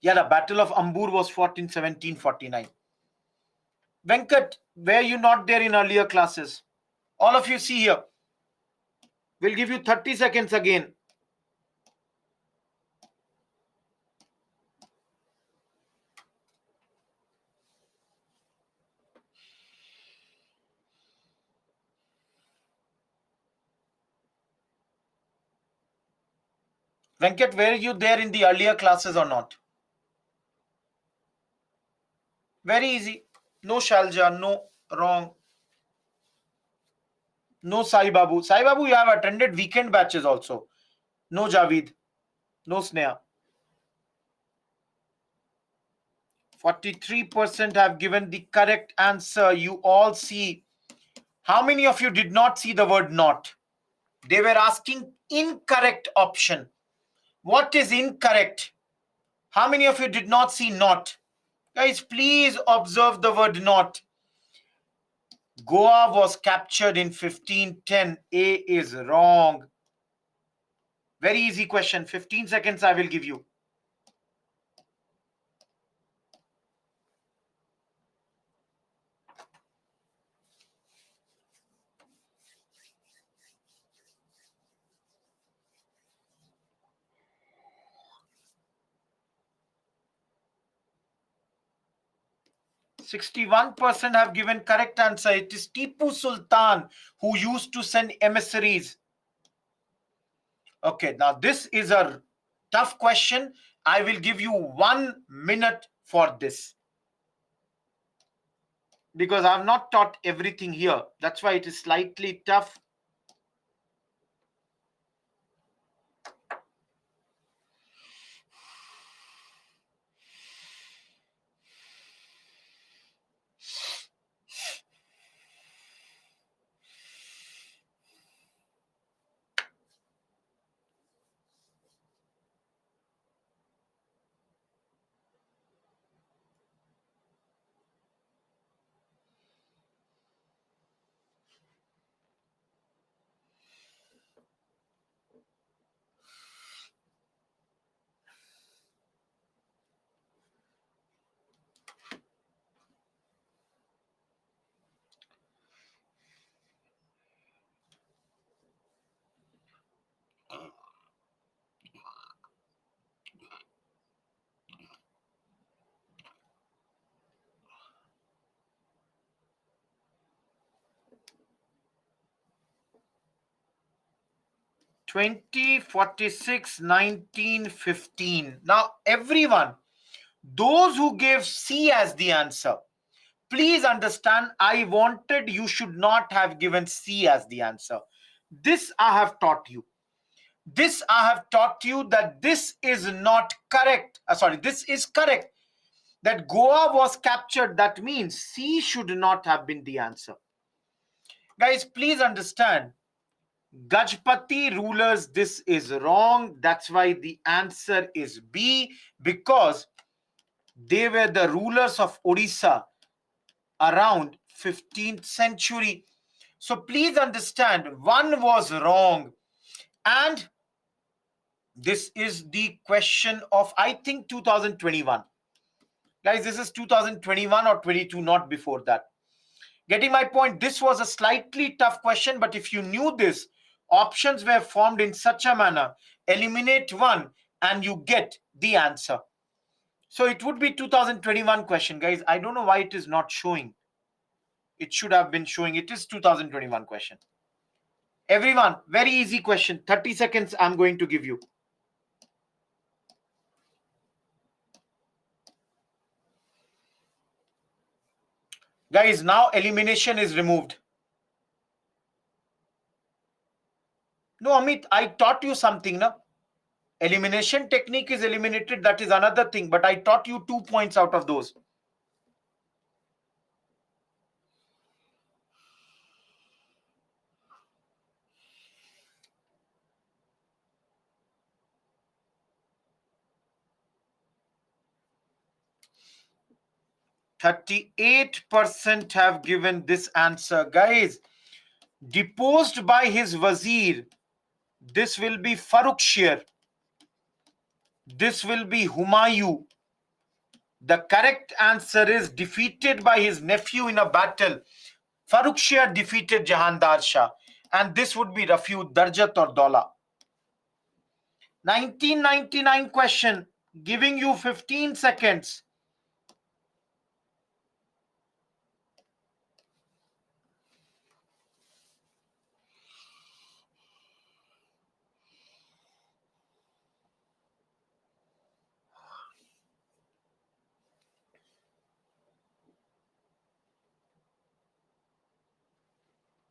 Yeah, the Battle of Ambur was fought in 1749. Venkat, were you not there in earlier classes? All of you see here. We'll give you 30 seconds again. Venkat, were you there in the earlier classes or not? Very easy. No Shalja, no, wrong. No Sai Babu. Sai Babu, you have attended weekend batches also. No Javeed. No Sneha. 43% have given the correct answer. You all see. How many of you did not see the word not? They were asking incorrect option. What is incorrect? How many of you did not see not? Guys, please observe the word not. Goa was captured in 1510. A is wrong. Very easy question. 15 seconds I will give you. %61 have given correct answer. It is Tipu Sultan who used to send emissaries. Okay, now this is a tough question. I will give you 1 minute for this. Because I have not taught everything here. That's why it is slightly tough. '20, 46, 19, 15. Now, everyone, those who gave C as the answer, please understand, I wanted you should not have given C as the answer. This I have taught you. This I have taught you that this is not correct. This is correct. That Goa was captured. That means C should not have been the answer. Guys, please understand. Gajpati rulers, this is wrong. That's why the answer is B, because they were the rulers of Odisha around 15th century. So please understand, one was wrong. And this is the question of, I think, 2021. Guys, this is 2021 or 22, not before that. Getting my point? This was a slightly tough question, but if you knew this, options were formed in such a manner, eliminate one and you get the answer. So it would be 2021 question, guys. I don't know why it is not showing. It should have been showing. It is 2021 question. Everyone, very easy question. 30 seconds I'm going to give you. Guys, now elimination is removed. No, Amit, I taught you something, no? Elimination technique is eliminated. That is another thing. But I taught you 2 points out of those. %38 have given this answer. Guys, deposed by his wazir. This will be Farrukhshir. This will be Humayun. The correct answer is defeated by his nephew in a battle. Farrukhshir defeated Jahandar Shah. And this would be Rafiu Darjat or Dola. 1999 question. Giving you 15 seconds.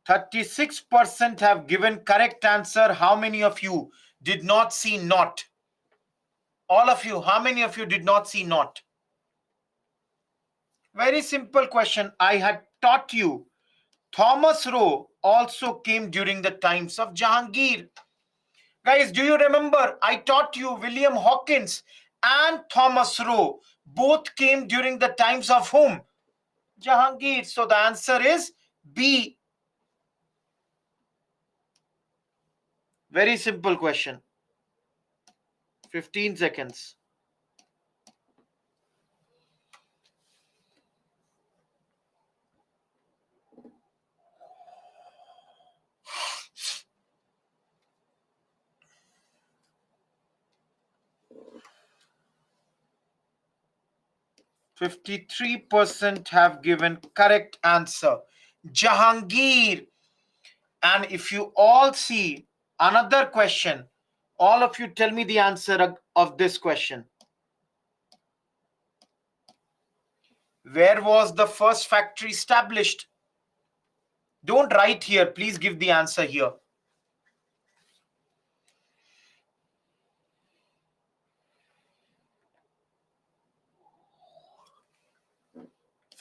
%36 have given correct answer. How many of you did not see not? All of you, how many of you did not see not? Very simple question. I had taught you. Thomas Roe also came during the times of Jahangir. Guys, do you remember? I taught you William Hawkins and Thomas Roe both came during the times of whom? Jahangir. So the answer is B. Very simple question. 15 seconds. %53 have given correct answer. Jahangir. And if you all see another question, all of you tell me the answer of this question. Where was the first factory established? Don't write here. Please give the answer here.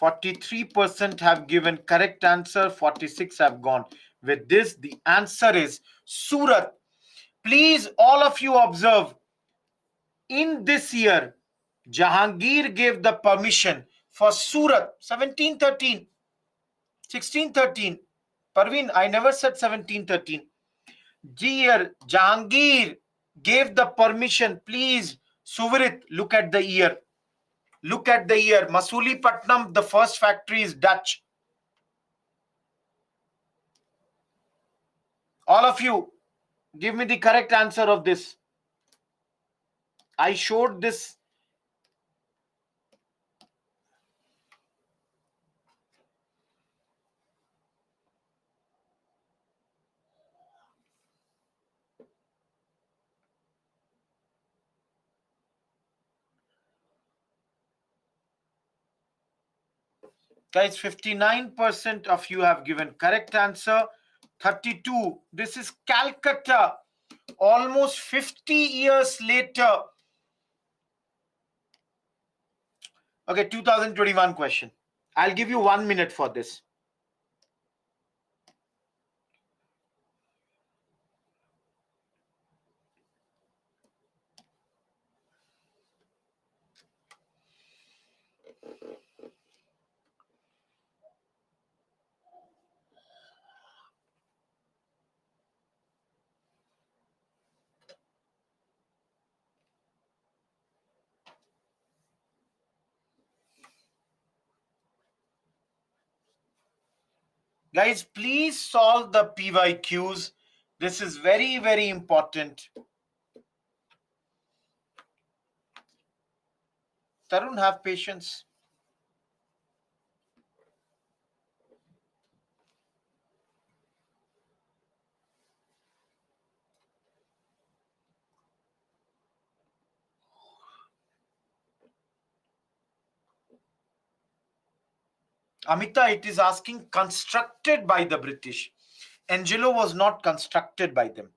%43 have given correct answer. 46 have gone. With this, the answer is Surat. Please, all of you observe. In this year, Jahangir gave the permission for Surat 1713, 1613. Parveen, I never said 1713. Dear Jahangir gave the permission. Please, Suvarit, look at the year. Look at the year. Masulipattnam, the first factory is Dutch. All of you, give me the correct answer of this. I showed this. Guys, 59% of you have given correct answer. 32. This is Calcutta. Almost 50 years later. Okay, 2021 question. I'll give you 1 minute for this. Guys, please solve the PYQs. This is very, very important. Tarun, have patience. Amita, it is asking constructed by the British. Angelo was not constructed by them.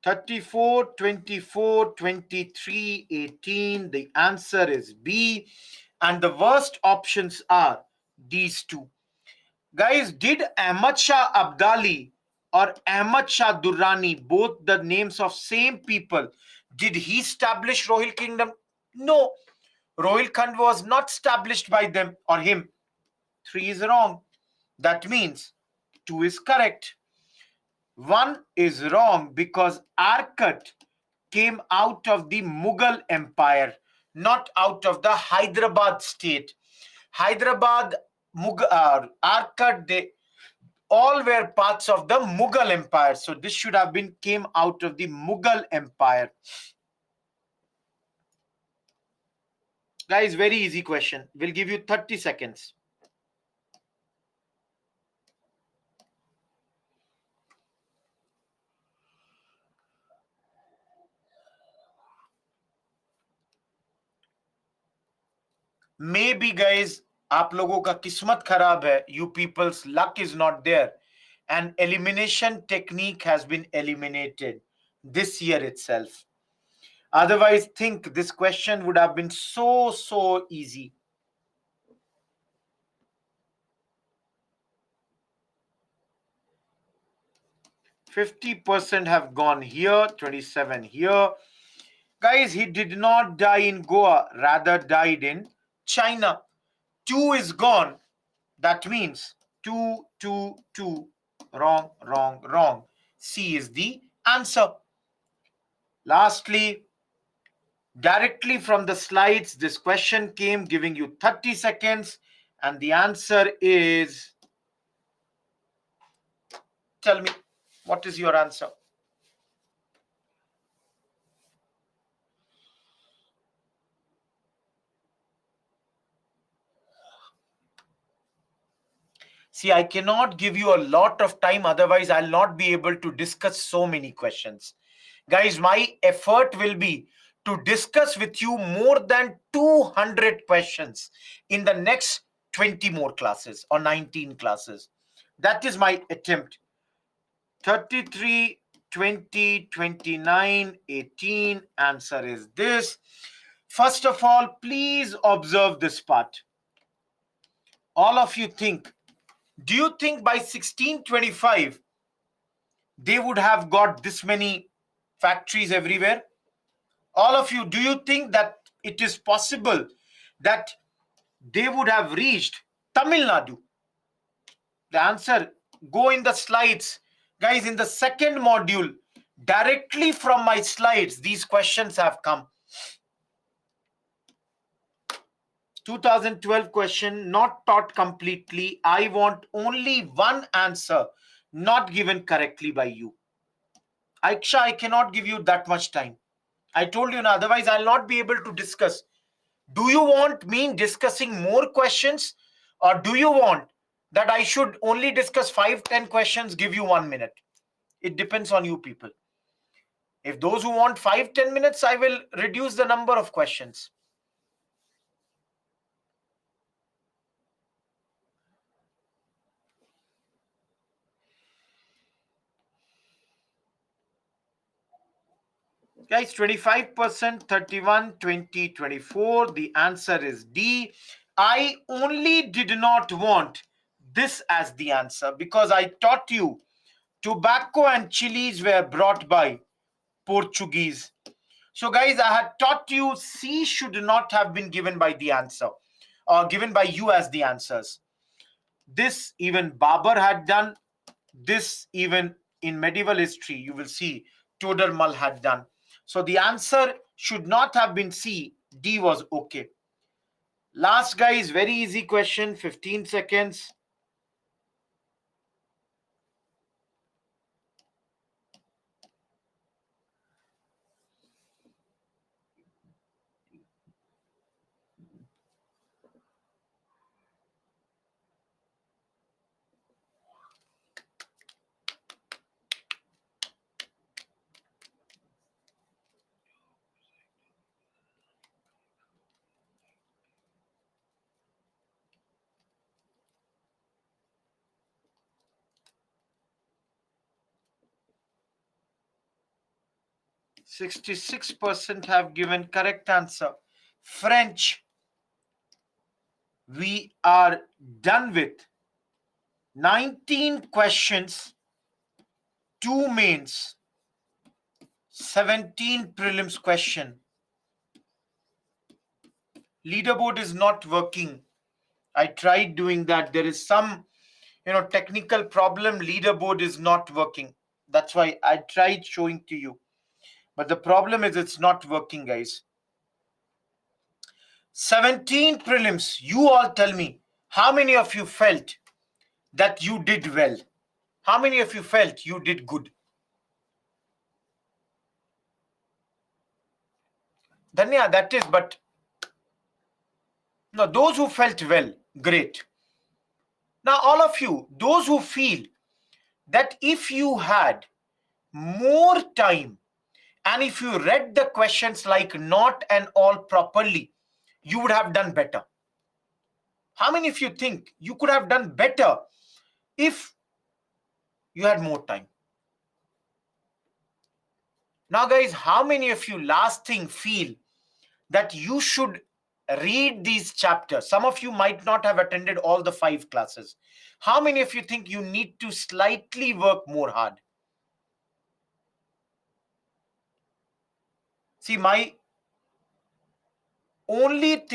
34, 24, 23, 18. The answer is B. And the worst options are these two. Guys, did Ahmad Shah Abdali or Ahmad Shah Durrani, both the names of same people, did he establish Rohil Kingdom? No. Rohil Khand was not established by them or him. 3 is wrong. That means 2 is correct. 1 is wrong because Arcot came out of the Mughal Empire, not out of the Hyderabad state. Hyderabad, Arcot, they all were parts of the Mughal Empire. So this should have been came out of the Mughal Empire. Guys, very easy question. We'll give you 30 seconds. May be guys आप लोगों का किस्मत खराब है. You people's luck is not there. An elimination technique has been eliminated this year itself. Otherwise, think this question would have been so easy. 50% have gone here, 27 here. Guys, he did not die in Goa, rather died in China. 2 is gone. That means 2, 2, 2. Wrong, wrong, wrong. C is the answer. Lastly, directly from the slides, this question came giving you 30 seconds, and the answer is, tell me, what is your answer? See, I cannot give you a lot of time, otherwise, I'll not be able to discuss so many questions. Guys, my effort will be to discuss with you more than 200 questions in the next 20 more classes or 19 classes. That is my attempt. 33, 20, 29, 18. Answer is this. First of all, please observe this part. All of you think, do you think by 1625 they would have got this many factories everywhere? All of you, do you think that it is possible that they would have reached Tamil Nadu? The answer, go in the slides. Guys, in the second module, directly from my slides, these questions have come. 2012 question, not taught completely. I want only one answer, not given correctly by you. Aiksha, I cannot give you that much time. I told you now, otherwise I'll not be able to discuss. Do you want me discussing more questions, or do you want that I should only discuss 5, 10 questions, give you 1 minute? It depends on you people. If those who want 5, 10 minutes, I will reduce the number of questions. Guys, 25%, 31, 20, 24. The answer is D. I only did not want this as the answer because I taught you tobacco and chilies were brought by Portuguese. So, guys, I had taught you C should not have been given by the answer or given by you as the answers. This even Babar had done. This even in medieval history, you will see Todermal had done. So the answer should not have been C. D was okay. Last, guys, very easy question, 15 seconds. 66% have given correct answer. French, we are done with 19 questions, 2 mains, 17 prelims question. Leaderboard is not working. I tried doing that. There is some, technical problem. Leaderboard is not working. That's why I tried showing to you. But the problem is it's not working, guys. 17 prelims. You all tell me, how many of you felt that you did well? How many of you felt you did good? Danya, that is, but no, those who felt well, great. Now, all of you, those who feel that if you had more time and if you read the questions like not and all properly, you would have done better. How many of you think you could have done better if you had more time? Now, guys, how many of you last thing feel that you should read these chapters? Some of you might not have attended all the 5 classes. How many of you think you need to slightly work more hard? See, my only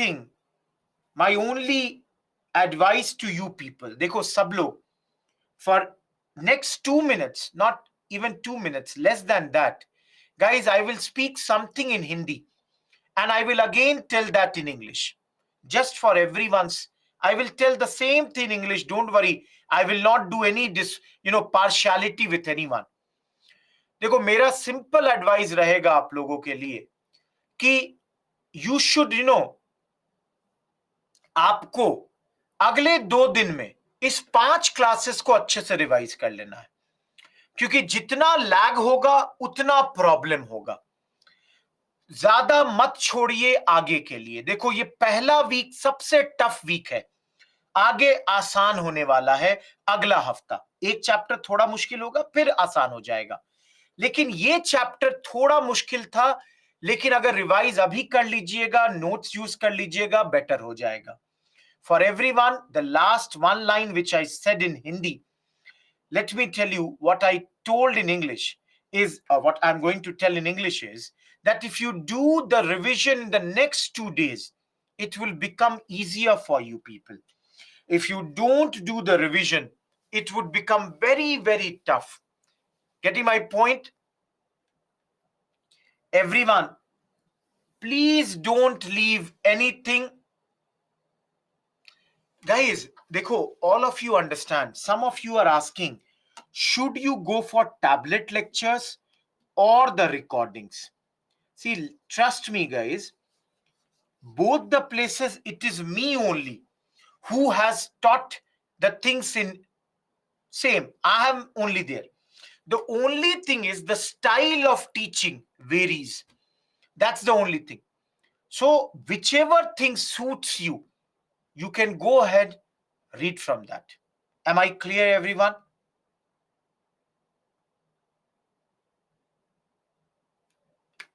advice to you people, देखो सब लोग, for next 2 minutes, not even 2 minutes, less than that, guys, I will speak something in Hindi and I will again tell that in English. Just for everyone's, I will tell the same thing in English. Don't worry. I will not do any partiality with anyone. देखो मेरा simple advice रहेगा आप लोगों के लिए कि you should आपको अगले 2 दिन में इस 5 क्लासेस को अच्छे से रिवाइज कर लेना है, क्योंकि जितना लैग होगा उतना प्रॉब्लम होगा. ज्यादा मत छोड़िए आगे के लिए. देखो ये पहला वीक सबसे टफ वीक है, आगे आसान होने वाला है. अगला हफ्ता एक चैप्टर थोड़ा मुश्किल होगा, फिर आसान हो जाएगा. लेकिन ये चैप्टर थोड़ा मुश्किल था, लेकिन अगर रिवाइज अभी कर लीजिएगा, नोट्स यूज कर लीजिएगा, बेटर हो जाएगा. For everyone, the last one line which I said in Hindi, let me tell you what I told in English is, what I'm going to tell in English is that if you do the revision in the next 2 days, it will become easier for you people. If you don't do the revision, it would become very, very tough. Getting my point? Everyone, please don't leave anything. Guys, देखो, all of you understand. Some of you are asking, should you go for tablet lectures or the recordings? See, trust me, guys, both the places, it is me only who has taught the things in same. I am only there. The only thing is the style of teaching varies. That's the only thing. So whichever thing suits you, you can go ahead, read from that. Am I clear, everyone?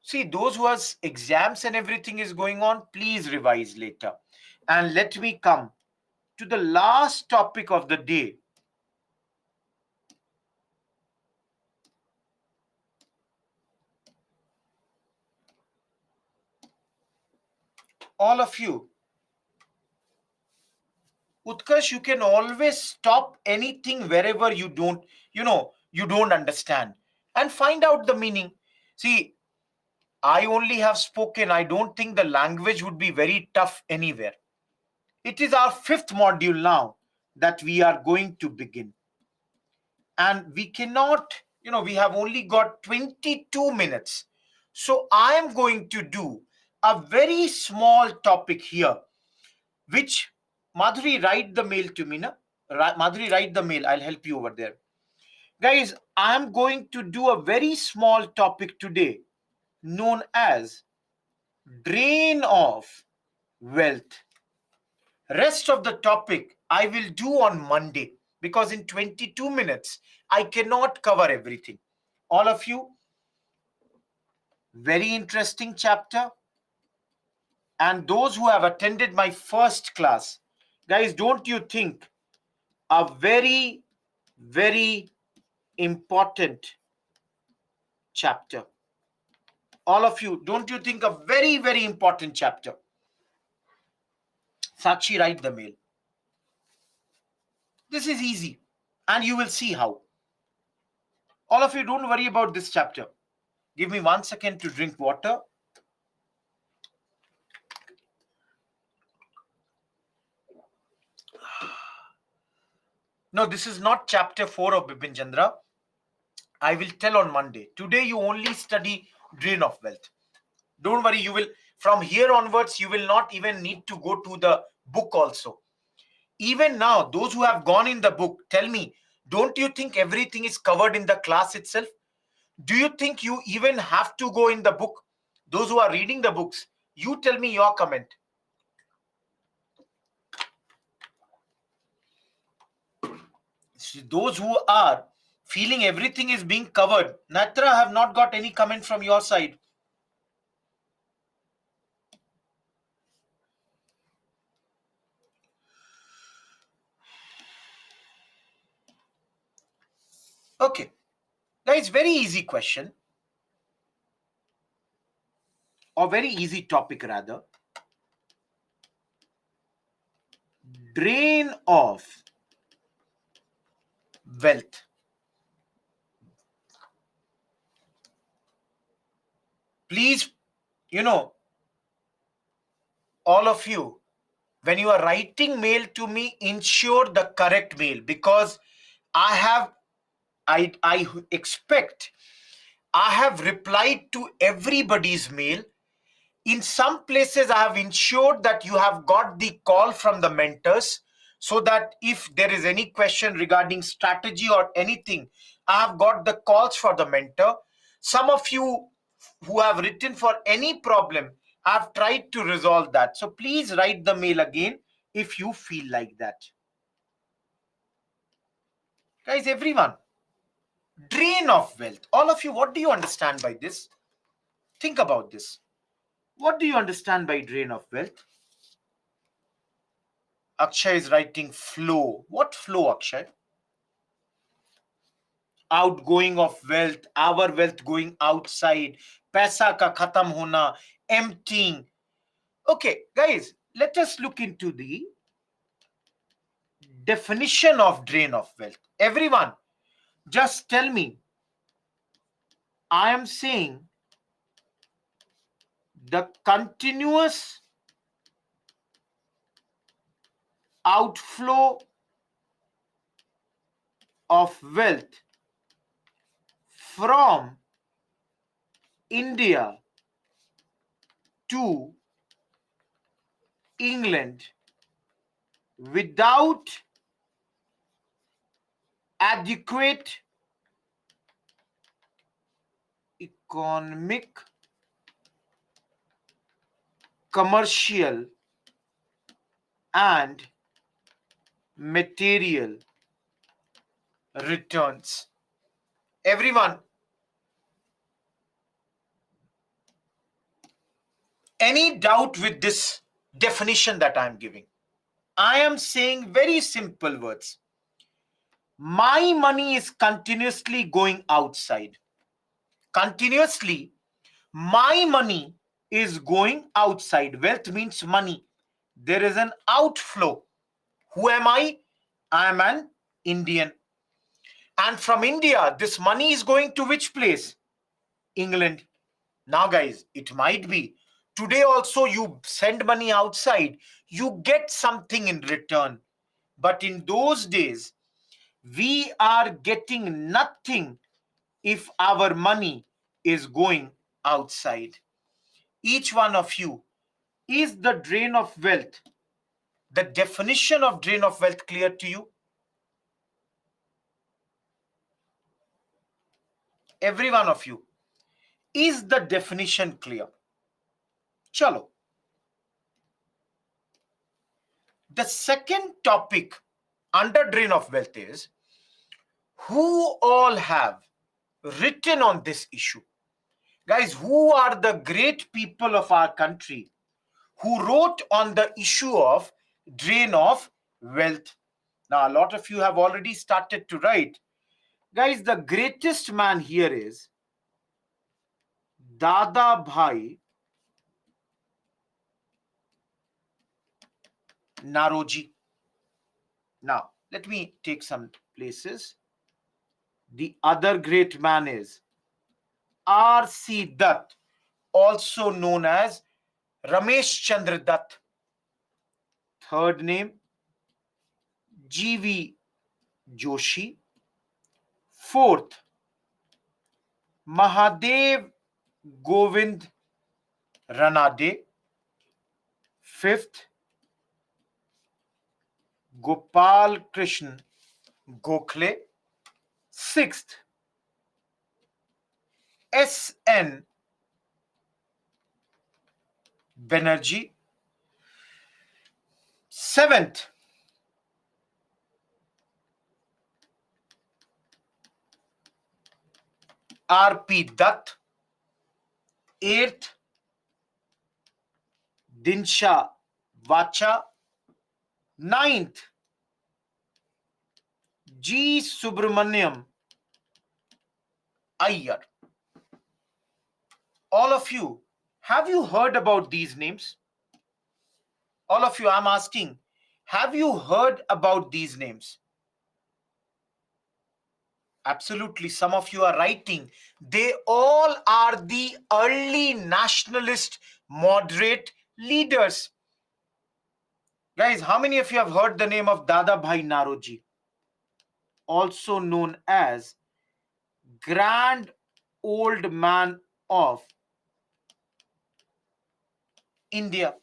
See, those who has exams and everything is going on, please revise later. And let me come to the last topic of the day. All of you, Utkarsh, you can always stop anything wherever you don't, you don't understand, and find out the meaning. See, I only have spoken. I don't think the language would be very tough anywhere. It is our 5th module now that we are going to begin. And we cannot, we have only got 22 minutes. So I am going to do a very small topic here, which Madhuri, write the mail to me. Na? Madhuri, write the mail. I'll help you over there. Guys, I'm going to do a very small topic today known as drain of wealth. Rest of the topic I will do on Monday, because in 22 minutes, I cannot cover everything. All of you, Very interesting chapter. And those who have attended my first class, guys, don't you think a very, very important chapter? All of you, don't you think a very, very important chapter? Sakshi, write the mail. This is easy, and you will see how. All of you, don't worry about this chapter. Give me 1 second to drink water. No, this is not chapter 4 of Bipin Chandra. I will tell on Monday. Today you only study Drain of Wealth. Don't worry, you will, from here onwards, you will not even need to go to the book also. Even now, those who have gone in the book, tell me, don't you think everything is covered in the class itself? Do you think you even have to go in the book? Those who are reading the books, you tell me your comment. Those who are feeling everything is being covered, Natra, have not got any comment from your side. Okay, guys, very easy question, or very easy topic rather. Drain of wealth. Please, all of you, when you are writing mail to me, ensure the correct mail, because I expect I have replied to everybody's mail. In some places, I have ensured that you have got the call from the mentors, so that if there is any question regarding strategy or anything, I have got the calls for the mentor. Some of you who have written for any problem, I have tried to resolve that. So please write the mail again if you feel like that. Guys, everyone, drain of wealth. All of you, what do you understand by this? Think about this. What do you understand by drain of wealth? Akshay is writing flow. What flow, Akshay? Outgoing of wealth, our wealth going outside, paisa ka khatam hona, emptying. Okay, guys, let us look into the definition of drain of wealth. Everyone, just tell me. I am saying the continuous outflow of wealth from India to England without adequate economic, commercial, and material returns. Everyone, any doubt with this definition that I am giving? I am saying very simple words. My money is continuously going outside. Continuously, my money is going outside. Wealth means money. There is an outflow. Who am I? I am an Indian. And from India, this money is going to which place? England. Now, guys, it might be today also you send money outside, you get something in return. But in those days, we are getting nothing if our money is going outside. Each one of you, is the drain of wealth, the definition of drain of wealth clear to you? Every one of you, is the definition clear? Chalo. The second topic under drain of wealth is who all have written on this issue. Guys, who are the great people of our country who wrote on the issue of drain of wealth? Now, a lot of you have already started to write. Guys, the greatest man here is Dada Bhai Naroji. Now, let me take some places. The other great man is R.C. Dutt, also known as Ramesh Chandra Dutt. Third name, G.V. Joshi. Fourth, Mahadev Govind Ranade. Fifth, Gopal Krishnan Gokhale. Sixth, S.N. Banerjee. Seventh, R.P. Dutt. Eighth, Dinsha Vacha. Ninth, G. Subramaniam Iyer. All of you, have you heard about these names? All of you, I'm asking, have you heard about these names? Absolutely, some of you are writing. They all are the early nationalist moderate leaders. Guys, how many of you have heard the name of Dada Bhai Naroji? Also known as Grand Old Man of India.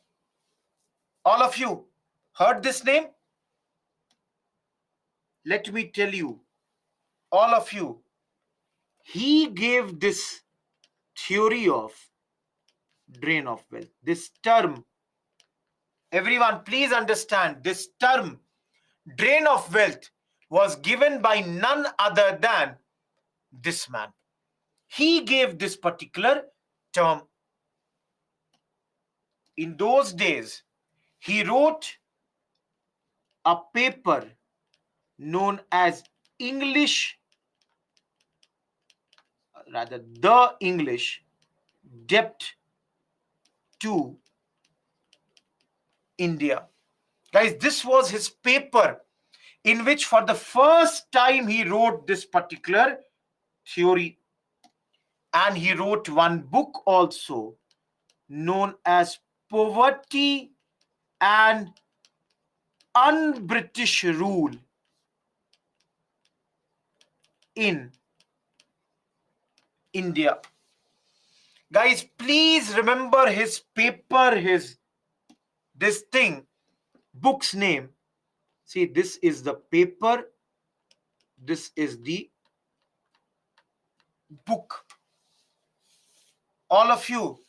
All of you heard this name? Let me tell you, all of you, he gave this theory of drain of wealth. This term, everyone, please understand, this term, drain of wealth, was given by none other than this man. He gave this particular term. In those days, he wrote a paper known as English, rather, the English Debt to India. Guys, this was his paper in which for the first time he wrote this particular theory. And he wrote one book also known as Poverty and Un-British Rule in India. Guys, please remember his paper, his this thing, book's name. See, this is the paper, this is the book. All of you,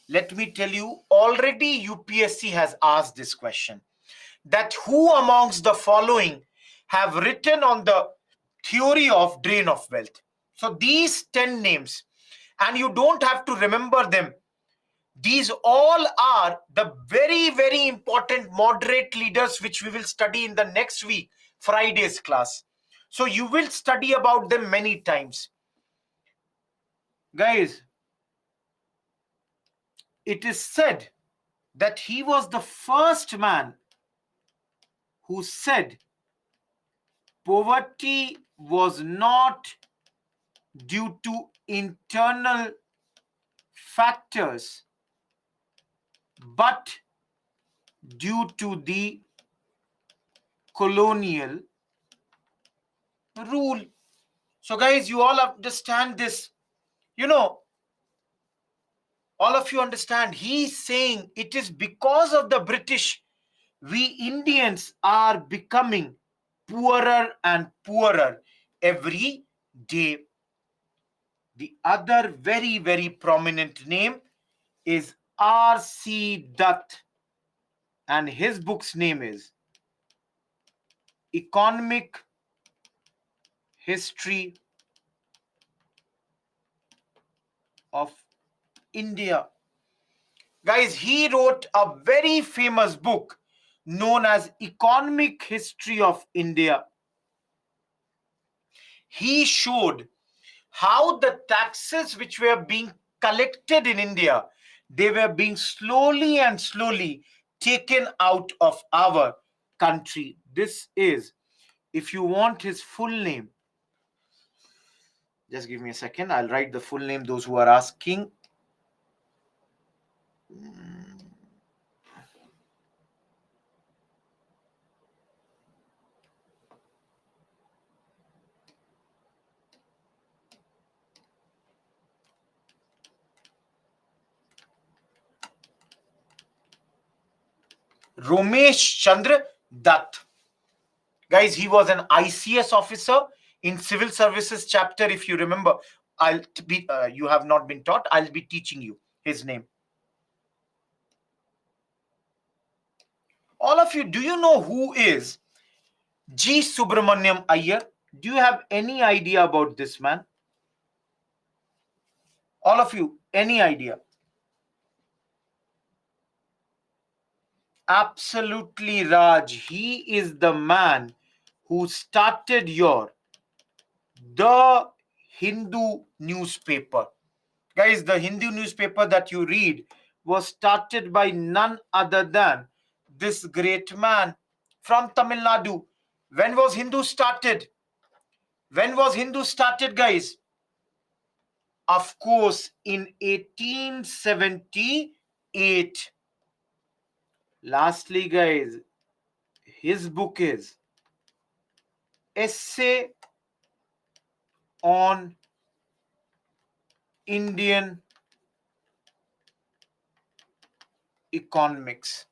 let me tell you, already UPSC has asked this question, that who amongst the following have written on the theory of drain of wealth. So these 10 names, and you don't have to remember them. These all are the very, very important moderate leaders which we will study in the next week, Friday's class. So you will study about them many times. Guys, it is said that he was the first man who said poverty was not due to internal factors but due to the colonial rule. So guys, you all understand this. You know, all of you understand, he's saying it is because of the British we Indians are becoming poorer and poorer every day. The other very, very prominent name is R.C. Dutt, and his book's name is Economic History of India. Guys, he wrote a very famous book known as Economic History of India. He showed how the taxes which were being collected in India, they were being slowly and slowly taken out of our country. This is, if you want his full name, just give me a second. I'll write the full name, those who are asking. Romesh Chandra Dutt. Guys, he was an ICS officer in civil services chapter. If you remember, you have not been taught, I'll be teaching you his name. All of you, do you know who is G. Subramaniam Iyer? Do you have any idea about this man? All of you, any idea? Absolutely, Raj. He is the man who started the Hindu newspaper. Guys, the Hindu newspaper that you read was started by none other than this great man from Tamil Nadu. When was Hindu started? When was Hindu started, guys? Of course, in 1878. Lastly, guys, his book is Essay on Indian Economics.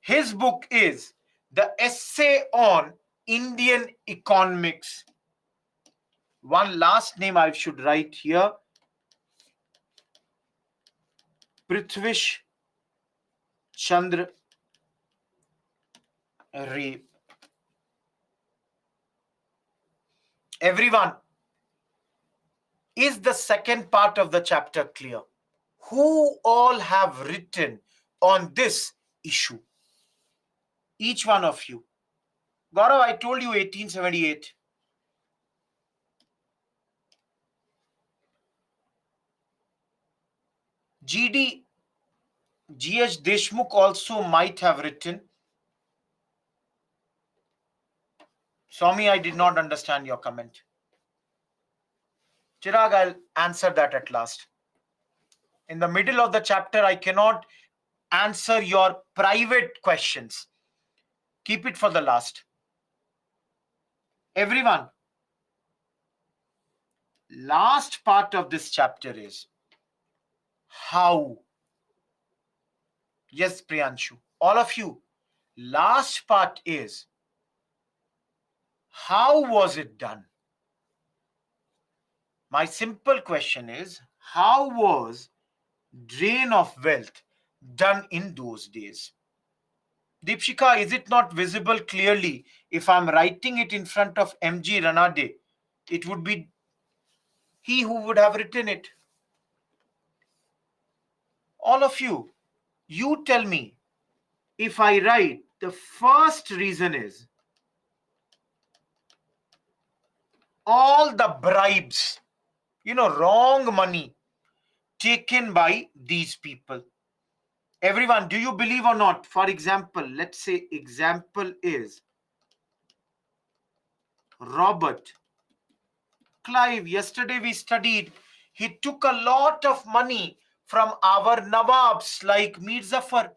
His book is The Essay on Indian Economics. One last name I should write here. Prithvish Chandra Ray. Everyone, is the second part of the chapter clear? Who all have written on this issue? Each one of you. Gaurav, I told you 1878. G.H. Deshmukh also might have written. Swami, I did not understand your comment. Chirag, I'll answer that at last. In the middle of the chapter, I cannot answer your private questions. Keep it for the last. Everyone, last part of this chapter is how. Yes, Priyanshu, all of you, last part is how was it done? My simple question is, how was drain of wealth done in those days? Deepshika, is it not visible clearly? If I'm writing it in front of MG Ranade, it would be he who would have written it. All of you, you tell me, if I write, the first reason is all the bribes, wrong money taken by these people. Everyone, do you believe or not? For example, let's say example is Robert Clive. Yesterday we studied, he took a lot of money from our Nawabs like Mir Zafar.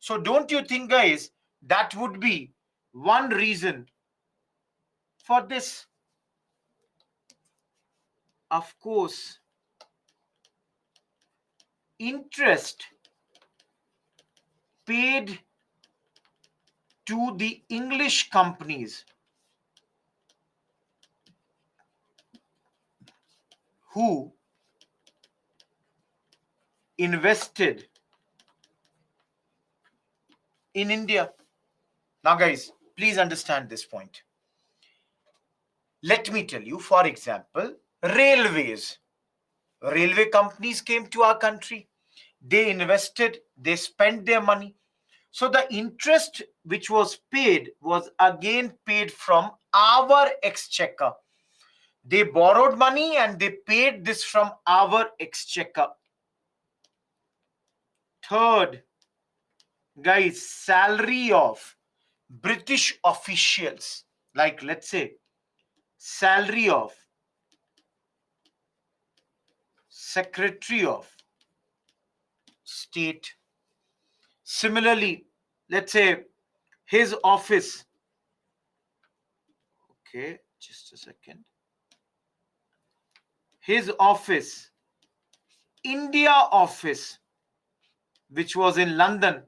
So don't you think, guys, that would be one reason for this? Of course, interest paid to the English companies who invested in India. Now, guys, please understand this point. Let me tell you, for example, railways. Railway companies came to our country. They invested, they spent their money. So the interest which was paid was again paid from our exchequer. They borrowed money and they paid this from our exchequer. Third, guys, salary of British officials, like let's say salary of Secretary of State. Similarly, let's say his office. Okay, just a second. His office, India office, which was in London,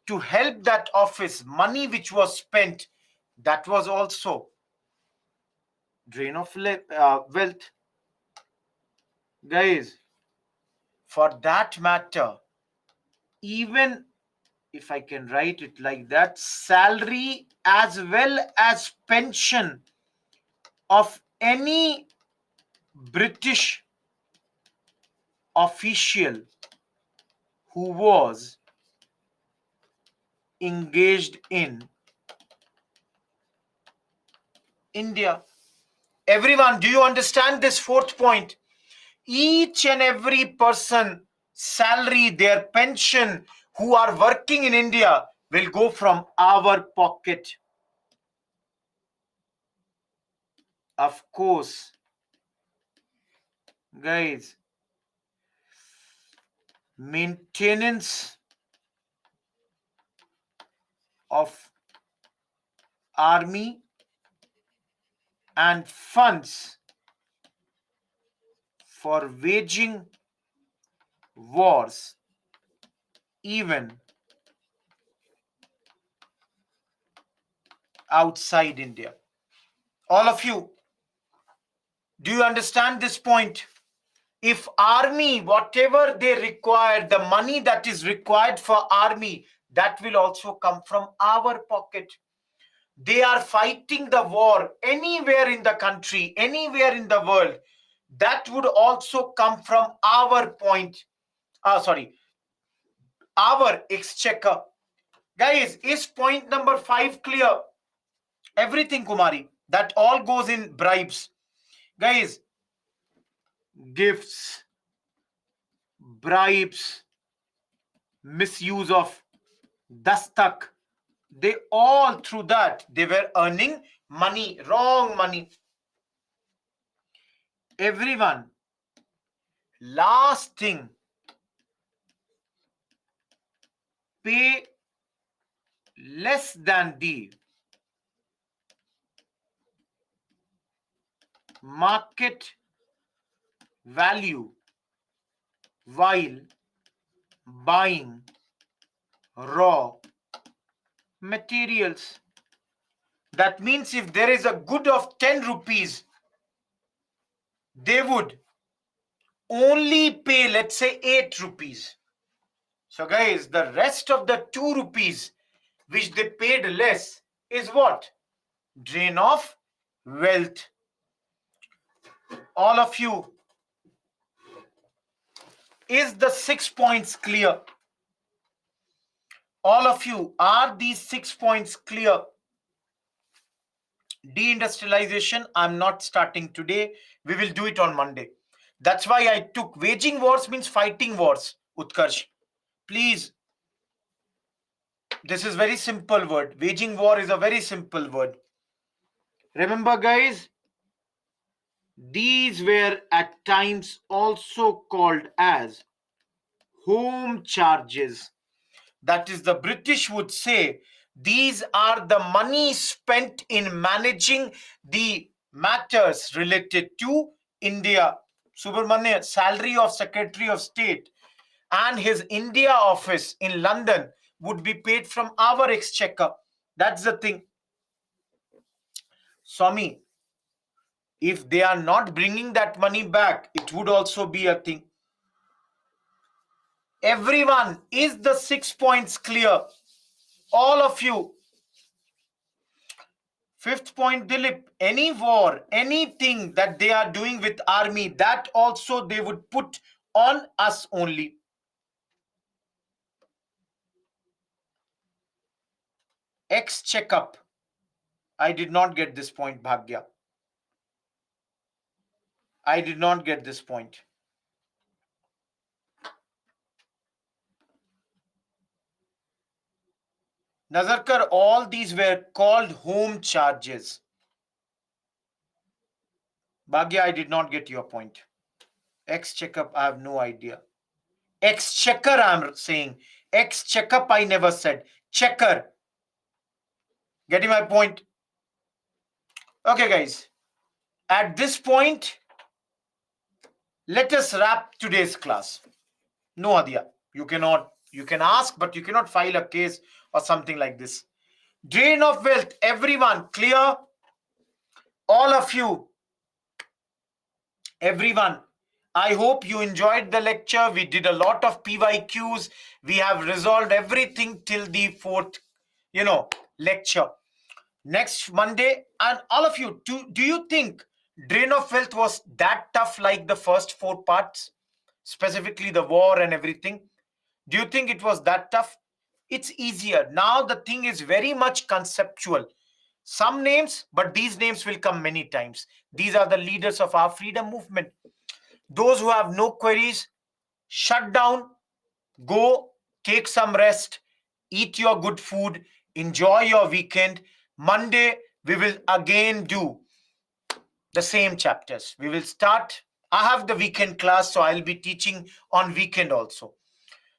to help that office, money which was spent, that was also drain of wealth. Guys, for that matter, even if I can write it like that, salary as well as pension of any British official who was engaged in India. Everyone, do you understand this fourth point? Each and every person, salary, their pension, who are working in India will go from our pocket. Of course, guys, maintenance of army and funds for waging wars, even outside India. All of you, do you understand this point? If army, whatever they require, the money that is required for army, that will also come from our pocket. They are fighting the war anywhere in the country, anywhere in the world. That would also come from our our exchequer. Guys, is point number 5 clear? Everything, Kumari, that all goes in bribes. Guys, gifts, bribes, misuse of dastak, they all through that they were earning money, wrong money. Everyone, last thing, pay less than the market value while buying raw materials. That means if there is a good of 10 rupees, they would only pay, let's say, 8 rupees. So guys, the rest of the 2 rupees which they paid less is what? Drain of wealth. All of you, is the 6 points clear? All of you, are these 6 points clear? Deindustrialization, I'm not starting today. We will do it on Monday. That's why I took waging wars means fighting wars, Utkarsh. Please, this is very simple word. Waging war is a very simple word. Remember, guys, these were at times also called as home charges. That is, the British would say these are the money spent in managing the matters related to India. Subramania, salary of Secretary of State and his India office in London would be paid from our exchequer. That's the thing. Swami, if they are not bringing that money back, it would also be a thing. Everyone, is the 6 points clear? All of you. Fifth point, Dilip, any war, anything that they are doing with army, that also they would put on us only. X checkup. I did not get this point, Bhagya. I did not get this point. Nazarkar, all these were called home charges. Bhagya, I did not get your point. X checkup, I have no idea. Exchequer, I'm saying. X checkup, I never said. Checker. Getting my point? Okay, guys. At this point, let us wrap today's class. No idea. You can ask, but you cannot file a case or something like this. Drain of wealth. Everyone, clear? All of you, everyone. I hope you enjoyed the lecture. We did a lot of PYQs. We have resolved everything till the fourth, lecture. Next Monday, and all of you, do you think Drain of Wealth was that tough like the first four parts, specifically the war and everything? Do you think it was that tough? It's easier. Now the thing is very much conceptual. Some names, but these names will come many times. These are the leaders of our freedom movement. Those who have no queries, shut down, go take some rest, eat your good food, enjoy your weekend. Monday, we will again do the same chapters. We will start. I have the weekend class, so I'll be teaching on weekend also.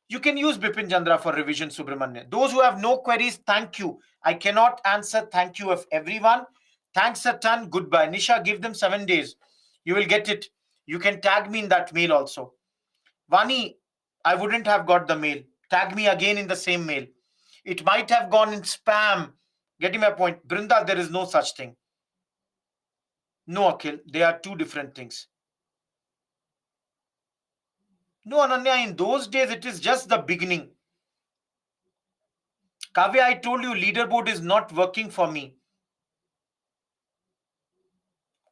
You can use Bipin Chandra for revision, Subramanya. Those who have no queries, thank you. I cannot answer. Thank you of everyone. Thanks a ton. Goodbye. Nisha, give them 7 days. You will get it. You can tag me in that mail also. Vani, I wouldn't have got the mail. Tag me again in the same mail. It might have gone in spam. Getting my point. Brinda, there is no such thing. No, Akhil. They are two different things. No, Ananya, in those days, it is just the beginning. Kavya, I told you, leaderboard is not working for me.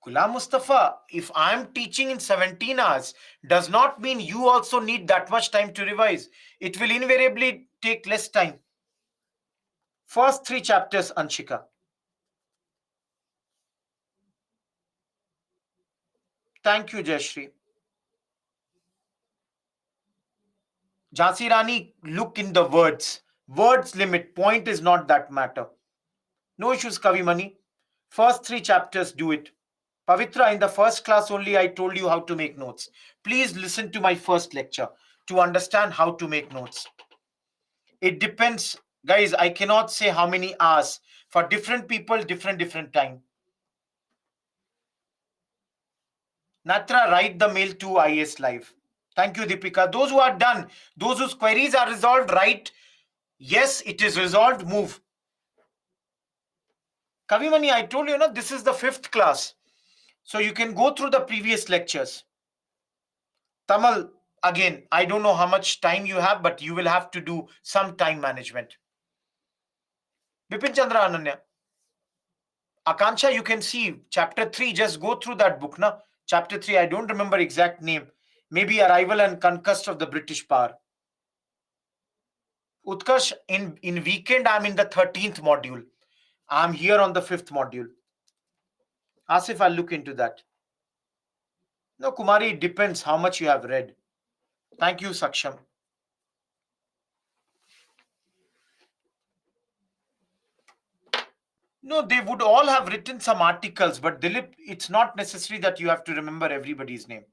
Ghulam Mustafa, if I am teaching in 17 hours, does not mean you also need that much time to revise. It will invariably take less time. First three chapters, Anshika. Thank you, Jayashree. Jhansi Rani, look in the words. Words limit. Point is not that matter. No issues, Kavi Mani. First three chapters, do it. Pavitra, in the first class only, I told you how to make notes. Please listen to my first lecture to understand how to make notes. It depends. Guys, I cannot say how many hours. For different people, different time. Natra, write the mail to IS Live. Thank you, Deepika. Those who are done, those whose queries are resolved, write. Yes, it is resolved. Move. Kavimani, I told you, this is the fifth class. So you can go through the previous lectures. Tamal, again, I don't know how much time you have, but you will have to do some time management. Bipin Chandra Ananya. Akansha, you can see chapter 3. Just go through that book. Na? Chapter 3, I don't remember exact name. Maybe Arrival and Conquest of the British Power. Utkarsh, in weekend, I'm in the 13th module. I'm here on the 5th module. Asif, I'll look into that. No, Kumari, it depends how much you have read. Thank you, Saksham. No, they would all have written some articles, but Dilip, it's not necessary that you have to remember everybody's name.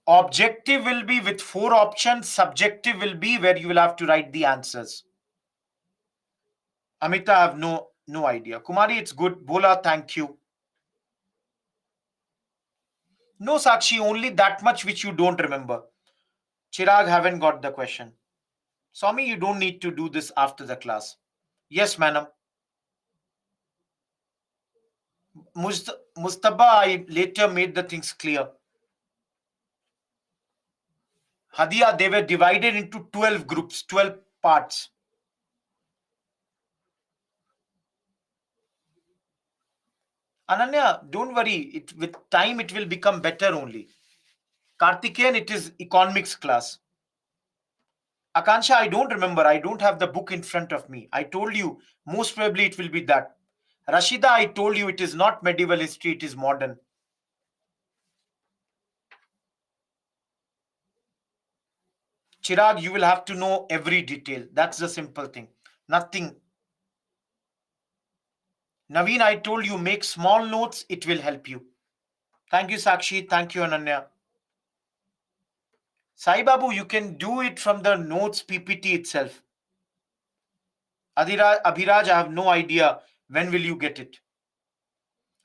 Objective will be with 4 options. Subjective will be where you will have to write the answers. Amita, I have no idea. Kumari, it's good. Bola, thank you. No, Sakshi, only that much which you don't remember. Chirag, haven't got the question. Swami, you don't need to do this after the class. Yes, madam. Mustafa, I later made the things clear. Hadia, they were divided into 12 groups, 12 parts. Ananya, don't worry. With time, it will become better only. Karthikeyan, it is economics class. Akansha, I don't remember. I don't have the book in front of me. I told you, most probably it will be that. Rashida, I told you it is not medieval history, it is modern. Chirag, you will have to know every detail. That's the simple thing. Nothing. Naveen, I told you, make small notes, it will help you. Thank you, Sakshi. Thank you, Ananya. Sai Babu, you can do it from the notes PPT itself. Abhiraj, I have no idea when will you get it.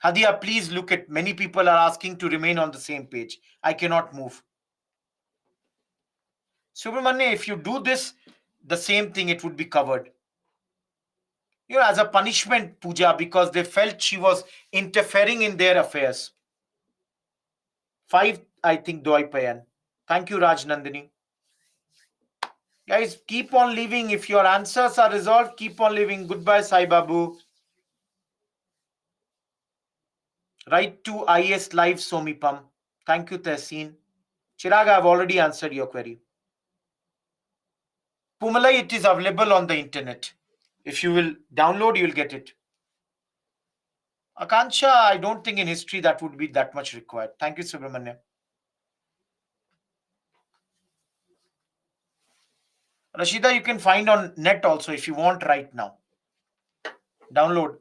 Hadia, please look at many people are asking to remain on the same page. I cannot move. Subramanya, if you do this, the same thing, it would be covered. As a punishment, Pooja, because they felt she was interfering in their affairs. 5, I think, Doi Payan. Thank you, Raj Nandini. Guys, keep on leaving. If your answers are resolved, keep on leaving. Goodbye, Sai Babu. Write to IS Live Somipam. Thank you, Tehseen. Chirag, I've already answered your query. Pumalai, it is available on the internet. If you will download, you'll get it. Akansha, I don't think in history that would be that much required. Thank you, Subramanya. Rashida, you can find on net also if you want right now. Download.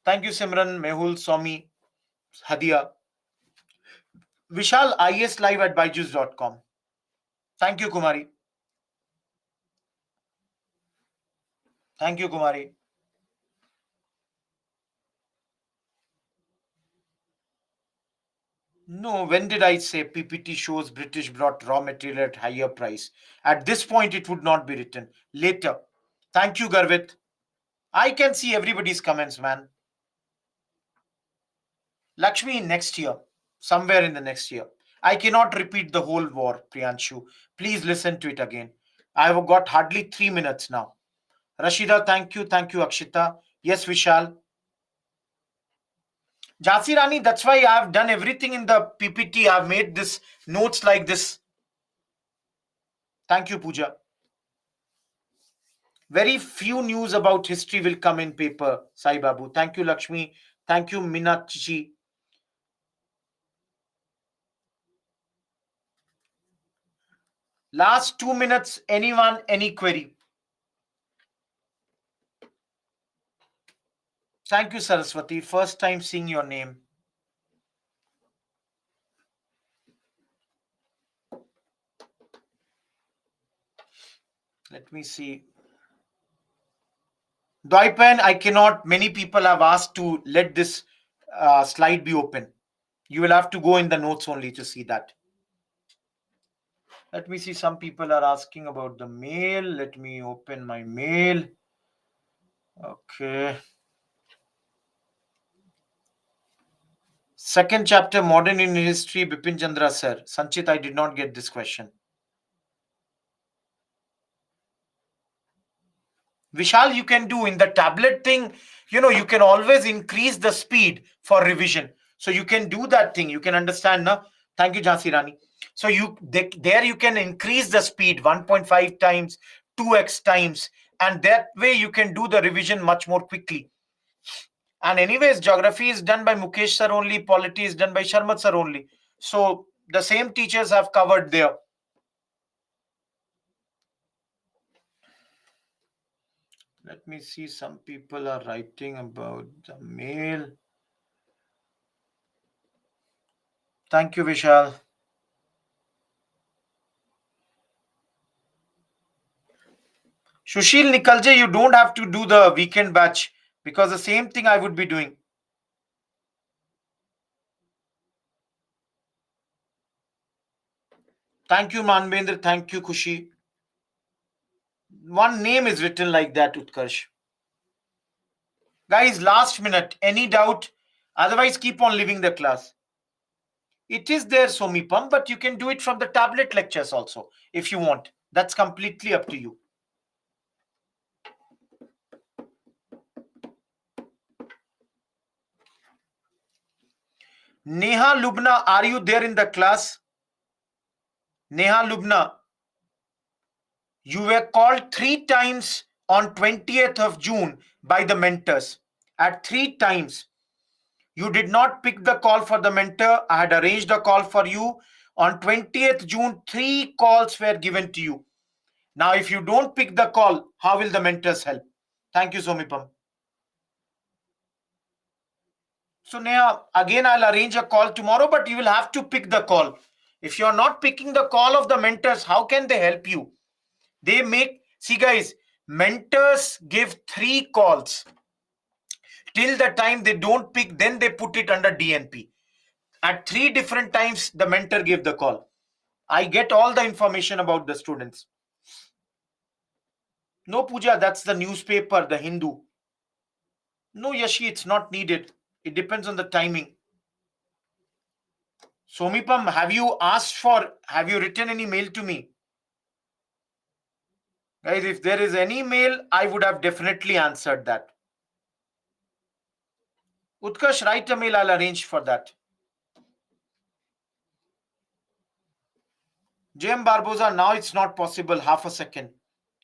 Thank you, Simran, Mehul, Somi, Hadia. Vishal, islive at byju's.com. Thank you, Kumari. Thank you, Kumari. No, when did I say PPT shows British brought raw material at higher price? At this point, it would not be written. Later. Thank you, Garvit. I can see everybody's comments, man. Lakshmi, next year. Somewhere in the next year. I cannot repeat the whole war, Priyanshu. Please listen to it again. I have got hardly 3 minutes now. Rashida, thank you. Thank you, Akshita. Yes, Vishal. Jhansi Rani, that's why I have done everything in the PPT. I have made this notes like this. Thank you, Pooja. Very few news about history will come in paper, Sai Babu. Thank you, Lakshmi. Thank you, Minachi. Last 2 minutes, anyone, any query? Thank you, Saraswati. First time seeing your name. Let me see. Dwaipan, I cannot. Many people have asked to let this slide be open. You will have to go in the notes only to see that. Let me see. Some people are asking about the mail. Let me open my mail. Okay. Second chapter, Modern Indian History, Bipin Chandra sir. Sanchit, I did not get this question. Vishal, you can do in the tablet thing, you can always increase the speed for revision. So you can do that thing. You can understand, no? Thank you, Jhansi Rani. So there you can increase the speed 1.5 times, 2x times, and that way you can do the revision much more quickly. And anyways, geography is done by Mukesh sir only, polity is done by Sharmat sir only. So the same teachers have covered there. Let me see, some people are writing about the mail. Thank you, Vishal. Sushil Nikalje, you don't have to do the weekend batch because the same thing I would be doing. Thank you, Manbendra. Thank you, Kushi. One name is written like that, Utkarsh. Guys, last minute. Any doubt? Otherwise, keep on leaving the class. It is there, Somipam, but you can do it from the tablet lectures also if you want. That's completely up to you. Neha Lubna, are you there in the class? Neha Lubna. You were called 3 times on 20th of June by the mentors. At 3 times, you did not pick the call for the mentor. I had arranged a call for you. On 20th June, 3 calls were given to you. Now, if you don't pick the call, how will the mentors help? Thank you, Somipam. So, Neha, again, I'll arrange a call tomorrow, but you will have to pick the call. If you're not picking the call of the mentors, how can they help you? They make, see, guys, mentors give 3 calls. Till the time they don't pick, then they put it under DNP. At 3 different times, the mentor gave the call. I get all the information about the students. No, Pooja, that's the newspaper, the Hindu. No, Yashi, it's not needed. It depends on the timing. Somipam, have you written any mail to me? Guys, if there is any mail, I would have definitely answered that. Utkarsh, write a mail, I'll arrange for that. JM Barboza, now it's not possible. Half a second.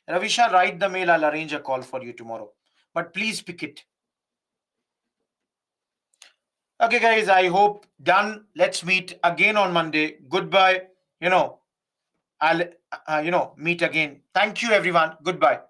Ravisha, write the mail, I'll arrange a call for you tomorrow. But please pick it. Okay, guys, I hope done. Let's meet again on Monday. Goodbye. I'll meet again. Thank you, everyone. Goodbye.